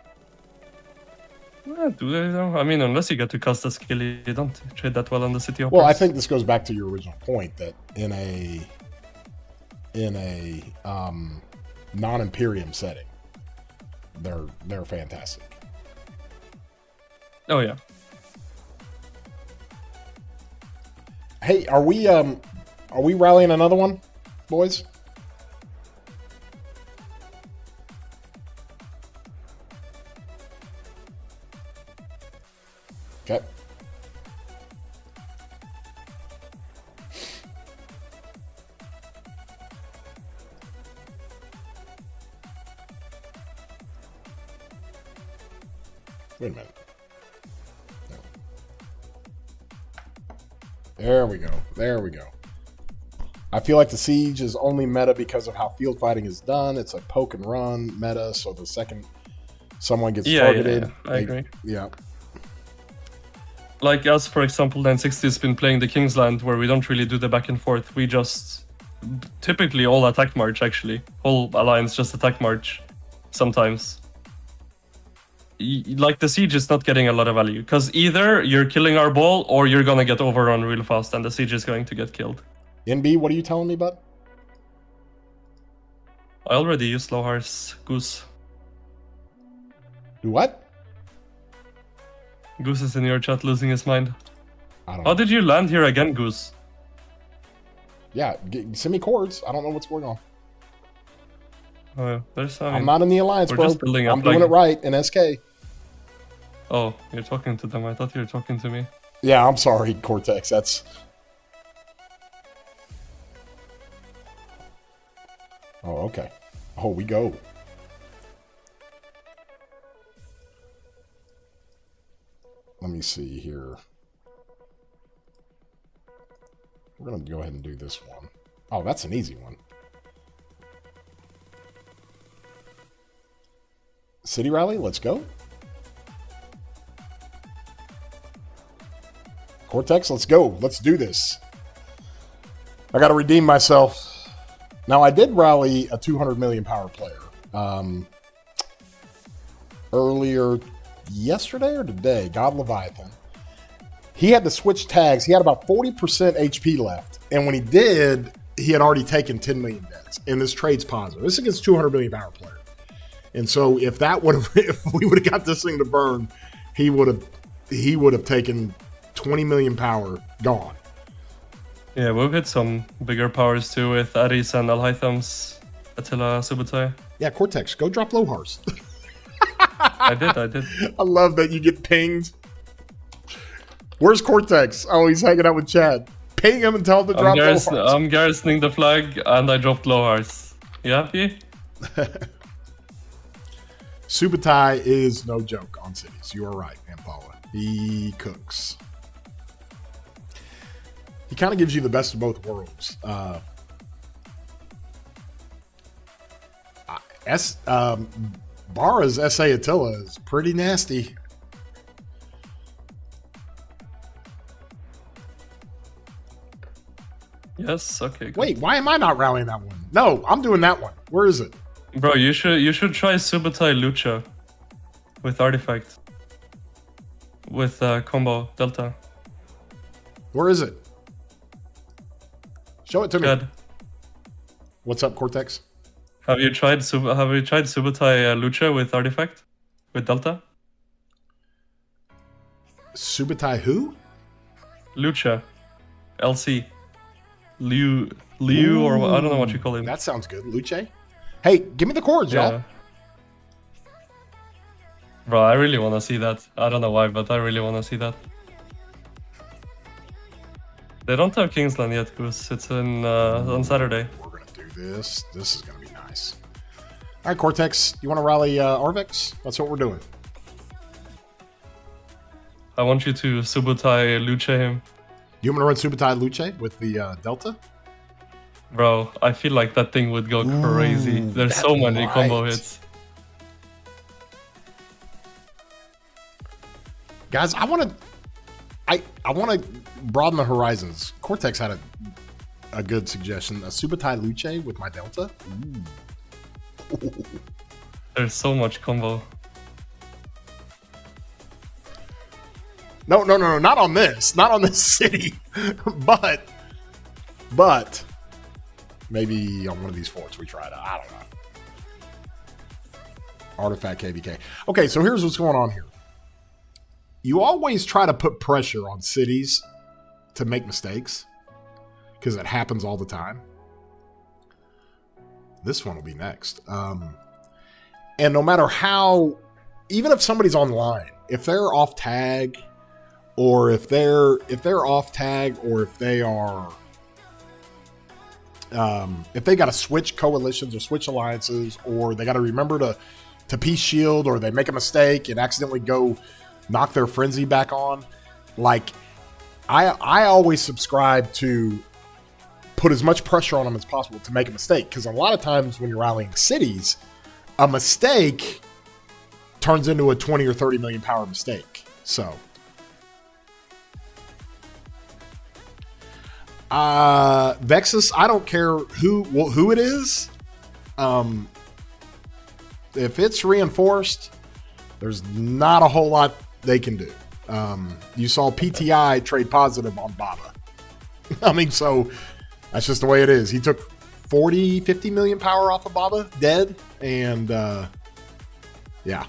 Do they though? I mean, unless you get to cast a skill, you don't trade that well on the city hoppers. Well, I think this goes back to your original point that in a non-Imperium setting, they're fantastic. Oh yeah. Hey, are we rallying another one, boys? Okay. Wait a minute. There we go. There we go. I feel like the siege is only meta because of how field fighting is done. It's a poke and run meta, so the second someone gets targeted... I agree. Yeah. Like us, for example, 960 has been playing the Kingsland, where we don't really do the back and forth. We just... Typically all attack march, actually. Whole alliance just attack march. Sometimes. like the siege is not getting a lot of value because either you're killing our ball or you're gonna get overrun real fast and the siege is going to get killed. NB, what are you telling me, bud? I already used low horse Goose. Do what? Goose is in your chat losing his mind. I don't How know. did you land here again, Goose? Yeah, send me chords. I don't know what's going on. There's. I'm not in the alliance, we're bro. just building up, I'm doing like- it right in SK. Oh, you're talking to them. I thought you were talking to me. Yeah, I'm sorry, Cortex. That's. Oh, okay. Oh, we go. Let me see here. We're going to go ahead and do this one. Oh, that's an easy one. City Rally, let's go. Cortex, let's go. Let's do this. I got to redeem myself. Now, I did rally a 200 million power player earlier yesterday or today, God Leviathan. He had to switch tags. He had about 40% HP left. And when he did, he had already taken 10 million deaths. And this trade's positive. This is against 200 million power player. And so if that would have, if we would have got this thing to burn, he would have taken 20 million power gone. Yeah, we've hit some bigger powers too with Ares and Alhaitham's Attila Subutai. Yeah, Cortex, go drop Lohars. I did. I love that you get pinged. Where's Cortex? Oh, he's hanging out with Chad. Ping him and tell him to drop Lohars. I'm garrisoning the flag and I dropped Lohars. You happy? Subutai is no joke on cities. You are right, Ampala. He cooks. He kind of gives you the best of both worlds. Barra's SA Attila is pretty nasty. Yes. Okay. Good. Wait, why am I not rallying that one? No, I'm doing that one. Where is it? Bro, you should try Subutai Lucha with artifact with combo Delta. Where is it? Show it to me. Good. What's up, Cortex? Have you tried Subutai Lucha with artifact with Delta? Subutai who? Lucha, LC, Liu, or I don't know what you call him. That sounds good. Luce? Hey, give me the chords, y'all. Bro, I really want to see that. I don't know why, but I really want to see that. They don't have Kingsland yet, Goose. It's on Saturday. We're going to do this. This is going to be nice. All right, Cortex, you want to rally Arvex? That's what we're doing. I want you to Subutai Luce him. You want me to run Subutai Luce with the Delta? Bro, I feel like that thing would go crazy. There's so many combo hits. Guys, I want to broaden the horizons. Cortex had a good suggestion. A Subutai Luce with my Delta. Ooh. There's so much combo. No, not on this. Not on this city. but maybe on one of these forts we tried. I don't know. Artifact KVK. Okay, so here's what's going on here. You always try to put pressure on cities to make mistakes because it happens all the time. This one will be next. And no matter how, even if somebody's online, if they're off tag, or if they're off tag, or if they are, if they got to switch coalitions or switch alliances, or they got to remember to peace shield, or they make a mistake and accidentally go knock their frenzy back on, like I always subscribe to put as much pressure on them as possible to make a mistake, because a lot of times when you're rallying cities, a mistake turns into a 20 or 30 million power mistake. So Vexus, I don't care who it is. If it's reinforced, There's not a whole lot they can do. You saw PTI trade positive on Baba. I mean, so that's just the way it is. He took 40, 50 million power off of Baba, dead, and yeah.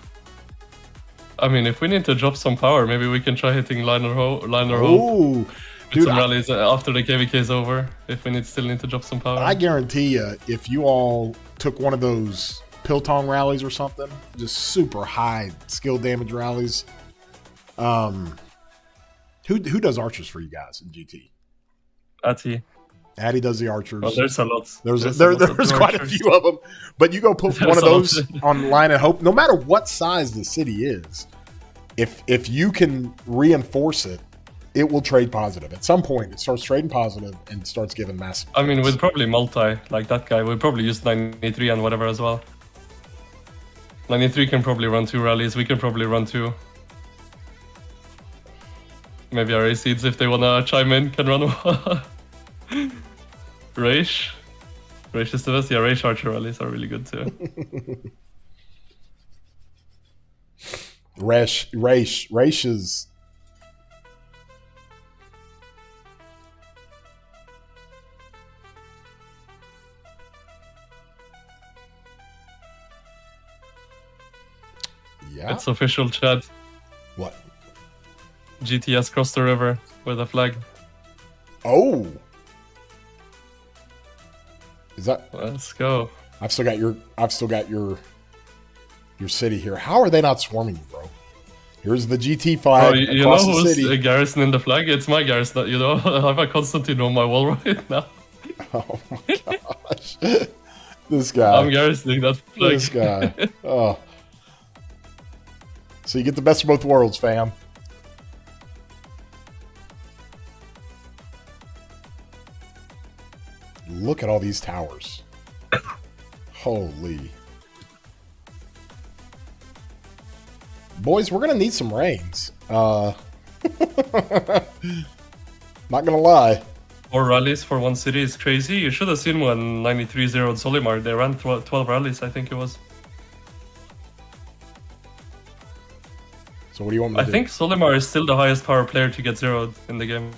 I mean, if we need to drop some power, maybe we can try hitting Liner Hope. Ooh, dude, some rallies after the KVK is over, if we still need to drop some power. I guarantee you, if you all took one of those Piltong rallies or something, just super high skill damage rallies. Who does archers for you guys in GT? Addy does the archers. Well, there's a lot. There's quite a few of them. But you go put one of those on Line of Hope, no matter what size the city is, if you can reinforce it, it will trade positive. At some point, it starts trading positive and starts giving massive. I mean, with probably multi, like that guy, we'll probably use 93 and whatever as well. 93 can probably run 2 rallies. We can probably run 2. Maybe our seeds, if they wanna chime in, can run one. Raish is the best. Yeah, Raish Archer rallies are really good too. Raish is. Yeah. It's official, Chad. What? GTS crossed the river with a flag. Oh. Is that? Let's go. I've still got your city here. How are they not swarming you, bro? Here's the GT flag. Oh, you across know the who's city. a garrison in the flag? It's my garrison. You know, I have a Constantine on my wall right now. Oh my gosh. This guy. I'm garrisoning that flag. This guy. Oh. So you get the best of both worlds, fam. Look at all these towers. Holy. Boys, we're going to need some rains. Not going to lie. 4 rallies for one city is crazy. You should have seen when 93 zeroed Solimar. They ran 12 rallies, I think it was. So what do you want me to do? I think Solimar is still the highest power player to get zeroed in the game.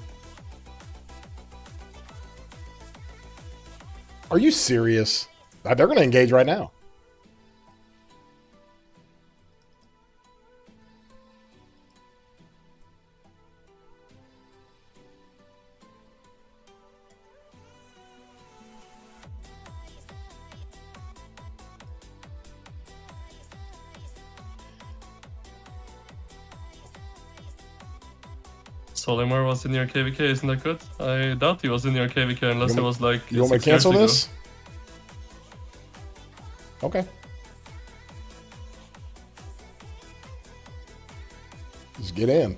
Are you serious? They're going to engage right now. Solimar was in your KVK, isn't that good? I doubt he was in your KVK unless it was like. You want me to 6 years cancel ago. this? Okay. Just get in.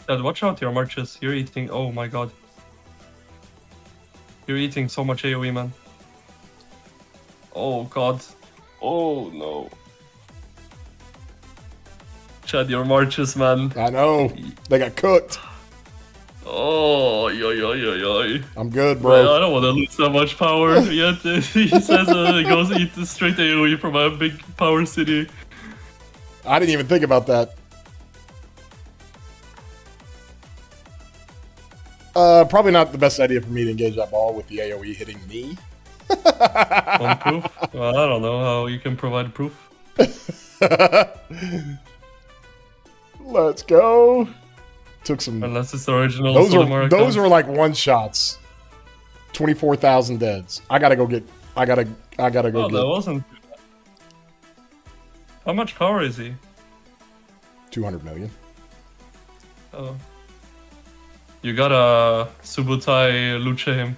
Dad, watch out your marches. You're eating. Oh my god. You're eating so much AoE, man. Oh god. Oh no. Chad, your marches, man. I know. They got cooked. Oh, yo. I'm good, I bro. don't want to lose that much power yet. He says he goes eat straight AoE from a big power city. I didn't even think about that. Probably not the best idea for me to engage that ball with the AoE hitting me. On proof? Well, I don't know how you can provide proof. Let's go. Took some. Unless it's the original. Those are like one shots. 24,000 deads. I gotta go get. I gotta go Oh, get. that wasn't. How much power is he? 200 million. Oh. You gotta Subutai Lucha him.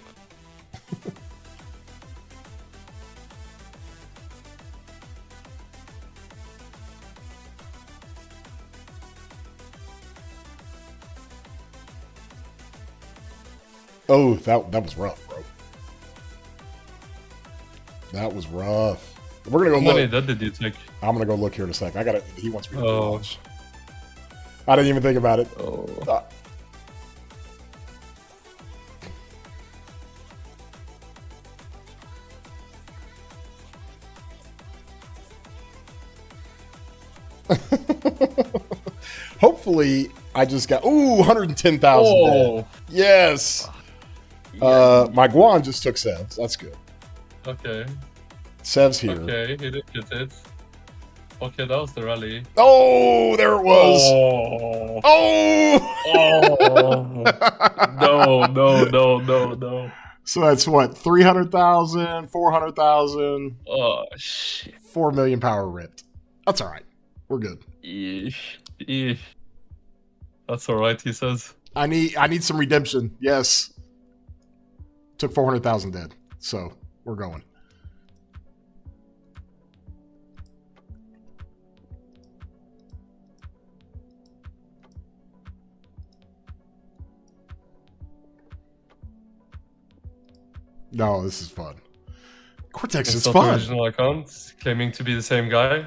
Oh, that was rough, bro. That was rough. We're gonna go How many look. dead did you take? I'm gonna go look here in a sec. I gotta. He wants me to Oh. watch. I didn't even think about it. Oh. Hopefully, I just got 110,000 Oh. dead. Yes. My Guan just took Sevs. That's good. Okay. Sevs here. Okay, he did get it. Okay, that was the rally. Oh, there it was. Oh. Oh. No. So that's what, 300,000, 400,000, Oh, shit. 4 million power ripped. That's all right. We're good. Eesh. That's all right, he says. I need some redemption. Yes. Took 400,000 dead. So we're going. No, this is fun. Cortex is fun. Original account, claiming to be the same guy.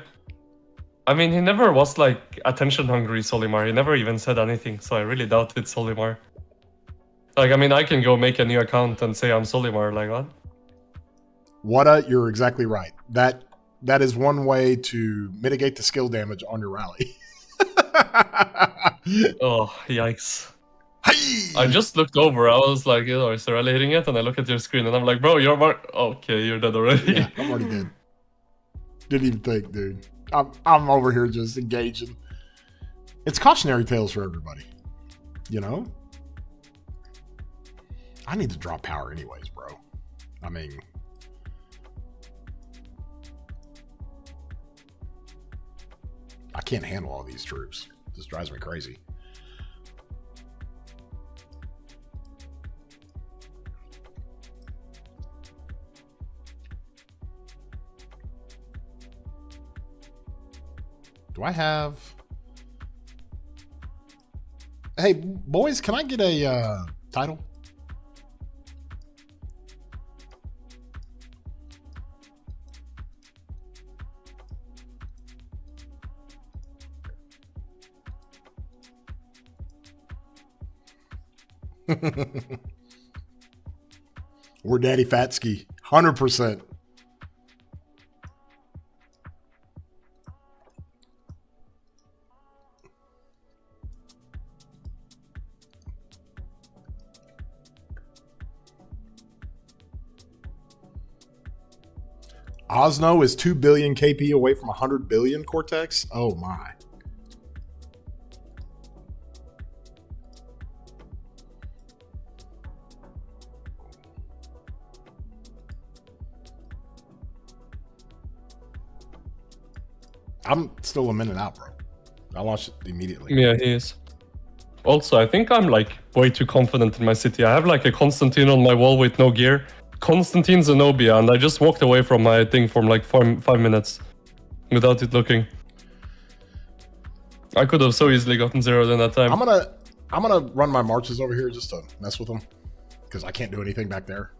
I mean, he never was like attention-hungry Solimar. He never even said anything, so I really doubt it's Solimar. Like, I mean, I can go make a new account and say I'm Solimar, like what? Wada, you're exactly right. That is one way to mitigate the skill damage on your rally. Oh, yikes. Hey! I just looked over. I was like, is the rally hitting it? And I look at your screen and I'm like, bro, you're okay, you're dead already. Yeah, I'm already dead. Didn't even think, dude. I'm over here just engaging. It's cautionary tales for everybody. You know? I need to drop power anyways, bro. I mean... I can't handle all these troops. This drives me crazy. Do I have... Hey, boys, can I get a title? We're Daddy Fatsky, 100%. Osno is 2 billion KP away from 100 billion Cortex. Oh my. I'm still a minute out, bro. I launched it immediately. Yeah, he is. Also, I think I'm like way too confident in my city. I have like a Constantine on my wall with no gear. Constantine Zenobia, and I just walked away from my thing for like 5 minutes without it looking. I could have so easily gotten zeroed in that time. I'm gonna run my marches over here just to mess with them because I can't do anything back there.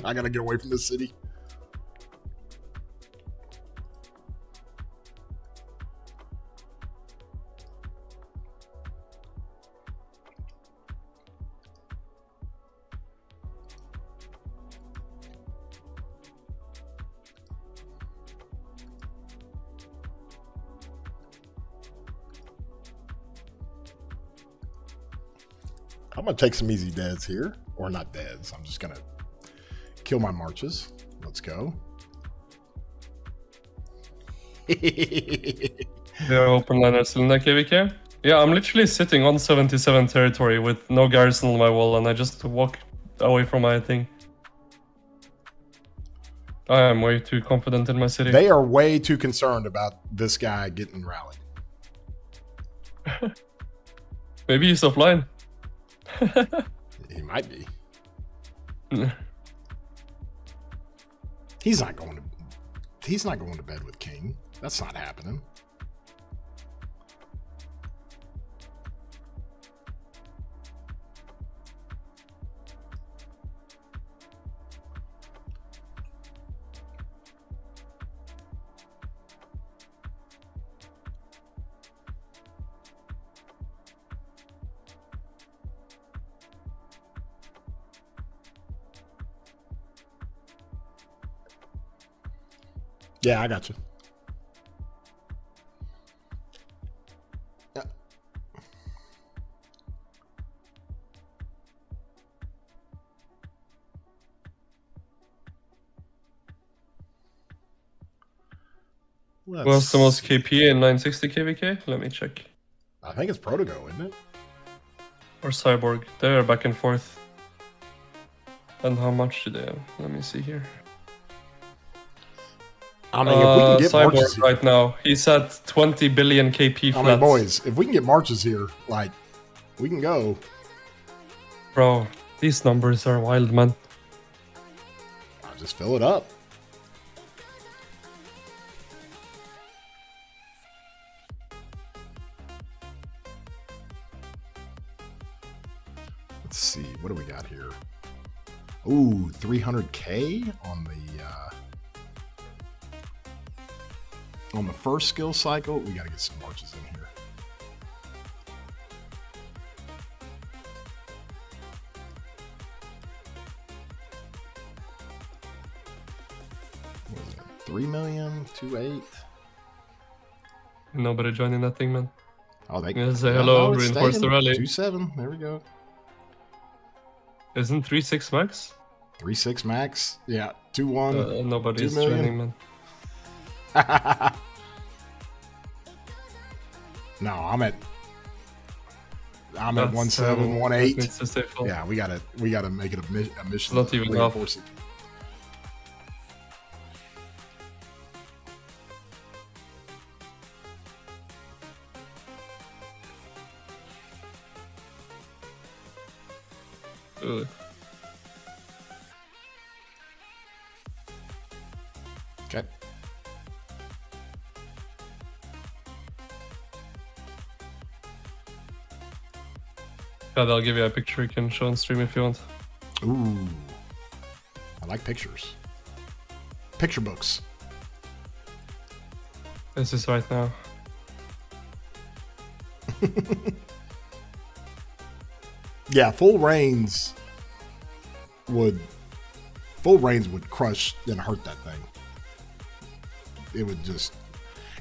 I gotta get away from this city. I'm going to take some easy deads here. Or not deads. I'm just going to kill my marches. Let's go. Yeah, open liner still in that KVK. Yeah, I'm literally sitting on 77 territory with no garrison on my wall, and I just walk away from my thing. I am way too confident in my city. They are way too concerned about this guy getting rallied. Maybe he's offline. He might be. He's not going to bed with King. That's not happening. Yeah, I got you. What's the most KP in 960 KVK? Let me check. I think it's Protogo, isn't it? Or Cyborg. They're back and forth. And how much do they have? Let me see here. I mean, if we can get Cyborg Marches here, right now, he's at 20 billion KP flats. I mean, boys, if we can get Marches here, like, we can go. Bro, these numbers are wild, man. I'll just fill it up. Let's see, what do we got here? Ooh, 300k on the first skill cycle. We got to get some marches in here. What is it? 3 million, 2.8. Nobody joining that thing, man. Oh, they can say hello, no, reinforce the rally. 2.7. There we go. Isn't 3.6 max? 3.6 max. Yeah, 2.1. Nobody's 2 million. joining, man. No, I'm at 1.7, 1.8. Needs to stay full. Yeah, we gotta make it a mission. Not even enough. Reinforce it. Ugh. Okay. God, I'll give you a picture you can show on stream if you want. Ooh, I like pictures. Picture books. This is right now. Yeah, full rains would crush and hurt that thing. It would just.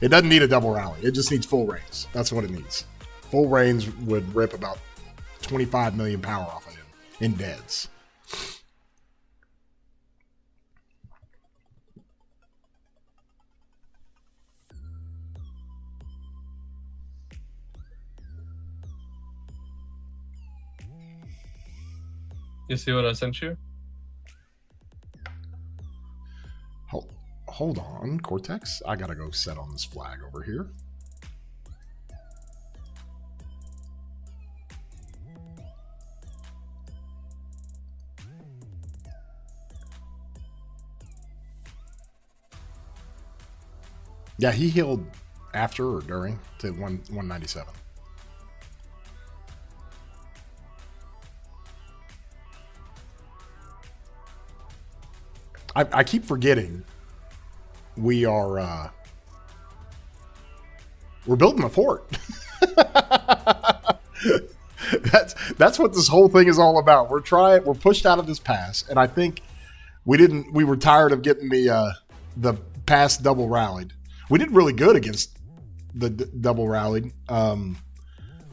It doesn't need a double rally. It just needs full rains. That's what it needs. Full rains would rip about 25 million power off of him in deads. You see what I sent you? Hold on, Cortex. I gotta go set on this flag over here. Yeah, he healed after or during to 197. I keep forgetting we're building a fort. That's what this whole thing is all about. We're pushed out of this pass, and I think we were tired of getting the pass double rallied. We did really good against the double rallied,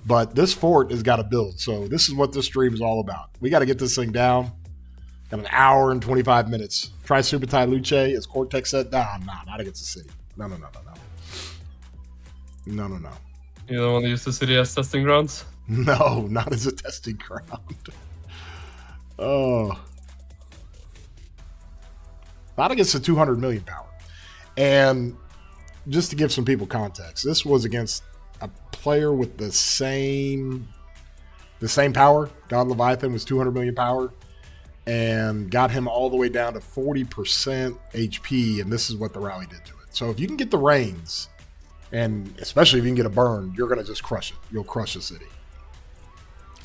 but this fort has got to build. So this is what this stream is all about. We got to get this thing down. Got an hour and 25 minutes. Try Subutai Luce, as Cortex said. Nah, not against the city. No. You don't want to use the city as testing grounds? No, not as a testing ground. Oh. Not against the 200 million power. And just to give some people context, this was against a player with the same power. God Leviathan was 200 million power and got him all the way down to 40% HP, and this is what the rally did to it. So if you can get the reins, and especially if you can get a burn, you're going to just crush it. You'll crush a city.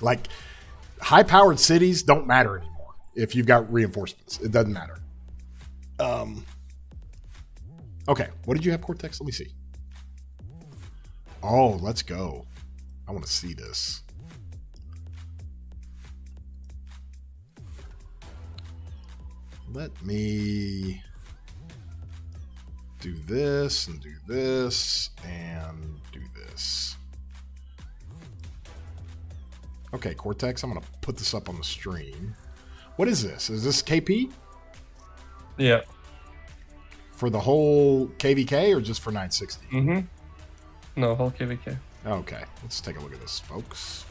Like, high-powered cities don't matter anymore if you've got reinforcements. It doesn't matter. Okay, what did you have, Cortex? Let me see. Oh, let's go. I want to see this. Let me do this and do this and do this. Okay, Cortex, I'm going to put this up on the stream. What is this? Is this KP? Yeah. For the whole KVK or just for 960? Mm-hmm. No, whole KVK. Okay, let's take a look at this, folks.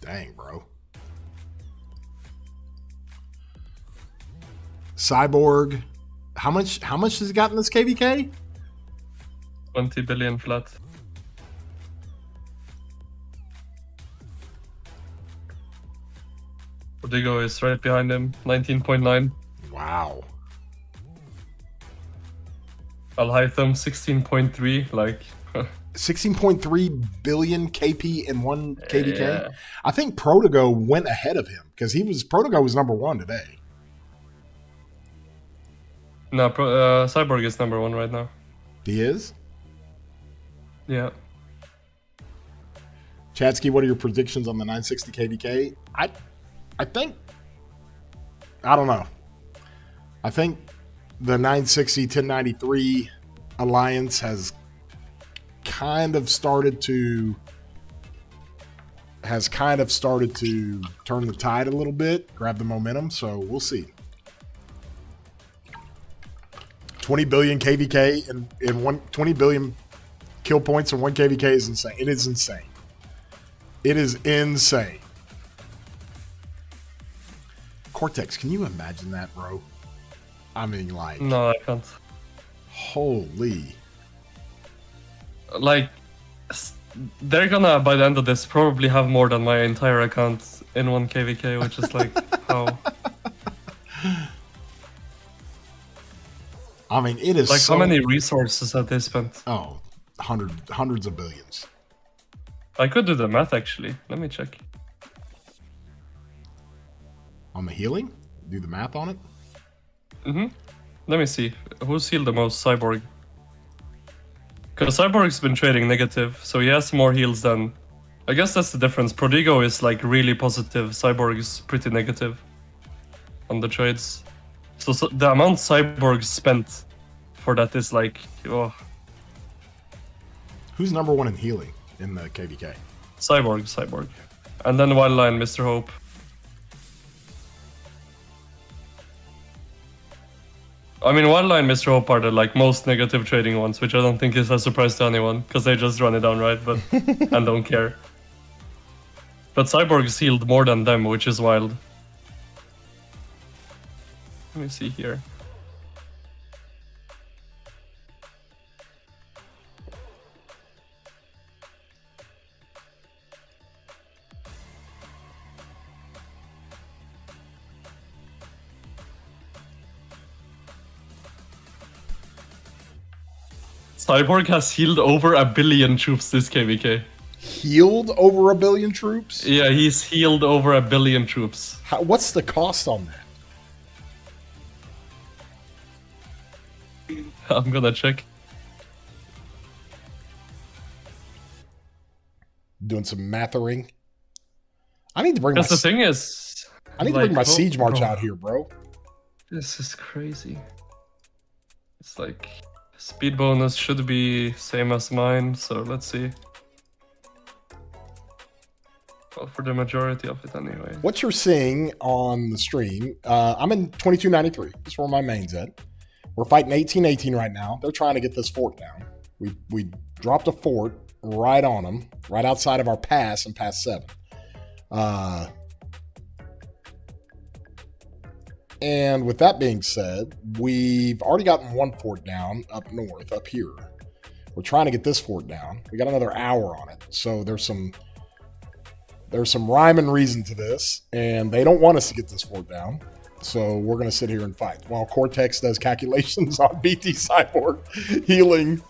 Dang, bro. Cyborg. How much has he got in this KVK? 20 billion flat. Prodigo is right behind him, 19.9. Wow. Alhaitham, 16.3, like... 16.3 billion KP in one KVK? Yeah. I think Prodigo went ahead of him because Prodigo was number 1 today. No, Cyborg is number 1 right now. He is? Yeah. Chadsky, what are your predictions on the 960 KVK? I think, I don't know. I think the 960 1093 alliance has kind of started to turn the tide a little bit, grab the momentum, so we'll see. 20 billion KVK in one 20 billion kill points in one KVK is insane. It is insane. It is insane. Cortex, can you imagine that, bro? I mean, like... No, I can't. Holy. Like, they're gonna, by the end of this, probably have more than my entire account in one KVK, which is like, how... I mean, it is like, so... how many resources have they spent? Oh, hundreds of billions. I could do the math, actually. Let me check. On the healing? Do the math on it? Mm-hmm. Let me see. Who's healed the most? Cyborg. Because Cyborg's been trading negative, so he has more heals than... I guess that's the difference. Prodigo is like really positive. Cyborg is pretty negative on the trades. So the amount Cyborg spent for that is like... Oh. Who's number 1 in healing in the KVK? Cyborg. And then Wildline, Mr. Hope. I mean, Wildline, Mr. Hope are the like most negative trading ones, which I don't think is a surprise to anyone, because they just run it down, right? But and don't care. But Cyborg's healed more than them, which is wild. Let me see here. Cyborg has healed over 1 billion troops this KVK. Healed over 1 billion troops? Yeah, he's healed over 1 billion troops. What's the cost on that? I'm gonna check. Doing some mathering. I need to bring Because the thing is... I need to bring my Siege March out here, bro. This is crazy. It's like... Speed bonus should be same as mine, so let's see. Well, for the majority of it anyway. What you're seeing on the stream, I'm in 2293. That's where my main's at. We're fighting 1818 right now. They're trying to get this fort down. We dropped a fort right on them, right outside of our pass in Pass 7. And with that being said, we've already gotten one fort down up north, up here. We're trying to get this fort down. We got another hour on it. So there's some rhyme and reason to this, and they don't want us to get this fort down. So we're going to sit here and fight while Cortex does calculations on BT Cyborg healing.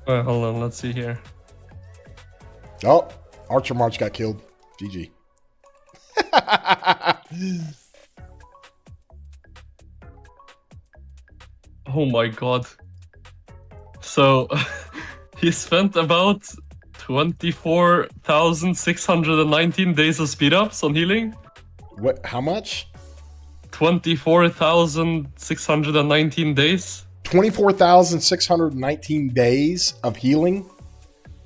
Hold on, let's see here. Oh, Archer March got killed. GG. Oh my god. So, he spent about 24,619 days of speedups on healing. What? How much? 24,619 days. 24,619 days of healing?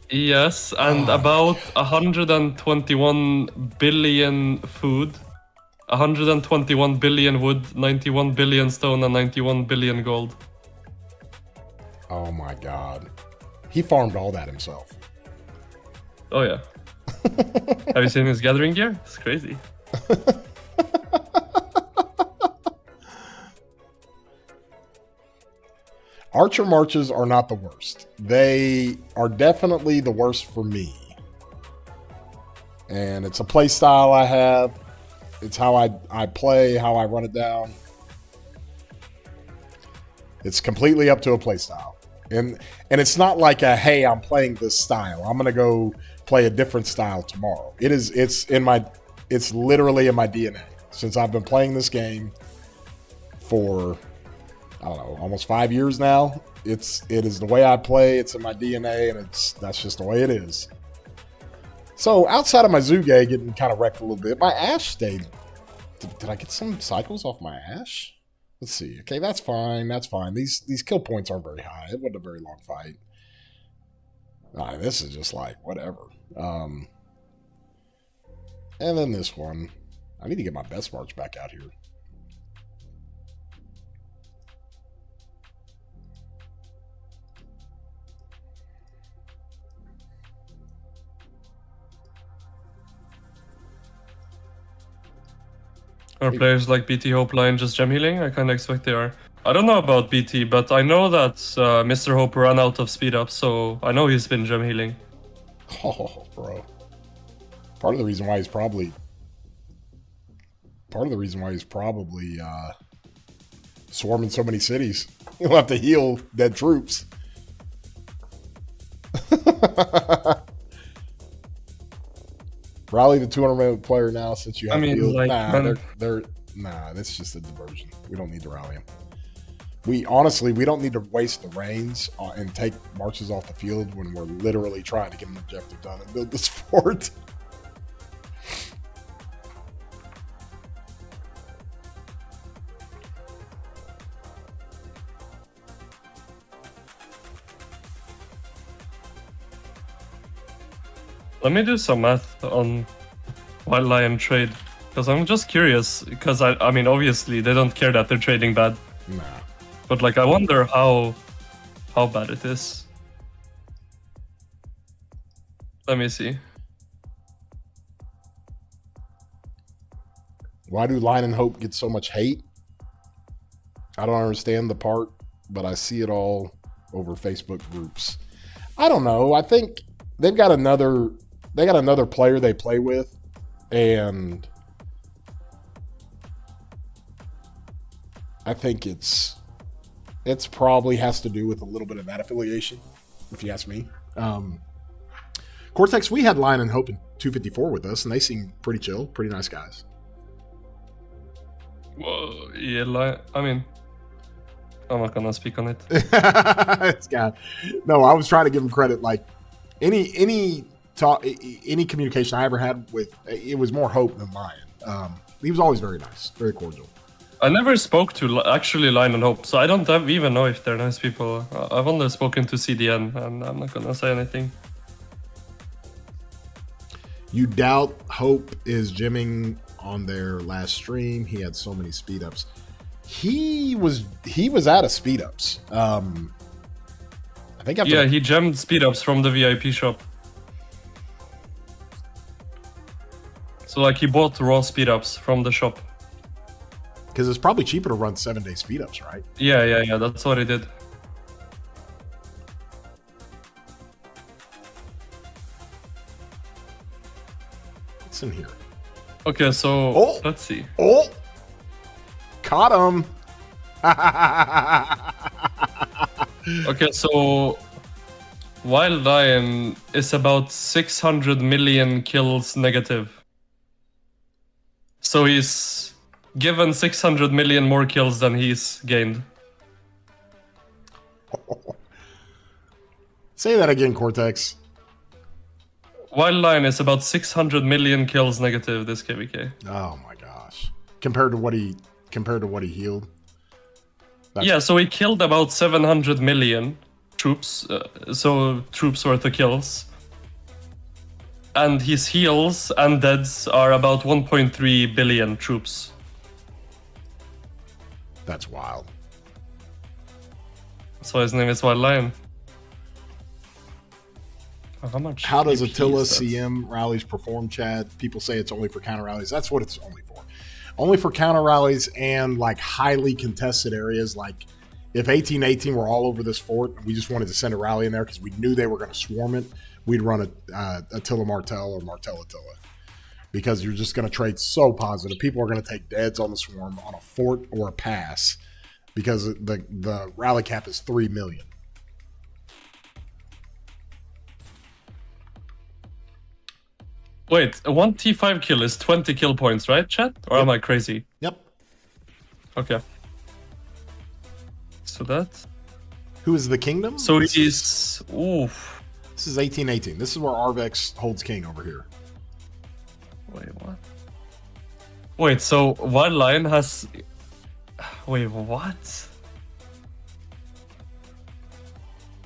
Yes, and about 121 billion food. 121 billion wood, 91 billion stone, and 91 billion gold. Oh my god. He farmed all that himself. Oh yeah. Have you seen his gathering gear? It's crazy. Archer marches are not the worst. They are definitely the worst for me. And it's a play style I have. It's how I play, how I run it down. It's completely up to a play style. And it's not like a, hey, I'm playing this style, I'm gonna go play a different style tomorrow. It's literally in my DNA. Since I've been playing this game for, I don't know, almost 5 years now. It is the way I play, it's in my DNA, and that's just the way it is. So outside of my Zuge getting kind of wrecked a little bit, my Ash stayed. Did I get some cycles off my Ash? Let's see. Okay, that's fine. That's fine. These kill points aren't very high. It wasn't a very long fight. This is just like whatever. And then this one. I need to get my best march back out here. Are players like BT Hopeline just gem healing? I kind of expect they are. I don't know about BT, but I know that Mr. Hope ran out of speed up, so I know he's been gem healing. Oh, bro. Part of the reason why he's probably swarming so many cities. He'll have to heal dead troops. Rally the 200-minute player now since you have healed. Like, that's just a diversion. We don't need to rally him. We don't need to waste the reins and take marches off the field when we're literally trying to get an objective done and build this fort. Let me do some math on Wild Lion trade, because I'm just curious, because I mean, obviously they don't care that they're trading bad. Nah. But like, I wonder how bad it is. Let me see. Why do Lion and Hope get so much hate? I don't understand the part, but I see it all over Facebook groups. I don't know. I think they've got another player they play with, and I think it's probably has to do with a little bit of that affiliation, if you ask me. Cortex, we had Lion and Hope in 254 with us, and they seem pretty chill, pretty nice guys. Whoa, yeah, I mean, I'm not gonna speak on it. No, I was trying to give him credit. Like any communication I ever had with, it was more Hope than Lion. He was always very nice, very cordial. I never spoke to actually Lion and Hope, so I don't even know if they're nice people. I've only spoken to CDN, and I'm not gonna say anything. You doubt Hope is gymming on their last stream? He had so many speed ups. He was out of speed ups. I think he gemmed speed ups from the VIP shop. So like he bought raw speed ups from the shop. Because it's probably cheaper to run 7-day speed ups, right? Yeah. That's what he did. What's in here? Okay, so let's see. Oh, caught him. Okay, so Wild Lion is about 600 million kills negative. So he's given 600 million more kills than he's gained. Say that again, Cortex. Wild Lion is about 600 million kills negative this KVK. Oh my gosh! Compared to what he healed. Yeah, so he killed about 700 million troops. So troops worth of kills. and his heals and deads are about 1.3 billion troops. That's wild. That's why his name is Wild Lion. How much? How does AP Attila is that? CM rallies perform, Chad? People say it's only for counter rallies. That's what it's only for. Only for counter rallies and like highly contested areas. Like if 1818 were all over this fort and we just wanted to send a rally in there because we knew they were going to swarm it, we'd run a Attila Martel or Martel Attila. Because you're just going to trade so positive. People are going to take deads on the swarm on a fort or a pass because the rally cap is 3 million. Wait, one T5 kill is 20 kill points, right, chat? Or am I crazy? Yep. Okay. So that. Who is the kingdom? So this he's. Oof. This is 1818. This is where Arvex holds king over here. Wait, what? Wait, so Wild Lion has. Wait, what?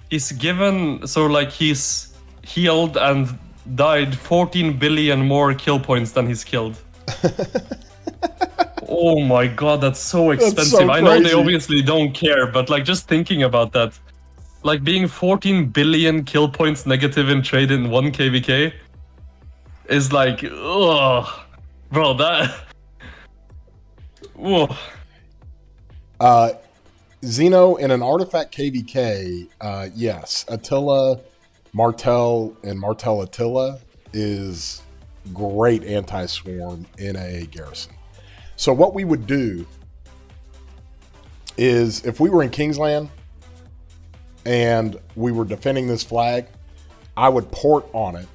He's given. So, like, he's healed and died 14 billion more kill points than he's killed. Oh my god, that's so expensive. so I know they crazy. obviously don't care, but like just thinking about that, like being 14 billion kill points negative in trade in 1 KVK is like, ugh, bro, that. Whoa. Xeno in an artifact KVK, yes, Attila Martel and Martel Attila is great anti-swarm in a garrison. So what we would do is if we were in Kingsland and we were defending this flag, I would port on it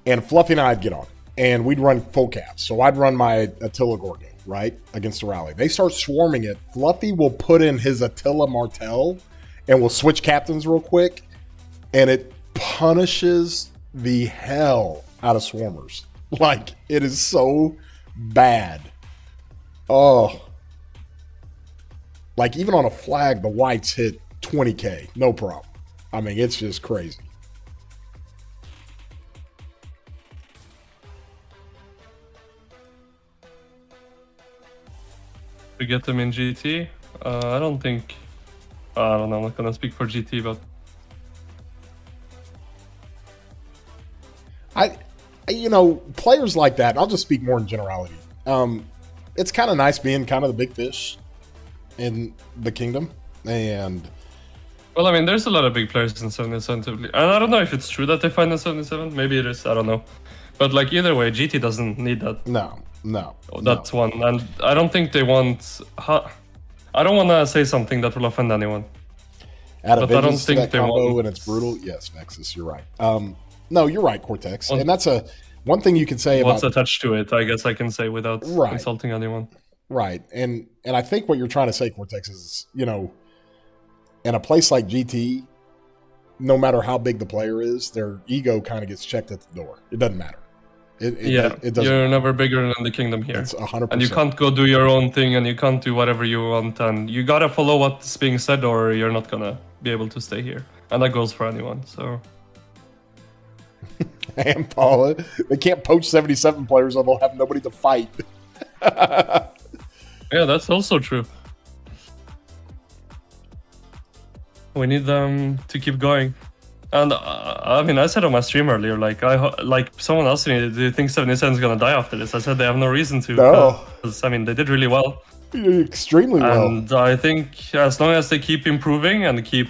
and Fluffy and I'd get on it and we'd run full caps. So I'd run my Attila Gorgo, right, against the rally. They start swarming it. Fluffy will put in his Attila Martel and we'll switch captains real quick and it punishes the hell out of swarmers. Like, it is so bad. Oh. Like, even on a flag, the whites hit 20k. No problem. I mean, it's just crazy. We get them in GT? I don't think... I don't know, I'm not gonna speak for GT, but... You know, players like that, I'll just speak more in generality. It's kind of nice being kind of the big fish in the kingdom. And Well, I mean, there's a lot of big players in 77 typically. And I don't know if it's true that they find in 77. Maybe it is, I don't know. But like either way, GT doesn't need that. no. That's one. And I don't think they want... I don't want to say something that will offend anyone. Add a But I don't vengeance to think that they combo want- and it's brutal. Yes, Nexus, you're right. No, you're right, Cortex. Well- And that's one thing you can say What's about... attached to it, I guess I can say without Right. insulting anyone. Right. And I think what you're trying to say, Cortex, is, you know, in a place like GT, no matter how big the player is, their ego kind of gets checked at the door. It doesn't matter. It doesn't. You're never bigger than the kingdom here. It's 100%. And you can't go do your own thing and you can't do whatever you want and you gotta follow what's being said or you're not gonna be able to stay here. And that goes for anyone, so... And Paula, they can't poach 77 players or they'll have nobody to fight. Yeah, that's also true. We need them to keep going. And I mean, I said on my stream earlier, like someone asked me, do you think 77 is gonna die after this? I said they have no reason to. No. Because, I mean, they did really well. Extremely well. And I think as long as they keep improving and keep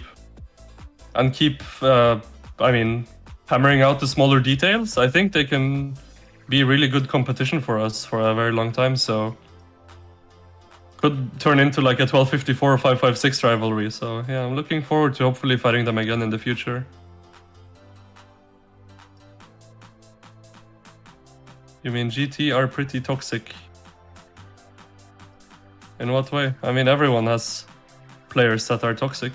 I mean, hammering out the smaller details, I think they can be really good competition for us for a very long time. So could turn into like a 1254 or 556 rivalry. So yeah, I'm looking forward to hopefully fighting them again in the future. You mean GT are pretty toxic? In what way? I mean, everyone has players that are toxic.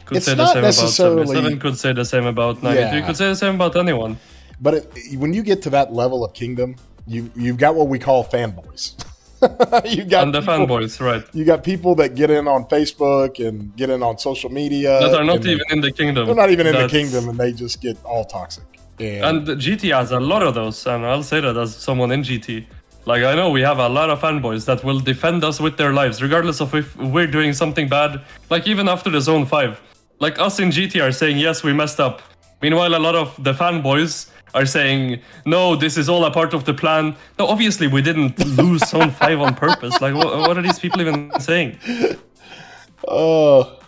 Could It's say the not same necessarily- about 77, could say the same about 93, Yeah. could say the same about anyone. But when you get to that level of kingdom, you've got what we call fanboys. you got And the people- fanboys, right. You got people that get in on Facebook and get in on social media. That are not and even in the kingdom. They're not even in the That's- kingdom, and they just get all toxic. And GT has a lot of those, and I'll say that as someone in GT. Like, I know we have a lot of fanboys that will defend us with their lives, regardless of if we're doing something bad. Like, even after the Zone 5. Like, us in GT are saying, yes, we messed up. Meanwhile, a lot of the fanboys are saying, no, this is all a part of the plan. No, obviously, we didn't lose Zone 5 on purpose. Like, what are these people even saying? Oh,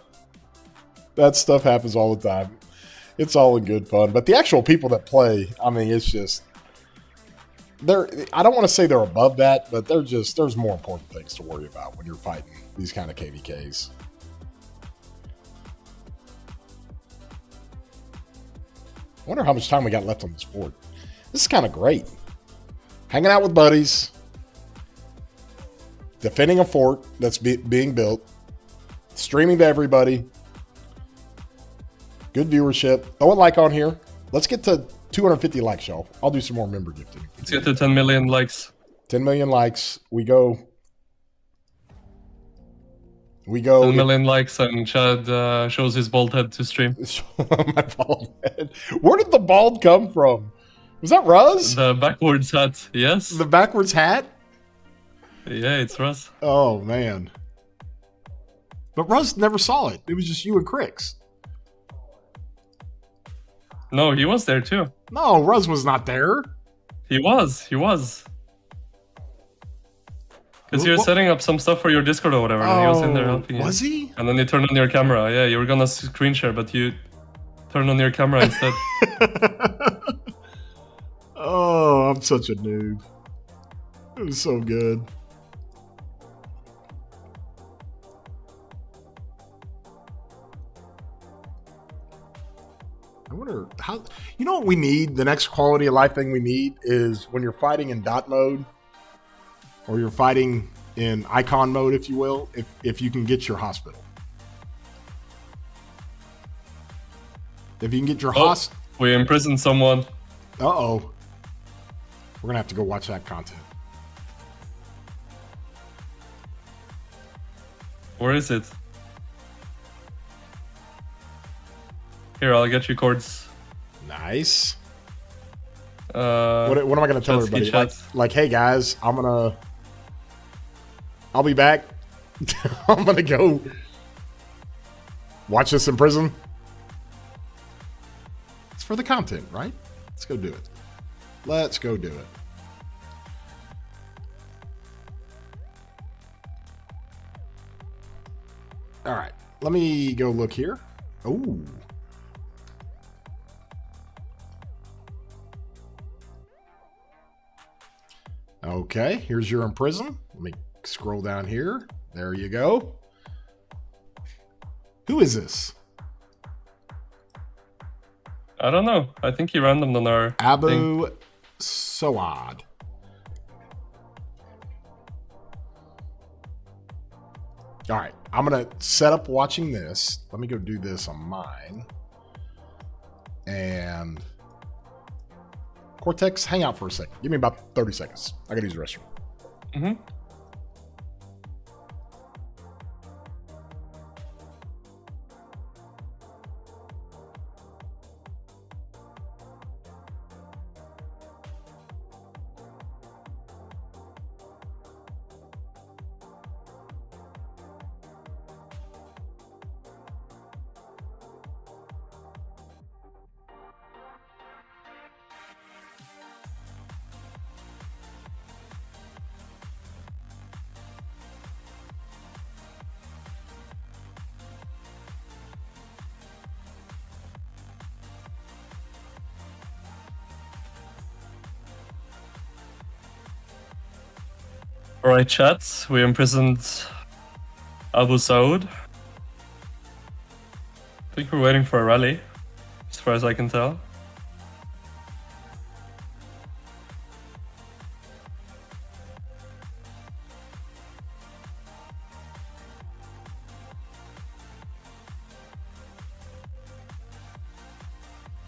that stuff happens all the time. It's all in good fun. But the actual people that play, I mean, it's just... I don't want to say they're above that, but there's more important things to worry about when you're fighting these kind of KVKs. I wonder how much time we got left on this board. This is kind of great. Hanging out with buddies. Defending a fort that's being built. Streaming to everybody. Good viewership. Throw a like on here. Let's get to 250 likes, y'all. I'll do some more member gifting. Let's get to 10 million likes. 10 million likes. We go. 10 million likes and Chad shows his bald head to stream. My bald head. Where did the bald come from? Was that Ruz? The backwards hat, yes. The backwards hat? Yeah, it's Ruz. Oh, man. But Ruz never saw it. It was just you and Crix. No, he was there too. No, Ruz was not there. He was. Because he was setting up some stuff for your Discord or whatever, and he was in there helping you. Was he? And then you turned on your camera. Yeah, you were gonna screen share, but you turned on your camera instead. Oh, I'm such a noob. It was so good. I wonder how... You know what we need? The next quality of life thing we need is when you're fighting in dot mode, or you're fighting in icon mode, if you will, if you can get your hospital. If you can get your we imprisoned someone. Uh-oh. We're gonna have to go watch that content. Where is it? Here, I'll get you chords. Nice. What am I gonna tell everybody? Like, hey guys, I'll be back. I'm gonna go watch this in prison. It's for the content, right? Let's go do it. Let's go do it. All right, let me go look here. Ooh. Okay, here's your in prison. Let me scroll down here. There you go. Who is this? I don't know. I think he randomed on our Abu thing. Soad. All right, I'm gonna set up watching this. Let me go do this on mine. And Cortex, hang out for a second. Give me about 30 seconds. I gotta use the restroom. Mm-hmm. Alright, chats, we imprisoned Abu Saud. I think we're waiting for a rally, as far as I can tell.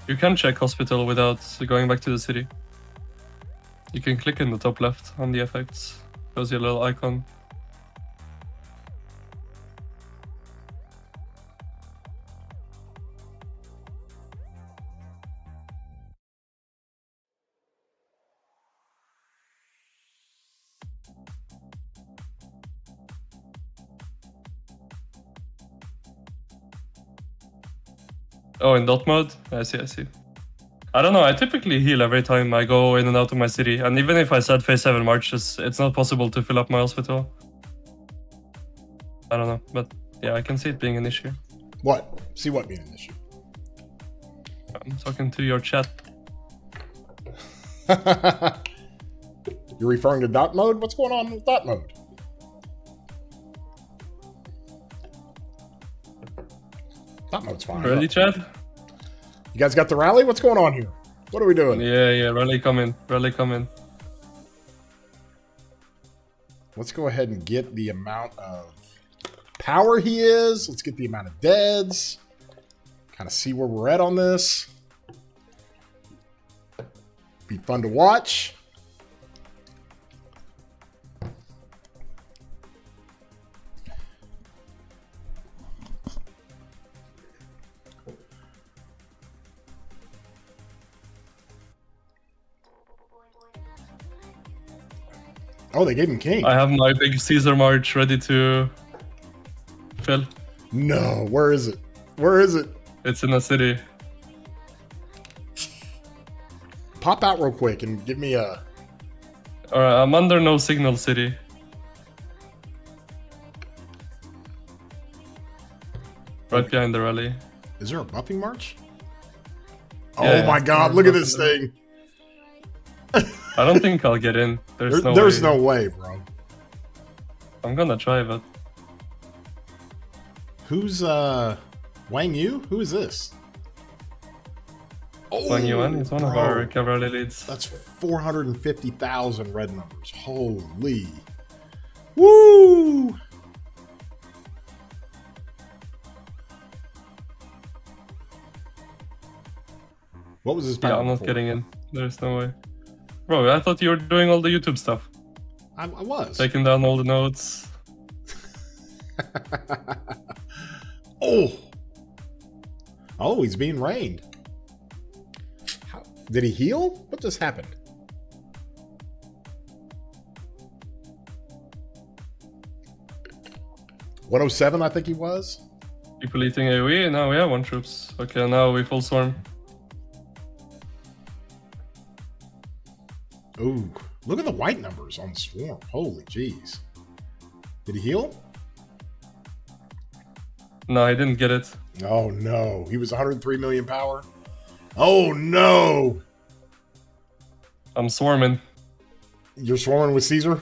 You can check hospital without going back to the city. You can click in the top left on the effects. Shows you a little icon. Oh, in dot mode? I see, I see. I don't know, I typically heal every time I go in and out of my city. And even if I set phase 7 marches, it's not possible to fill up my hospital. I don't know, but yeah, I can see it being an issue. What? See what being an issue? I'm talking to your chat. You're referring to dot mode? What's going on with dot mode? Dot mode's fine. Ready, chat? You guys got the rally? What's going on here? What are we doing? Yeah, rally coming, rally coming. Let's go ahead and get the amount of power he is. Let's get the amount of deads. Kind of see where we're at on this. Be fun to watch. Oh, they gave him king. I have my big Caesar March ready to fill. No, where is it? Where is it? It's in a city. Pop out real quick and give me a... Alright, I'm under no signal city. Right behind the rally. Is there a buffing march? Yeah, oh my god, look at this thing. I don't think I'll get in. There's no way, bro. I'm gonna try, but... Who's, Wang Yu? Who is this? Oh, Wang Yuan is one of our cavalry leads. That's 450,000 red numbers. Holy. Woo! What was his power? Yeah, I'm not getting in. There's no way. Bro, I thought you were doing all the YouTube stuff. I was. Taking down all the notes. Oh! Oh, he's being rained. How, did he heal? What just happened? $107, I think he was. People eating AoE, now we have 1 troops. Okay, now we full swarm. Ooh, look at the white numbers on the swarm. Holy jeez. Did he heal? No, I didn't get it. Oh no, he was 103 million power. Oh no. I'm swarming. You're swarming with Caesar?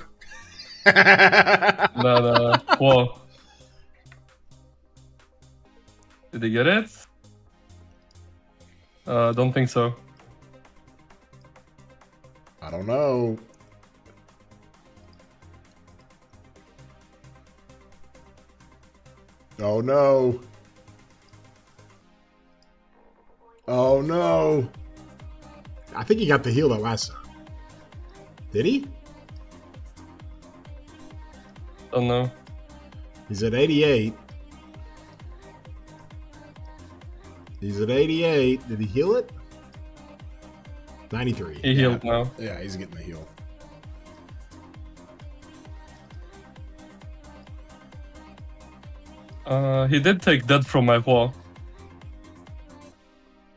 No. Whoa. Did he get it? Don't think so. I don't know. Oh no. Oh no. I think he got the heal that last time. Did he? Don't know. He's at 88. He's at 88. Did he heal it? 93. He healed now. Yeah, he's getting the heal. He did take dead from my wall.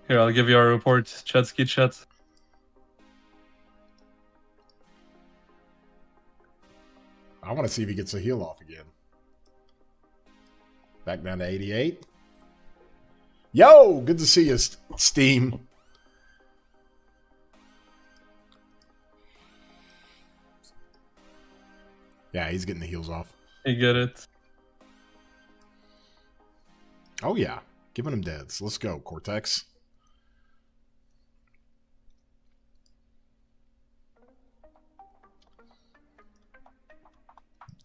Here, I'll give you a report. Chatski chat. I want to see if he gets a heal off again. Back down to 88. Yo, good to see you, Steam. Yeah, he's getting the heals off. You get it. Oh, yeah. Giving him deads. Let's go, Cortex.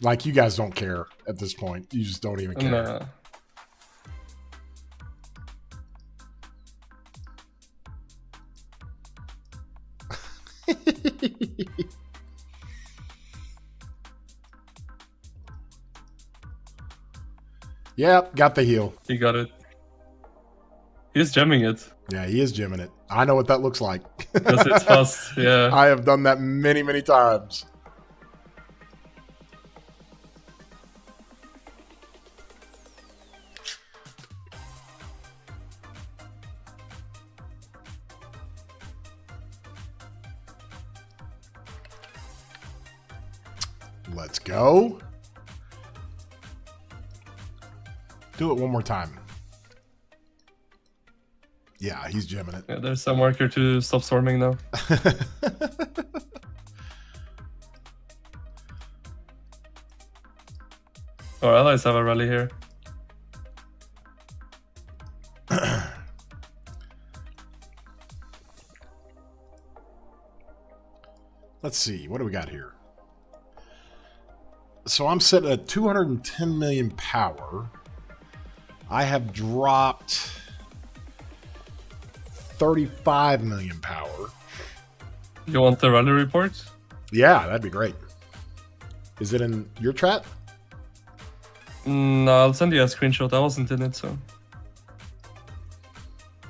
Like, you guys don't care at this point. You just don't even care. Nah. Yep, got the heal. He got it. He's jamming it. Yeah, he is jamming it. I know what that looks like. Because it's fast, yeah. I have done that many, many times. Let's go. Do it one more time. Yeah, he's jamming it. Yeah, there's some marker to stop swarming now. Our allies have a rally here. Let's see. What do we got here? So I'm sitting at 210 million power. I have dropped 35 million power. You want the rally report? Yeah, that'd be great. Is it in your chat? No, I'll send you a screenshot. I wasn't in it, so.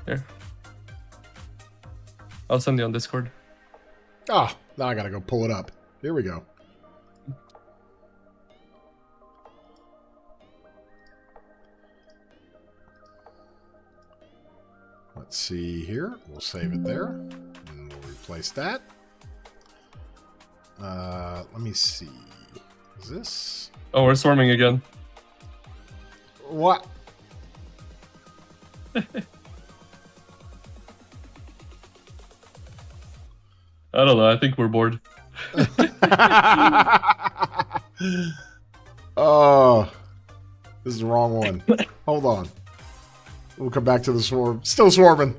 Here. I'll send you on Discord. Oh, now I gotta go pull it up. Here we go. Let's see here. We'll save it there. And we'll replace that. Let me see. Is this? Oh, we're swarming again. What? I don't know. I think we're bored. Oh, this is the wrong one. Hold on. We'll come back to the swarm. Still swarming.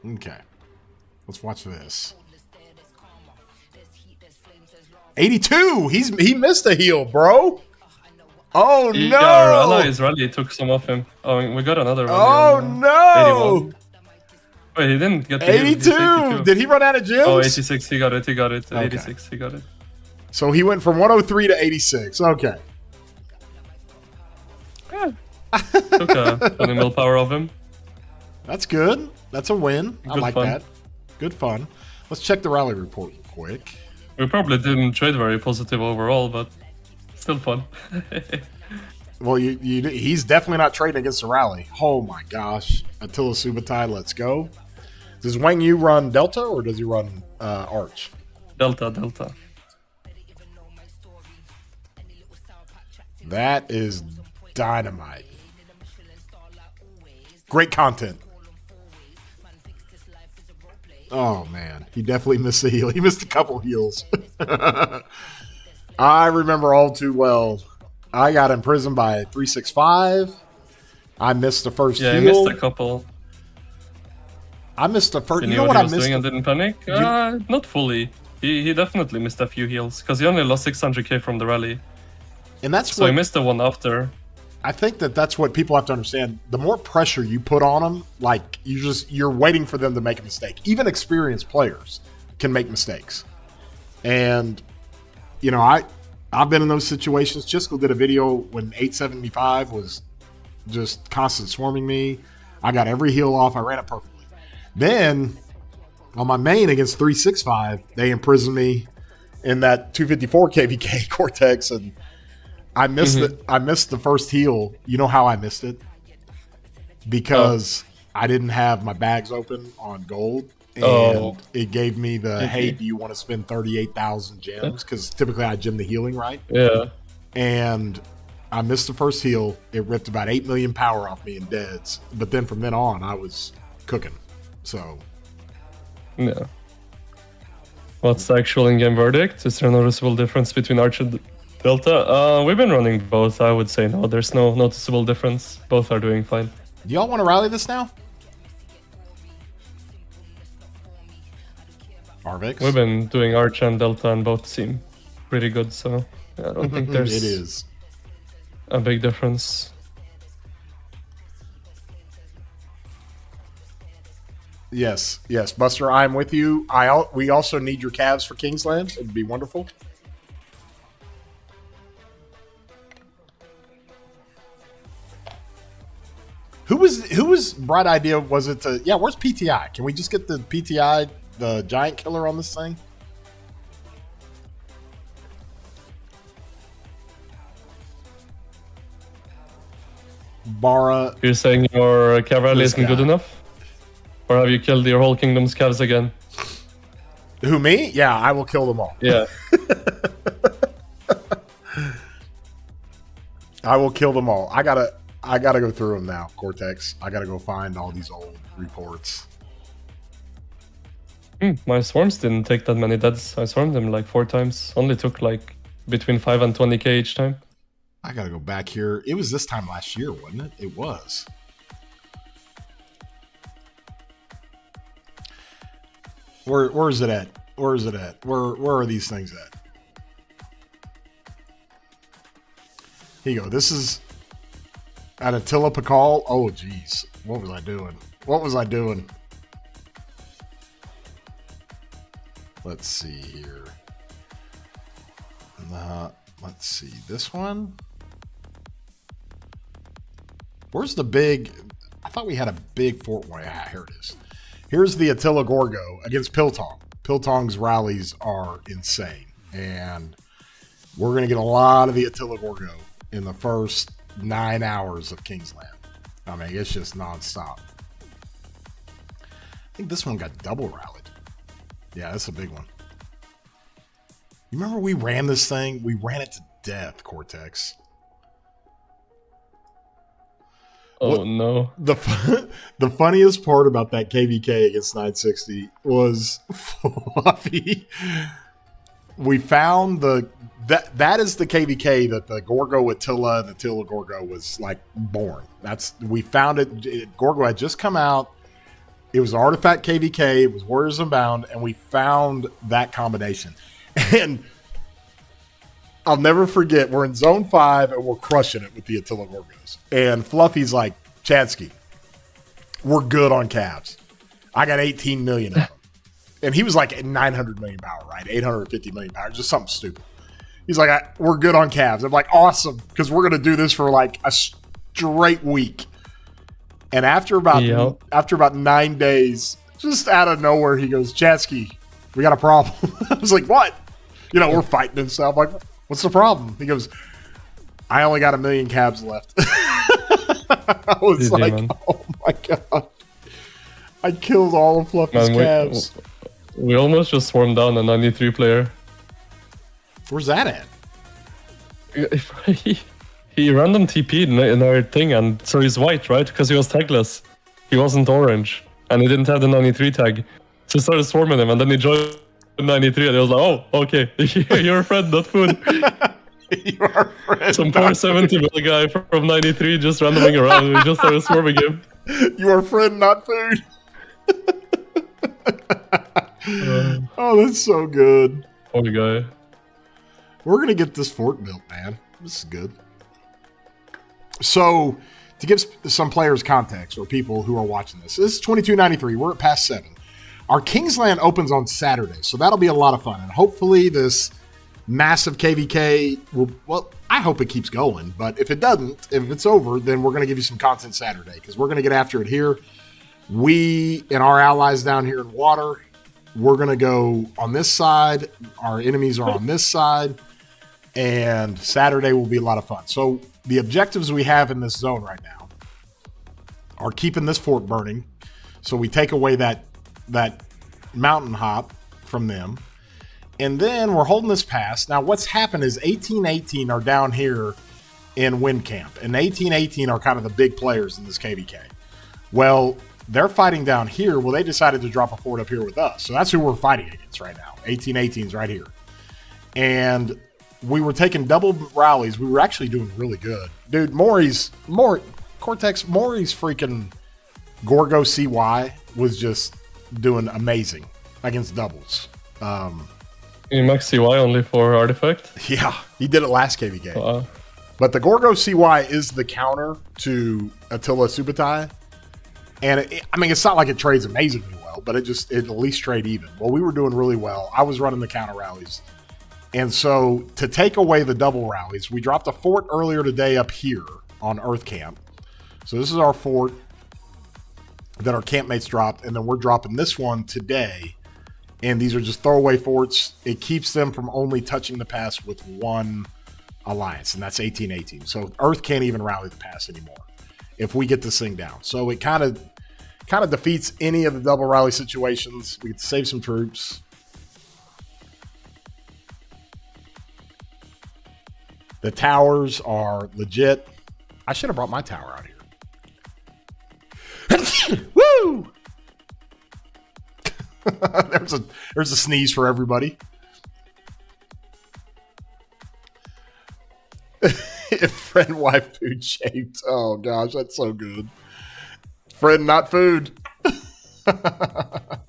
Okay. Let's watch this. 82! He missed a heal, bro! Oh, no! Yeah, our allies rally took some off him. Oh, we got another rally. Oh, on, no! 81. Wait, he didn't get the heal. 82! He's 82. Did he run out of gems? Oh, 86. He got it. Okay. 86. He got it. So he went from 103 to 86. Okay. Yeah. Took a 20 mil power of him. That's good. That's a win. I Good like fun. that. Good fun. Let's check the rally report real quick. We probably didn't trade very positive overall, but still fun. Well, he's definitely not trading against the rally. Oh my gosh. Attila Subotai, let's go. Does Wang Yu run Delta or does he run Arch? Delta. That is dynamite. Great content. Oh man, he definitely missed a heal. He missed a couple heals. I remember all too well. I got imprisoned by 365. I missed the first heal. Yeah, he missed a couple. I missed the first. He You knew know what what I he was missed? doing and didn't panic? Not fully. He definitely missed a few heals because he only lost 600k from the rally. And that's So what he missed the one after. I think that's what people have to understand. The more pressure you put on them, like you're waiting for them to make a mistake. Even experienced players can make mistakes. And you know, I've been in those situations. Chisco did a video when 875 was just constant swarming me. I got every heal off. I ran it perfectly. Then on my main against 365, they imprisoned me in that 254 KVK Cortex, and I missed it. I missed the first heal. You know how I missed it? Because I didn't have my bags open on gold, and it gave me the hey, do you want to spend 38,000 gems? Because typically I gem the healing, right? Yeah. And I missed the first heal. It ripped about 8 million power off me in deads. But then from then on, I was cooking. So Yeah. What's the actual in-game verdict? Is there a noticeable difference between Arch and Delta? We've been running both. I would say no. There's no noticeable difference. Both are doing fine. do y'all want to rally this now? Arvix? We've been doing Arch and Delta and both seem pretty good, so I don't think there's It is. a big difference. Yes, Buster, I'm with you. We also need your calves for Kingsland. It'd be wonderful. Who whose bright idea was it to? Yeah, where's PTI? Can we just get the PTI, the giant killer, on this thing? Bara. You're saying your cavalry This isn't guy. good enough? Or have you killed your whole kingdom's calves again? Who, me? Yeah, I will kill them all. Yeah. I will kill them all. I gotta go through them now, Cortex. I gotta go find all these old reports. My swarms didn't take that many deaths. I swarmed them like 4 times. Only took like between 5 and 20k each time. I gotta go back here. It was this time last year, wasn't it? It was. Where is it at? Where is it at? Where are these things at? Here you go. This is at Attila Pakal. Oh, geez. What was I doing? What was I doing? Let's see here. Let's see. This one? Where's the big... I thought we had a big fort. Yeah, here it is. Here's the Attila Gorgo against Piltong. Piltong's rallies are insane. And we're going to get a lot of the Attila Gorgo in the first 9 hours of Kingsland. I mean, it's just nonstop. I think this one got double rallied. Yeah, that's a big one. You remember we ran this thing? We ran it to death, Cortex. Oh, no. The funniest part about that KVK against 960 was Fluffy. We found that is the KVK that the Gorgo Attila and the Attila Gorgo was like born. We found it. Gorgo had just come out. It was Artifact KVK. It was Warriors Unbound, and we found that combination. And I'll never forget, we're in Zone 5, and we're crushing it with the Attila Gorgos. And Fluffy's like, Chadsky, we're good on calves. I got 18 million of them. And he was like 900 million power, right? 850 million power, just something stupid. He's like, we're good on calves. I'm like, awesome, because we're going to do this for like a straight week. And after about 9 days, just out of nowhere, he goes, Chadsky, we got a problem. I was like, what? You know, we're fighting and stuff. I'm like, what's the problem? He goes, I only got 1 million cabs left. I was Easy, like, man. oh my God. I killed all of Fluffy's cabs. We almost just swarmed down a 93 player. Where's that at? He random TP'd in our thing, and so he's white, right? Because he was tagless. He wasn't orange, and he didn't have the 93 tag. So I started swarming him, and then he joined 93, and I was like, oh, okay, you're a friend, not food. You are a friend. Some poor 70 mil guy from 93 just randoming around, we just started swarming him. You are a friend, not food. Oh, that's so good. Poor guy. We're going to get this fort built, man. This is good. So, to give some players context, or people who are watching this is 2293. We're at past 7. Our Kingsland opens on Saturday, so that'll be a lot of fun. And hopefully this massive KVK will, well, I hope it keeps going. But if it doesn't, if it's over, then we're going to give you some content Saturday, because we're going to get after it here. We and our allies down here in water, we're going to go on this side. Our enemies are on this side. And Saturday will be a lot of fun. So the objectives we have in this zone right now are keeping this fort burning. So we take away that mountain hop from them. And then we're holding this pass. Now what's happened is 1818 are down here in Wind Camp. And 1818 are kind of the big players in this KVK. Well, they're fighting down here. Well, they decided to drop a fort up here with us. So that's who we're fighting against right now. 1818's right here. And we were taking double rallies. We were actually doing really good. Dude, Cortex, Maury's freaking Gorgo CY was just doing amazing against doubles. You max CY only for artifact? Yeah, he did it last KVK. But the Gorgo CY is the counter to Attila Subutai. And it's not like it trades amazingly well, but it at least trade even. Well, we were doing really well. I was running the counter rallies. And so to take away the double rallies, we dropped a fort earlier today up here on Earth Camp. So this is our fort. that our campmates dropped, and then we're dropping this one today. And these are just throwaway forts. It keeps them from only touching the pass with one alliance, and that's 1818. So Earth can't even rally the pass anymore if we get this thing down. So it kind of defeats any of the double rally situations. We can save some troops. The towers are legit. I should have brought my tower out here. Woo! there's a sneeze for everybody. If friend, wife, food shaped. Oh gosh, that's so good. Friend, not food. Are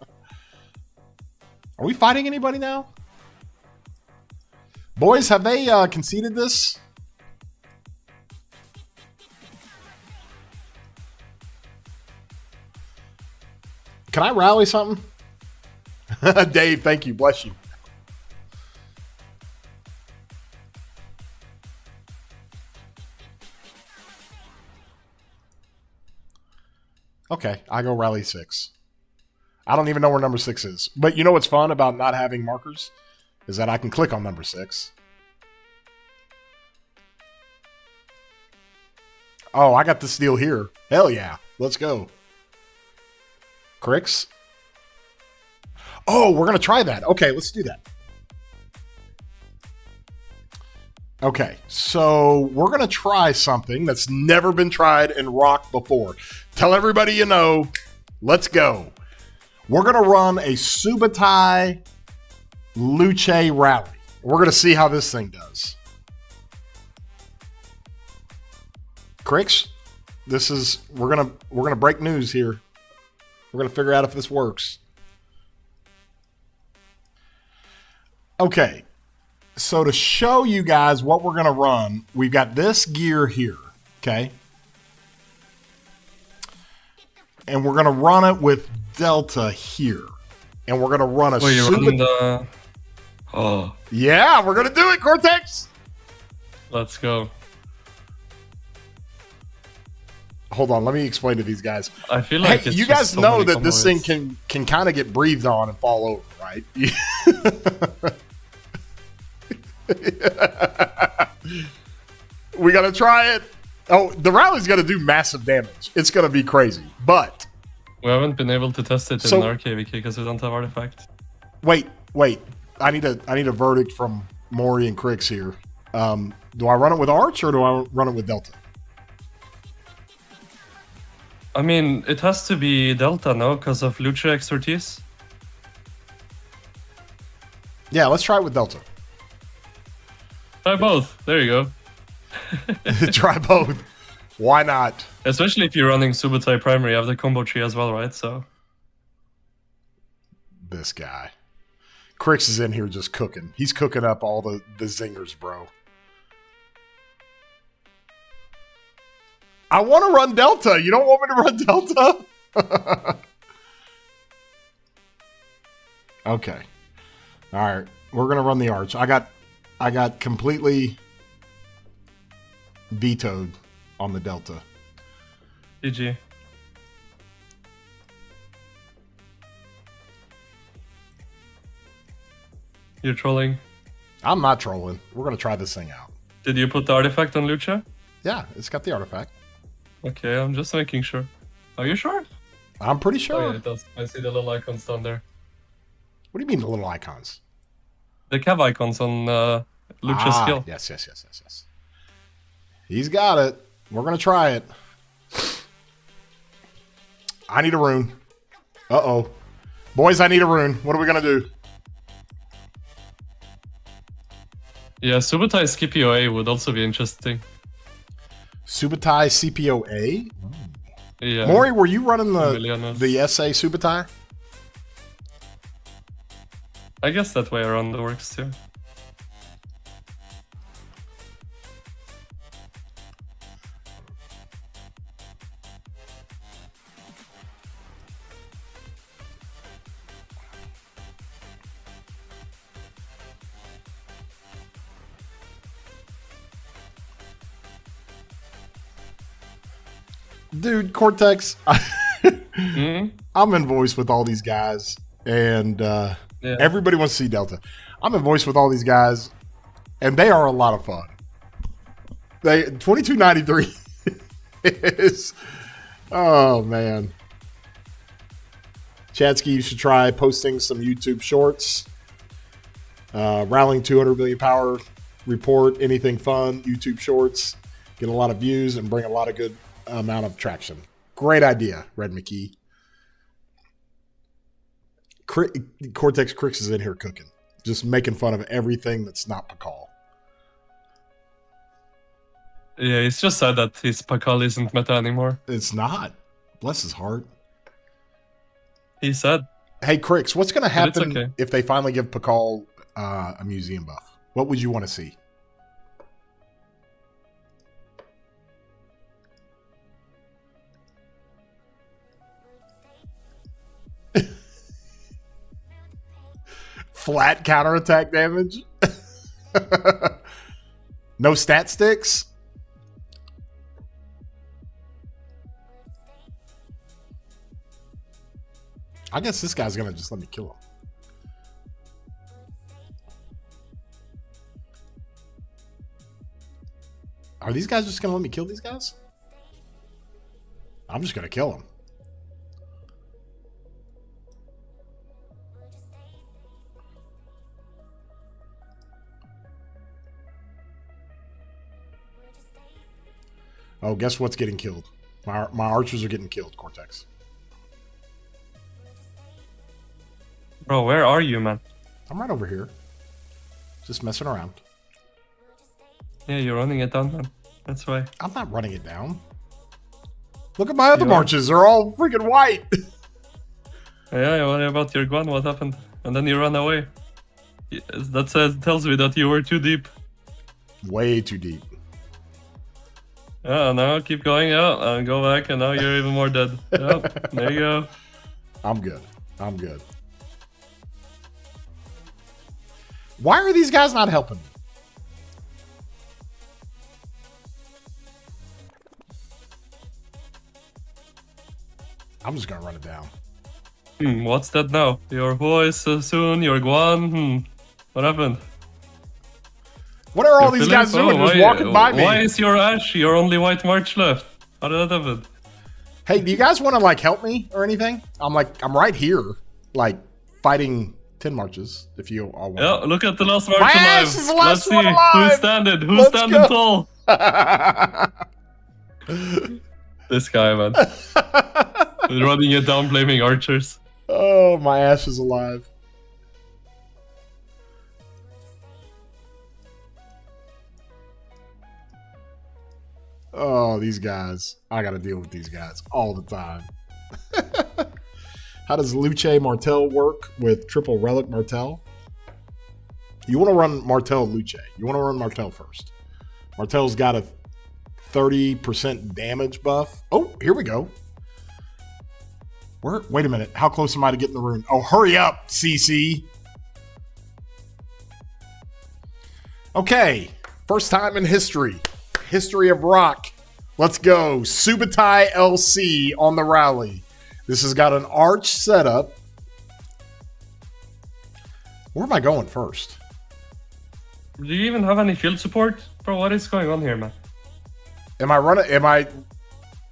we fighting anybody now? Boys, have they conceded this? Can I rally something? Dave, thank you. Bless you. Okay, I go rally 6. I don't even know where number 6 is. But you know what's fun about not having markers? Is that I can click on number 6. Oh, I got this deal here. Hell yeah. Let's go. Cricks? Oh, we're going to try that. Okay, let's do that. Okay, so we're going to try something that's never been tried in Rock before. Tell everybody you know. Let's go. We're going to run a Subutai Luce rally. We're going to see how this thing does. Cricks, we're going to break news here. We're going to figure out if this works. Okay. So to show you guys what we're going to run, we've got this gear here, okay? And we're going to run it with Delta here. And we're going to run a you're running the... Oh. Yeah, we're going to do it, Cortex! Let's go. Hold on, let me explain to these guys. I feel like you guys so know that this thing can kind of get breathed on and fall over, right? We got to try it. Oh, the rally's going to do massive damage. It's going to be crazy, but... We haven't been able to test it in RKVK because we don't have artifact. Wait. I need a verdict from Maury and Crix here. Do I run it with Arch or do I run it with Delta? I mean, it has to be Delta, no? Because of Luce expertise? Yeah, let's try it with Delta. Try both. There you go. Try both. Why not? Especially if you're running Subutai primary, you have the combo tree as well, right? So this guy. Crix is in here just cooking. He's cooking up all the zingers, bro. I want to run Delta. You don't want me to run Delta? Okay. All right. We're going to run the Arch. I got completely vetoed on the Delta. GG. You're trolling? I'm not trolling. We're going to try this thing out. Did you put the artifact on Luce? Yeah, it's got the artifact. Okay, I'm just making sure. Are you sure? I'm pretty sure. Oh, yeah, it does. I see the little icons down there. What do you mean the little icons? The cav icons on Luce's skill. Yes. He's got it. We're going to try it. I need a rune. Uh-oh. Boys, I need a rune. What are we going to do? Yeah, Subutai Scipio would also be interesting. Subutai CPOA? Yeah. Maury, were you running the SA Subutai? I guess that way around works too. Dude, Cortex, I'm in voice with all these guys, and everybody wants to see Delta. I'm in voice with all these guys, and they are a lot of fun. 2293 is, oh man. Chadsky, you should try posting some YouTube shorts. Rallying 200 million power report, anything fun, YouTube shorts, get a lot of views and bring a lot of good amount of traction. Great idea, Red McKee. Cortex Crix is in here cooking, just making fun of everything that's not Pakal. Yeah, it's just sad that his Pakal isn't meta anymore. It's not. Bless his heart. He's sad. Hey, Crix, what's going to happen if they finally give Pakal a museum buff? What would you want to see? Flat counterattack damage? No stat sticks? I guess this guy's going to just let me kill him. Are these guys just going to let me kill these guys? I'm just going to kill them. Oh, guess what's getting killed? My archers are getting killed, Cortex. Bro, where are you, man? I'm right over here. Just messing around. Yeah, you're running it down, man. That's why. I'm not running it down. Look at my other marches. They're all freaking white. Yeah, what about your Guan? What happened? And then you ran away. That tells me that you were too deep. Way too deep. Yeah, now keep going out and go back, and now you're even more dead. Yep, there you go. I'm good. I'm good. Why are these guys not helping me? I'm just gonna run it down. What's that now? Your voice soon, your Guan. What happened? What are all these guys doing? Just walking by me. Why is your Ash your only white march left? How did that happen? Hey, do you guys want to like help me or anything? I'm right here, like fighting 10 marches. If you all want. Yeah, look at the last march My alive. Ash is the last Let's see one alive. who's standing. Who's standing tall? This guy, man. Running it down, blaming archers. Oh, my Ash is alive. Oh, these guys. I got to deal with these guys all the time. How does Luce Martel work with triple relic Martel? You want to run Martel Luce. You want to run Martel first. Martel's got a 30% damage buff. Oh, here we go. Wait a minute. How close am I to getting the rune? Oh, hurry up, CC. Okay. First time in history. History of rock. Let's go. Subutai LC on the rally. This has got an arch setup. Where am I going first? Do you even have any field support? Bro, what is going on here, man? Am I running? Am I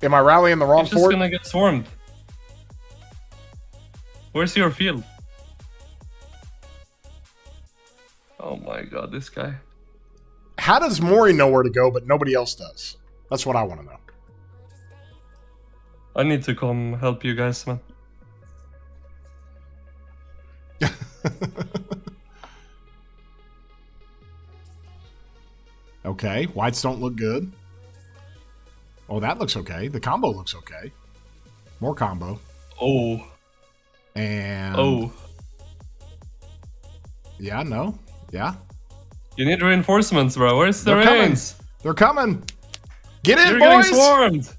rallying the wrong fort? You're just gonna get swarmed. Where's your field? Oh my god, this guy. How does Mori know where to go, but nobody else does? That's what I want to know. I need to come help you guys, man. Okay, whites don't look good. Oh, that looks okay. The combo looks okay. More combo. Oh. And... Oh. Yeah, no. Yeah. You need reinforcements, bro. Where's the reins? They're coming. Get in, You're boys! Getting swarmed.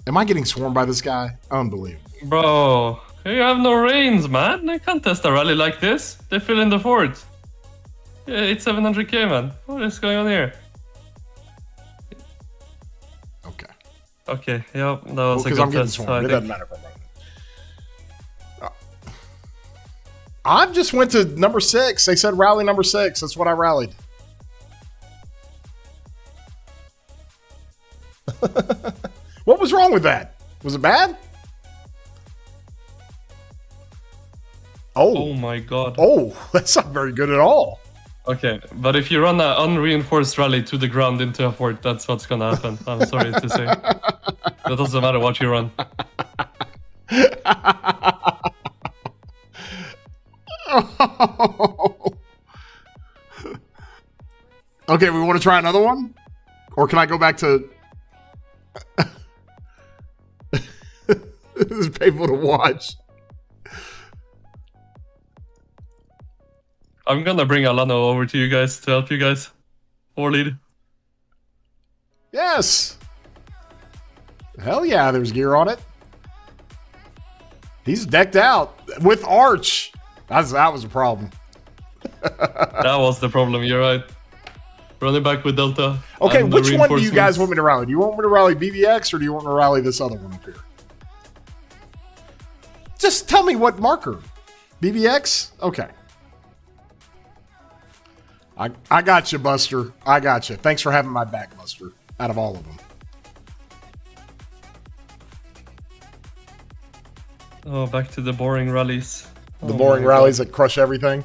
Am I getting swarmed by this guy? Unbelievable. Bro, you have no reins, man. I can't test a rally like this. They fill in the fort. Yeah, it's 700k, man. What is going on here? Okay. Okay, yeah, that was a Because good I'm getting test. swarmed. I It think. doesn't matter if I'm running. I just went to number 6. They said rally number 6. That's what I rallied. What was wrong with that? Was it bad? Oh my god. Oh, that's not very good at all. Okay, but if you run an unreinforced rally to the ground into a fort, that's what's gonna happen. I'm sorry to say. That doesn't matter what you run. Okay, we want to try another one? Or can I go back to... This is painful to watch. I'm gonna bring Alano over to you guys to help you guys. Or lead. Yes! Hell yeah, there's gear on it. He's decked out with Arch. That was a problem. That was the problem, you're right. Running back with Delta. Okay, and the which one do you guys reinforcements. want me to rally? Do you want me to rally BBX or do you want me to rally this other one up here? Just tell me what marker. BBX? Okay. I got you, Buster. I got you. Thanks for having my back, Buster, out of all of them. Oh, back to the boring rallies. The Oh boring my rallies that crush everything.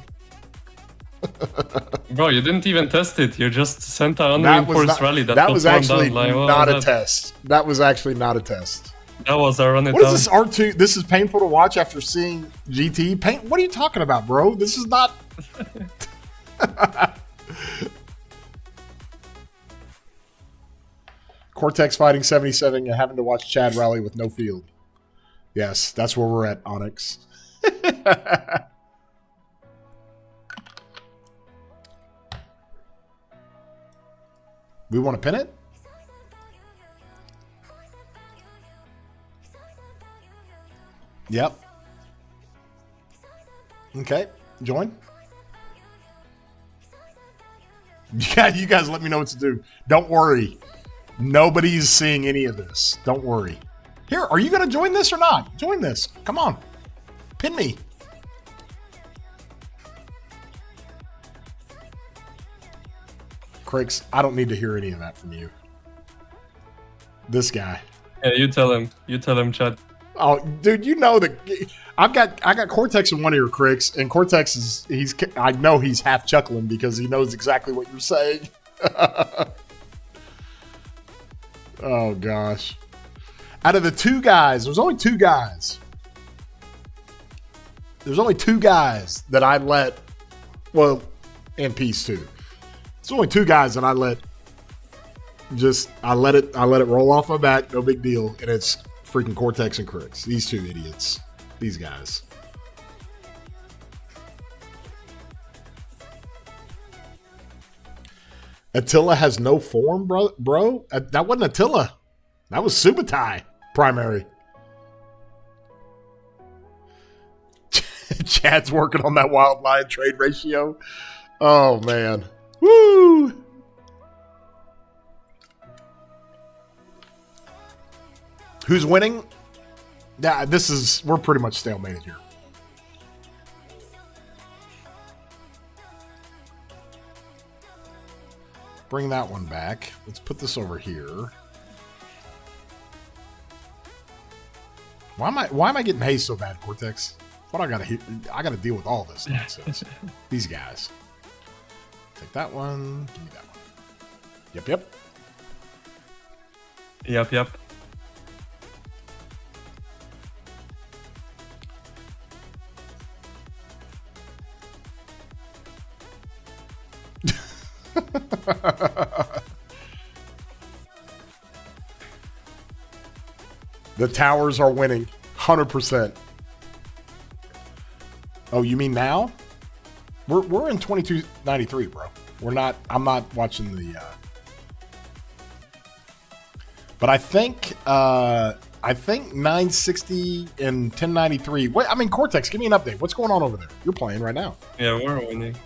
God. Bro, you didn't even test it. You just sent an That was unreinforced not, rally. that was actually Like, what not was a that? test. That was actually not a test. That was a run it What down. is this R2? This is painful to watch after seeing GT. What are you talking about, bro? This is not... Cortex fighting 77 and having to watch Chad rally with no field. Yes, that's where we're at, Onyx. We want to pin it? Yep. Okay, join. Yeah, you guys let me know what to do. Don't worry. Nobody's seeing any of this. Don't worry. Here, are you going to join this or not? Join this. Come on. Pin me. Cricks, I don't need to hear any of that from you. This guy. Yeah, you tell him. You tell him, Chad. Oh, dude, you know that I got Cortex in one ear, Cricks, and Cortex I know he's half chuckling because he knows exactly what you're saying. Oh gosh. Out of the two guys, there's only two guys. There's only two guys that I let, well, and Peace too. There's only two guys that I let it roll off my back, no big deal, and it's freaking Cortex and Cricks. These two idiots. These guys. Attila has no form, bro. That wasn't Attila. That was Subutai primary. Chad's working on that wild lion trade ratio. Oh, man. Woo! Who's winning? Yeah, we're pretty much stalemated here. Bring that one back. Let's put this over here. Why am I getting hazed so bad, Cortex? What I gotta deal with all this nonsense. These guys. Take that one. Give me that one. Yep. Yep. The towers are winning 100%. Oh, you mean now? We're in 2293, bro. I'm not watching the but I think 960 and 1093. Wait, I mean, Cortex, give me an update. What's going on over there? You're playing right now. Yeah, we're winning.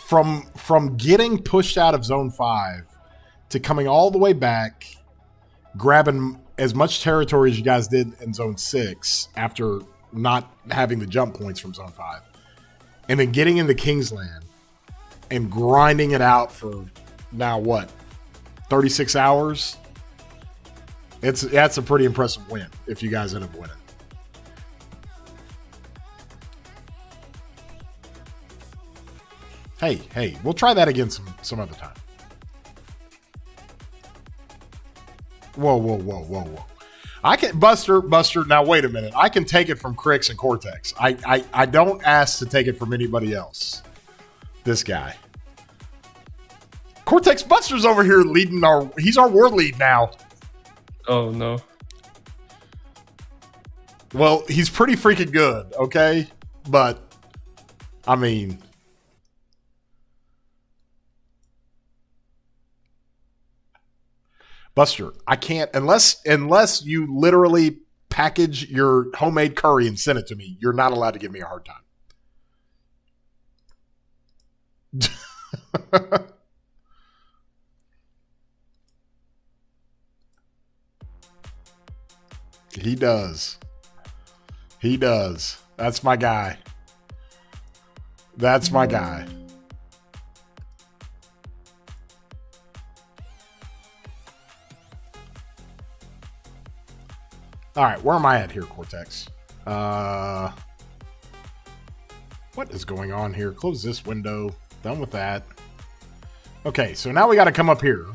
from getting pushed out of zone 5 to coming all the way back, grabbing as much territory as you guys did in zone 6 after not having the jump points from zone 5, and then getting into Kingsland and grinding it out for now what, 36 hours. That's a pretty impressive win if you guys end up winning. Hey, we'll try that again some other time. Whoa. I can Buster. Now wait a minute. I can take it from Crix and Cortex. I don't ask to take it from anybody else. This guy, Cortex Buster's over here leading he's our war lead now. Oh no. Well, he's pretty freaking good, okay? But I mean, Buster, I can't unless you literally package your homemade curry and send it to me. You're not allowed to give me a hard time. He does. That's my guy. All right, where am I at here, Cortex? What is going on here? Close this window. Done with that. Okay, so now we got to come up here.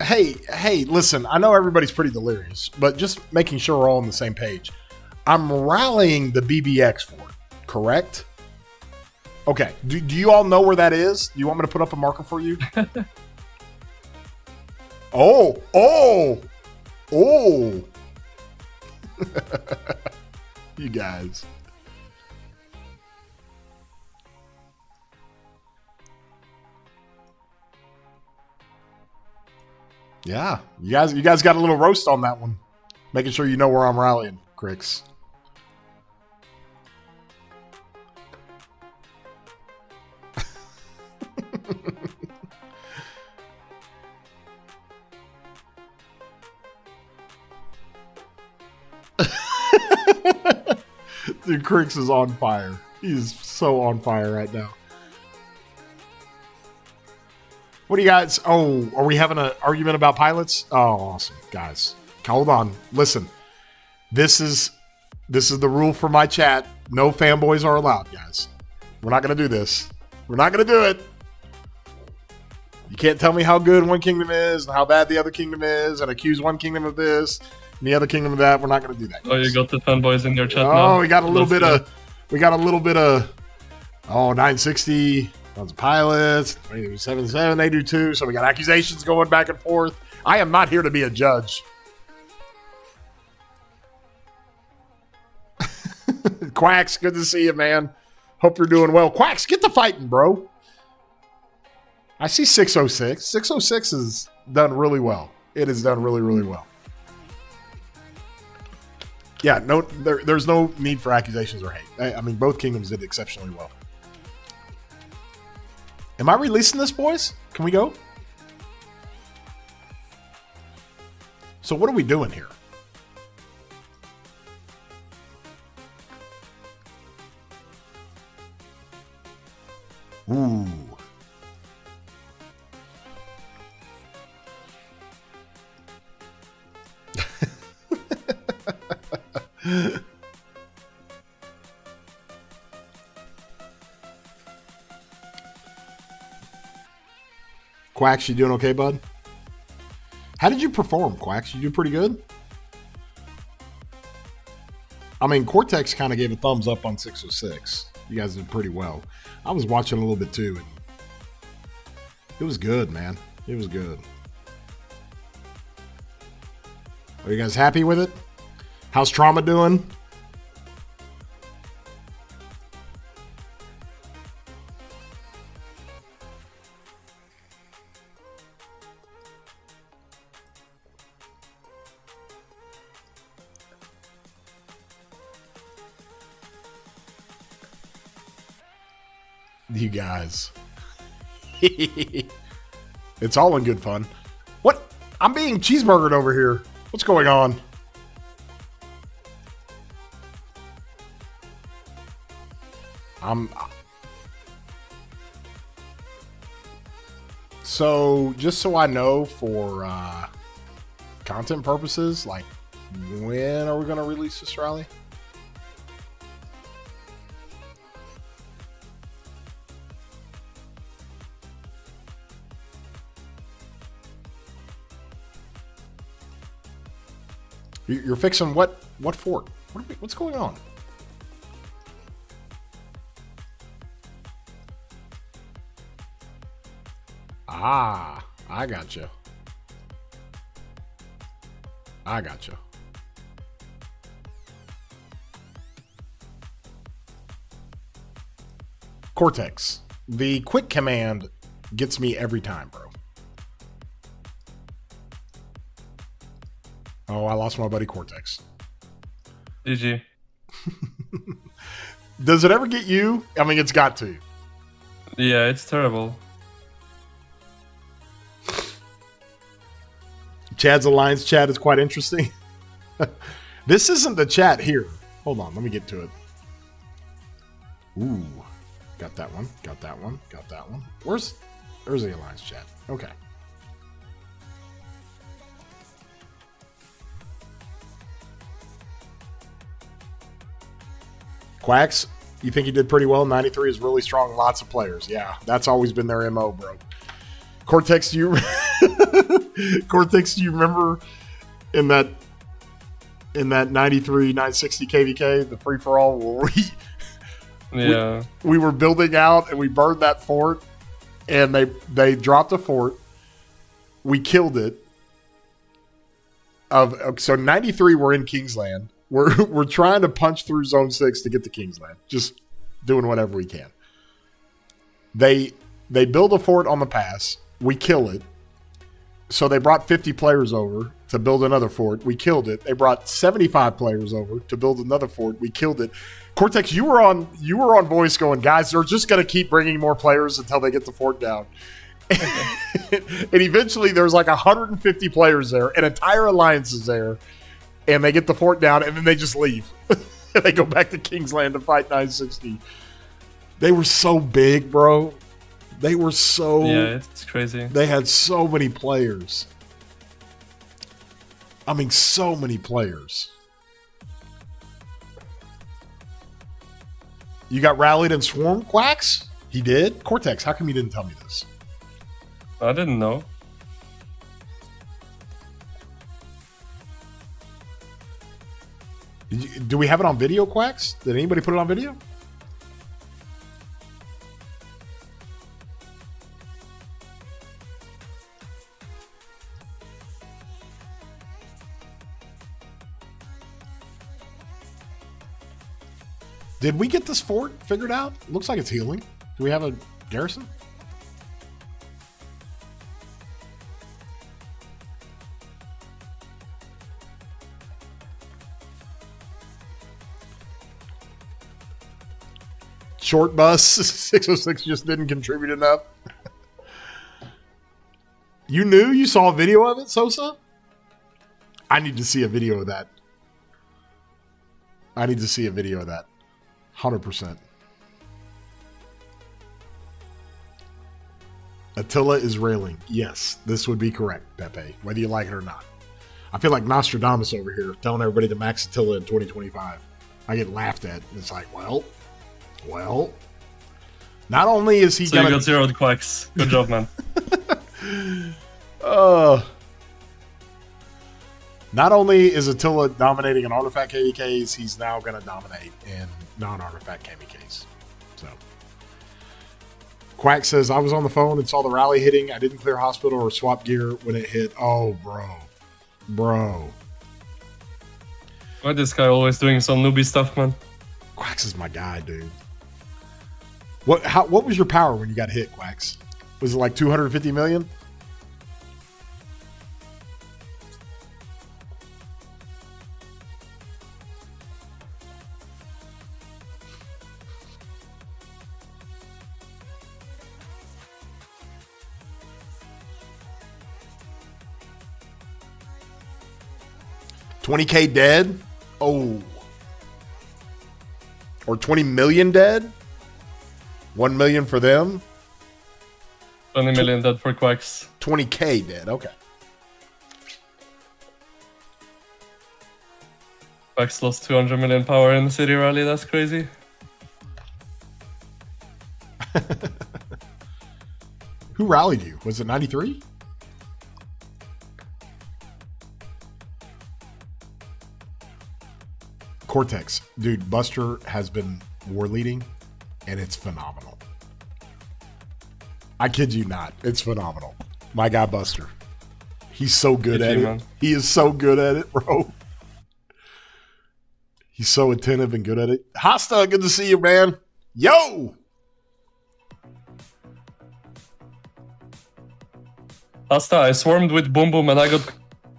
Hey, listen, I know everybody's pretty delirious, but just making sure we're all on the same page. I'm rallying the BBX for it, correct? Okay, do you all know where that is? Do you want me to put up a marker for you? Oh! You guys. Yeah, you guys got a little roast on that one. Making sure you know where I'm rallying, Crix. Dude, Crix is on fire. He is so on fire right now. What do you guys? Oh, are we having an argument about pilots? Oh, awesome, guys. Hold on. Listen, this is the rule for my chat. No fanboys are allowed, guys. We're not going to do this. We're not going to do it. You can't tell me how good one kingdom is and how bad the other kingdom is, and accuse one kingdom of this and the other kingdom of that. We're not going to do that, guys. Oh, you got the fanboys in your chat now. Oh, we got a little bit of 960. Tons of pilots, 77, they do too. So we got accusations going back and forth. I am not here to be a judge. Quacks, good to see you, man. Hope you're doing well. Quacks, get to fighting, bro. I see 606. 606 is done really well. It is done really, really well. Yeah, no, there's no need for accusations or hate. I mean, both kingdoms did exceptionally well. Am I releasing this, boys? Can we go? So what are we doing here? Ooh. Quacks, you doing okay, bud? How did you perform, Quacks? You do pretty good? I mean, Cortex kind of gave a thumbs up on 606. You guys did pretty well. I was watching a little bit too, and it was good, man. It was good. Are you guys happy with it? How's Trauma doing? You guys. It's all in good fun. What? I'm being cheeseburgered over here. What's going on? So, just so I know for content purposes, like, when are we going to release this rally? You're fixing what fort? What's going on? Ah, I gotcha. Cortex. The quick command gets me every time, bro. Oh, I lost my buddy Cortex. GG. Does it ever get you? I mean, it's got to. Yeah, it's terrible. Chad's Alliance chat is quite interesting. This isn't the chat here. Hold on, let me get to it. Ooh, got that one. Where's the Alliance chat? Okay. Quacks, you think he did pretty well? 93 is really strong. Lots of players. Yeah, that's always been their MO, bro. Cortex, do you remember in that 93 960 KVK, the free for all, where we were building out and we burned that fort, and they dropped a fort. We killed it. So 93 we're in Kingsland. We're trying to punch through Zone 6 to get to Kingsland. Just doing whatever we can. They build a fort on the pass. We kill it. So they brought 50 players over to build another fort. We killed it. They brought 75 players over to build another fort. We killed it. Cortex, you were on voice going, guys, they're just going to keep bringing more players until they get the fort down. And eventually there's like 150 players there. An entire alliance is there. And they get the fort down, and then they just leave. They go back to Kingsland to fight 960. They were so big, bro. They were so... Yeah, it's crazy. They had so many players. I mean, so many players. You got rallied and swarmed, Quacks? He did? Cortex, how come you didn't tell me this? I didn't know. Do we have it on video, Quacks? Did anybody put it on video? Did we get this fort figured out? Looks like it's healing. Do we have a garrison? Short bus 606 just didn't contribute enough. You knew? You saw a video of it, Sosa? I need to see a video of that. 100%. Attila is railing. Yes, this would be correct, Pepe, whether you like it or not. I feel like Nostradamus over here telling everybody to max Attila in 2025. I get laughed at. It's like, well, not only is he so you got zeroed Quacks. Good job, man. Not only is Attila dominating in artifact KVKs, he's now going to dominate in non-artifact KVKs. So, Quack says, I was on the phone and saw the rally hitting. I didn't clear hospital or swap gear when it hit. Oh, bro. Why this guy always doing some newbie stuff, man? Quacks is my guy, dude. What was your power when you got hit, Quacks? Was it like 250 million? 20K dead? Oh. Or 20 million dead? 1 million for them? 20 million dead for Quacks. 20K dead, okay. Quacks lost 200 million power in the city rally, that's crazy. Who rallied you? Was it 93? Cortex. Dude, Buster has been war leading, and it's phenomenal. I kid you not. It's phenomenal. My guy, Buster. He's so good at it. Man. He is so good at it, bro. He's so attentive and good at it. Hasta, good to see you, man. Yo! Hasta, I swarmed with Boom Boom and I got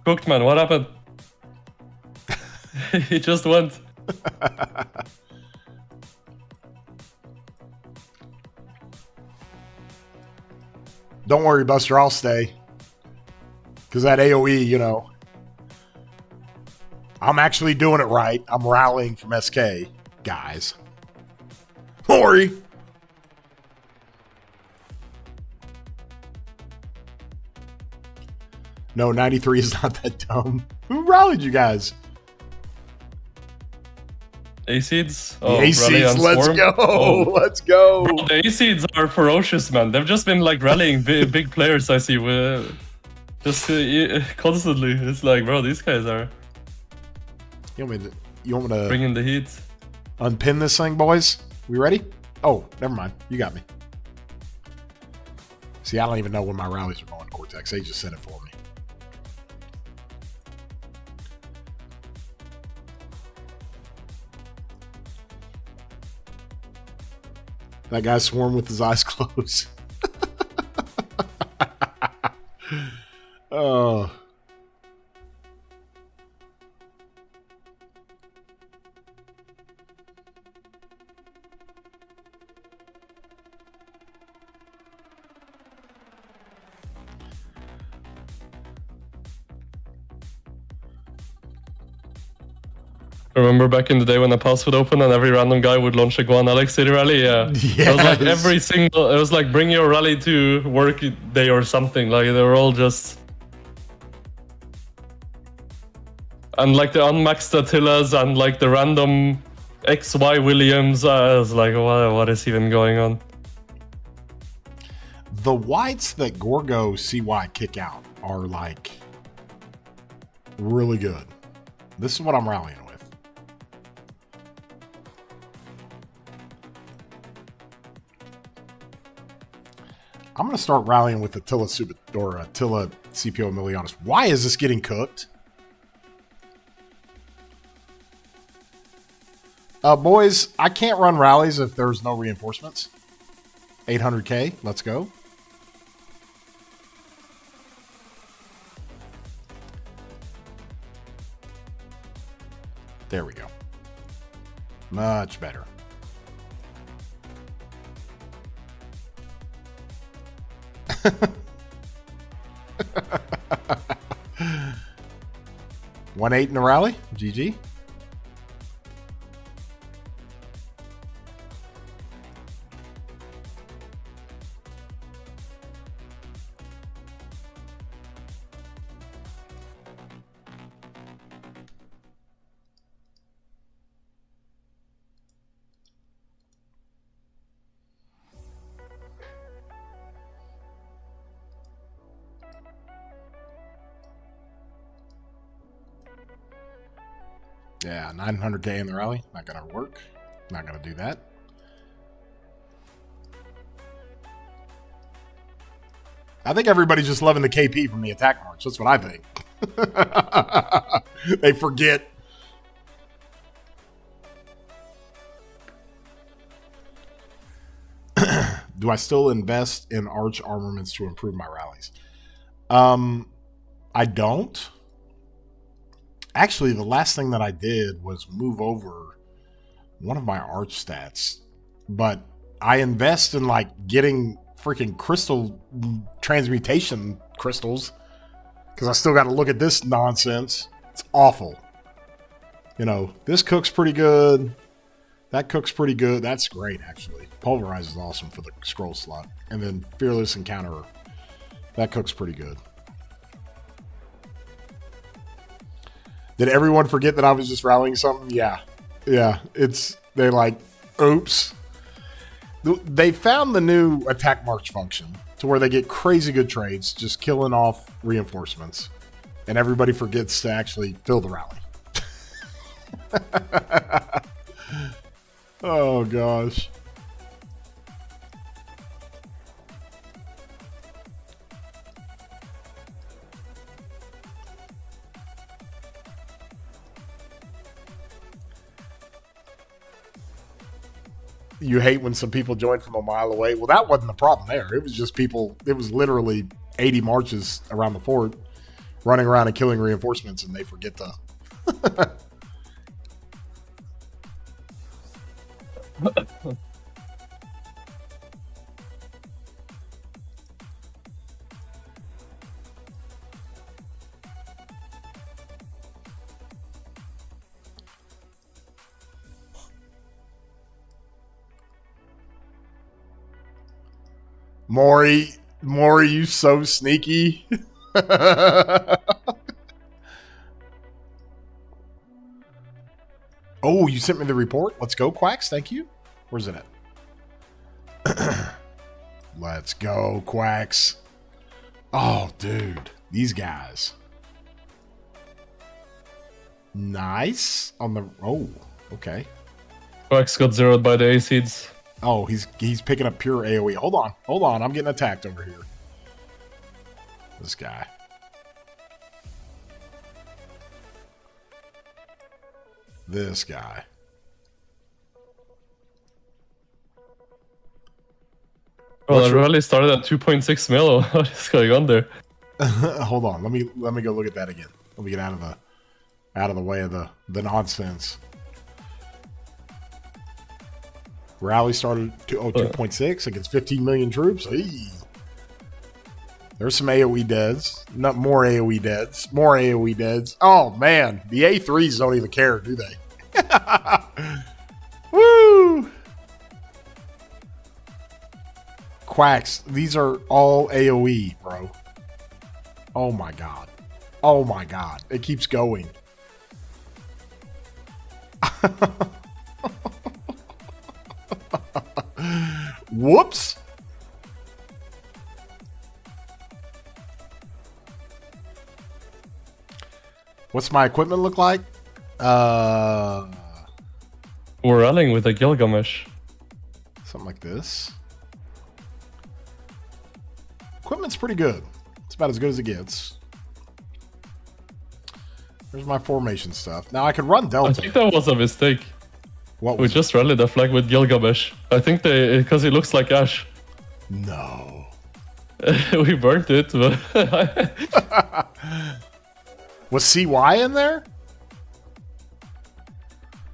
cooked, man. What happened? He just went. Don't worry, Buster. I'll stay. Because that AoE, you know. I'm actually doing it right. I'm rallying from SK, guys. Don't worry. No, 93 is not that dumb. Who rallied you guys? A-Seeds? Oh, A-Seeds, let's go. Oh. Let's go. Bro, the A-Seeds are ferocious, man. They've just been like rallying big players I see with just constantly. It's like, bro, these guys are... You want me to bring in the heat? Unpin this thing, boys? We ready? Oh, never mind. You got me. See, I don't even know when my rallies are going, Cortex. They just said it for me. That guy swarmed with his eyes closed. Oh. Remember back in the day when the pass would open and every random guy would launch a Guan Alex City rally? Yeah. Yes. It was like it was like bring your rally to work day or something. Like they were all just... And like the unmaxed Attilas and like the random XY Williams. I was like, what is even going on? The whites that Gorgo CY kick out are like really good. This is what I'm rallying with. I'm going to start rallying with Attila Attila CPO Emilianus. Why is this getting cooked? Boys, I can't run rallies if there's no reinforcements. 800K, let's go. There we go. Much better. One 8 in the rally. GG. Yeah, 900K in the rally. Not going to work. Not going to do that. I think everybody's just loving the KP from the attack march. That's what I think. They forget. Do I still invest in Arch Armaments to improve my rallies? I don't. Actually, the last thing that I did was move over one of my Arch stats. But I invest in like getting freaking crystal transmutation crystals because I still got to look at this nonsense. It's awful. You know, this cooks pretty good. That cooks pretty good. That's great, actually. Pulverize is awesome for the scroll slot. And then Fearless Encounterer. That cooks pretty good. Did everyone forget that I was just rallying something? Yeah. Yeah. They're like, oops. They found the new attack march function to where they get crazy good trades, just killing off reinforcements. And everybody forgets to actually fill the rally. Oh, gosh. You hate when some people join from a mile away. Well, that wasn't the problem there. It was just people. It was literally 80 marches around the fort, running around and killing reinforcements, and they forget to. Maury, you so sneaky. Oh, you sent me the report? Let's go, Quacks. Thank you. Where's it at? Let's go, Quacks. Oh, dude. These guys. Nice. On the... Oh, okay. Quacks got zeroed by the A-seeds. Oh, he's picking up pure AoE. Hold on. I'm getting attacked over here. This guy. This guy. Well, I really started at 2.6 mil. What is going on there? Hold on. Let me go look at that again. Let me get out of the way of the nonsense. Rally started to 2.6 against 15 million troops. Hey. There's some AoE deads. Not more AoE deads. More AoE deads. Oh, man. The A3s don't even care, do they? Woo! Quacks. These are all AoE, bro. Oh, my God. Oh, my God. It keeps going. Whoops. What's my equipment look like? We're rallying with a Gilgamesh. Something like this. Equipment's pretty good. It's about as good as it gets. There's my formation stuff. Now I could run Delta. I think that was a mistake. What We was just rallied a flag with Gilgamesh. I think because he looks like Ash. No. We burnt it, but Was CY in there?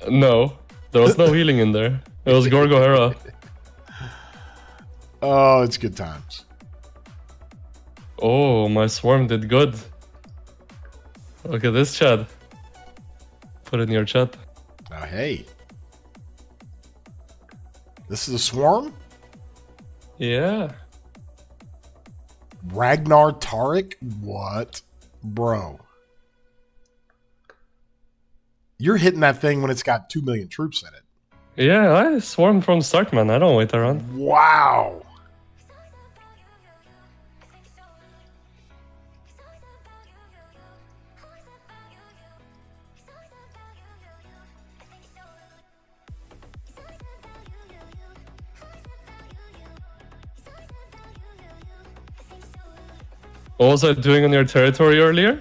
no, there was no healing in there. It was Gorgohera. Oh, it's good times. Oh, my swarm did good. Look at this, Chad. Put it in your chat. Oh, hey. This is a swarm? Yeah. Ragnar Tarek? What? Bro. You're hitting that thing when it's got 2 million troops in it. Yeah, I swarmed from start, man. I don't wait around. Wow. What was I doing on your territory earlier?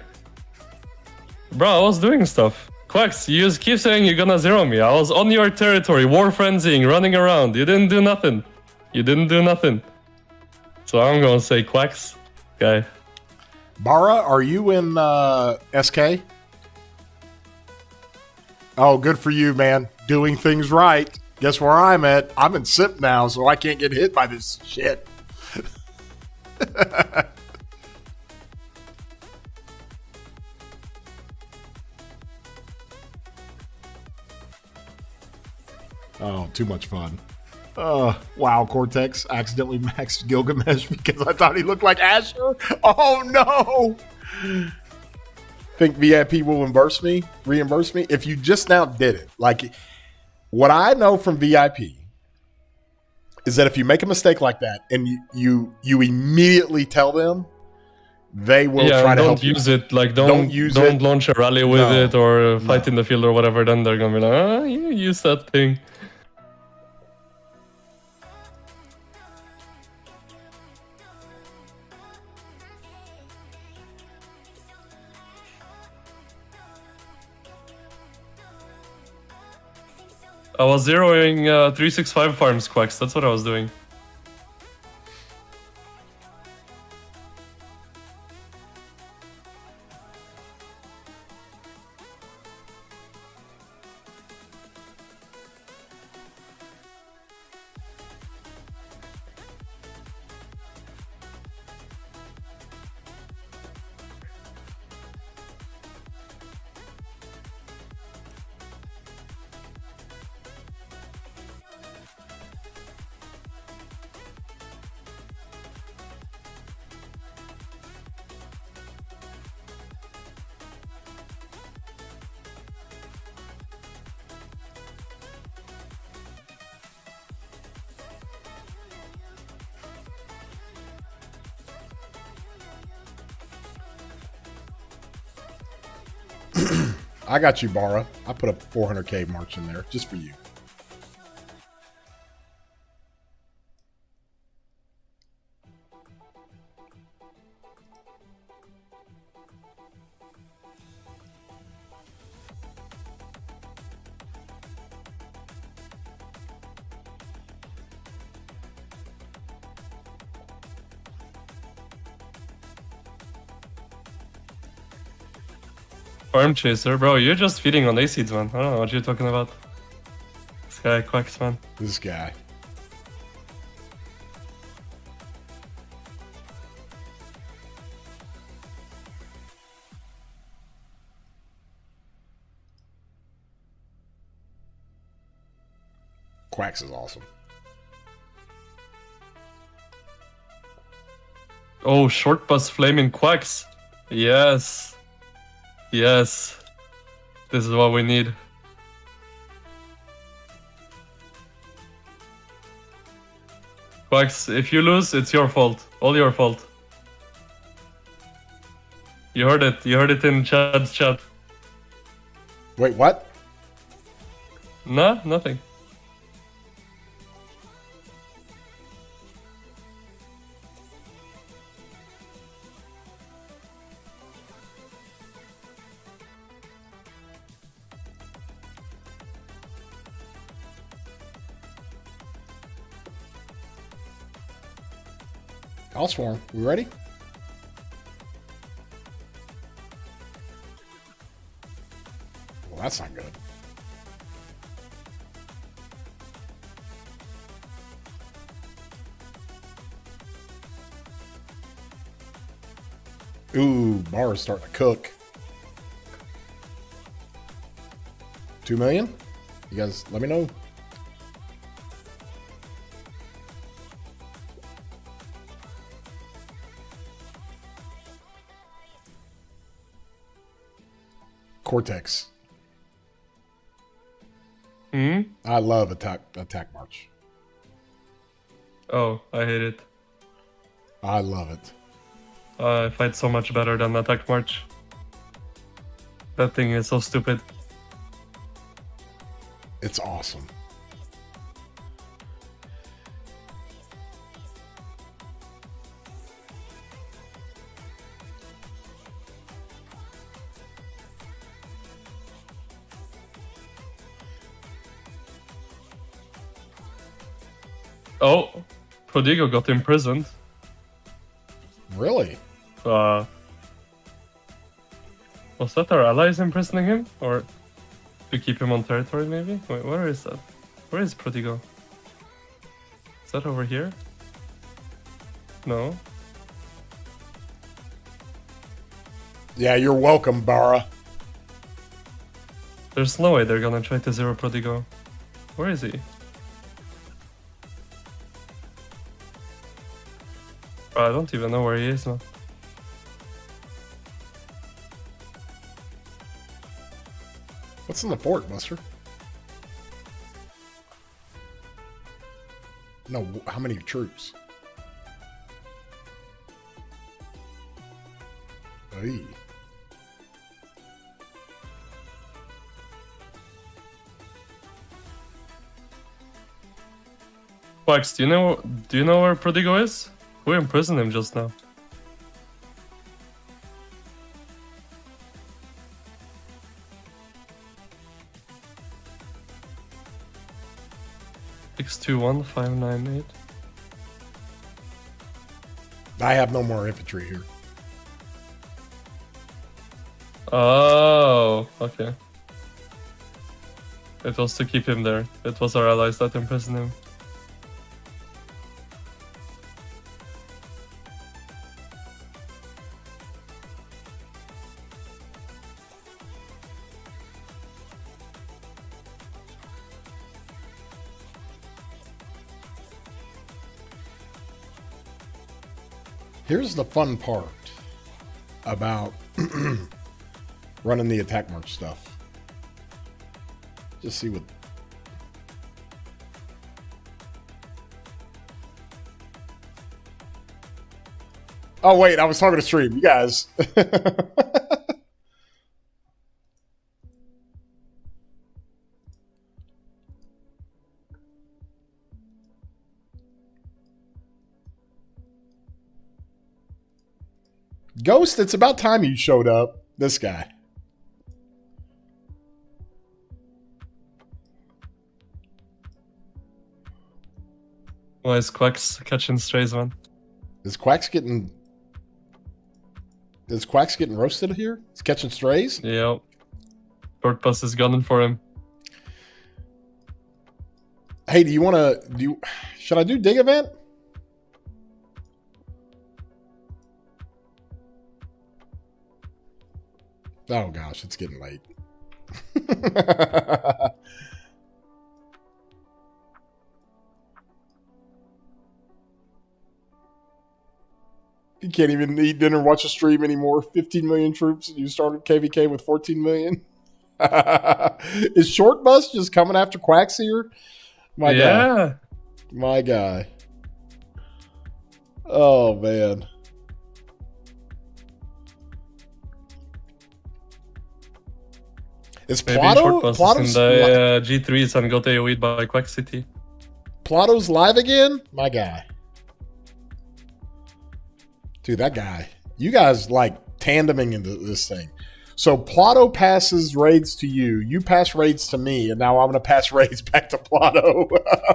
Bro, I was doing stuff. Quacks, you just keep saying you're gonna zero me. I was on your territory, war frenzying, running around. You didn't do nothing. You didn't do nothing. So I'm gonna say Quacks, guy. Bara, are you in SK? Oh, good for you, man. Doing things right. Guess where I'm at? I'm in SIP now, so I can't get hit by this shit. Oh, too much fun. Wow, Cortex accidentally maxed Gilgamesh because I thought he looked like Asher. Oh no! Think VIP will reimburse me? If you just now did it. Like, what I know from VIP is that if you make a mistake like that and you immediately tell them, they will try to help you. Don't use it. Like, don't launch a rally with it or fight in the field or whatever. Then they're gonna be like, oh, you use that thing. I was zeroing 365 farms, Quacks. That's what I was doing. I got you, Bara. I put a 400k march in there just for you. Farm chaser, bro, you're just feeding on A-seeds, man. I don't know what you're talking about. This guy Quacks, man. This guy. Quacks is awesome. Oh, short bus flaming Quacks. Yes. Yes. This is what we need. Quacks, if you lose, it's your fault. All your fault. You heard it. You heard it in Chad's chat. Wait, what? Nah, nothing. I'll swarm. We ready? Well, that's not good. Ooh, Bar's starting to cook. 2 million? You guys let me know. Cortex. I love attack march. Oh, I hate it. I love it. I fight so much better than attack march. That thing is so stupid. It's awesome. Oh, Prodigo got imprisoned. Really? Was that our allies imprisoning him? Or to keep him on territory, maybe? Wait, where is that? Where is Prodigo? Is that over here? No. Yeah, you're welcome, Bara. There's no way they're gonna try to zero Prodigo. Where is he? Bro, I don't even know where he is now. What's in the fort, Buster? No, how many troops? Hey. Wax, do you know where Prodigo is? We imprisoned him just now. (621-598). I have no more infantry here. Oh, okay. It was to keep him there. It was our allies that imprisoned him. Here's the fun part about running the attack march stuff. Just see what... Oh, wait, I was talking to stream. You guys. Ghost, it's about time you showed up. This guy. Why is Quack's catching strays, man? Is Quack's getting roasted here? He's catching strays? Yeah. Short bus is gunning for him. Hey, should I do dig event? Oh gosh, it's getting late. You can't even eat dinner, watch a stream anymore. 15 million troops. You started KVK with 14 million. Is Short Bus just coming after Quacks here? My guy. Oh man. Is Plato? Plato's in the G3s and got AoE'd by Quack City. Plato's live again? My guy. Dude, that guy. You guys like tandeming into this thing. So Plato passes raids to you. You pass raids to me. And now I'm going to pass raids back to Plato.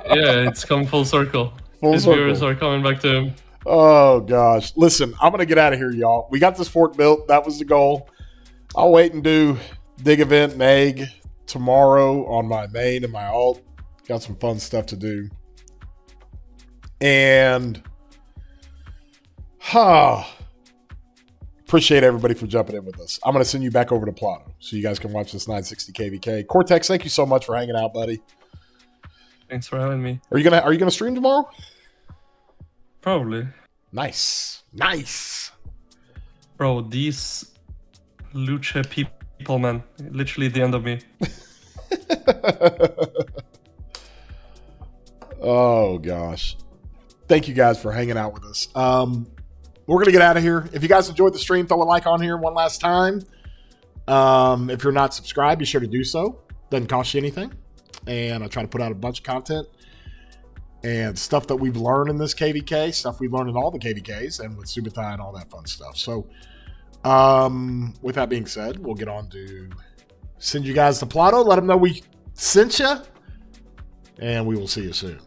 Yeah, it's come full circle. His viewers are coming back to him. Oh, gosh. Listen, I'm going to get out of here, y'all. We got this fort built. That was the goal. I'll wait and do dig event and egg tomorrow on my main and my alt. Got some fun stuff to do. And appreciate everybody for jumping in with us. I'm going to send you back over to Plato so you guys can watch this 960 KVK. Cortex, thank you so much for hanging out, buddy. Thanks for having me. Are you gonna stream tomorrow? Probably. Nice. Bro, these lucha people, man, literally the end of me. Oh gosh. Thank you guys for hanging out with us. We're going to get out of here. If you guys enjoyed the stream, throw a like on here one last time. If you're not subscribed, be sure to do so. Doesn't cost you anything. And I try to put out a bunch of content and stuff that we've learned in this KVK, stuff we've learned in all the KVKs and with Subutai and all that fun stuff. So with that being said, we'll get on to send you guys to Plato. Let them know we sent you. And we will see you soon.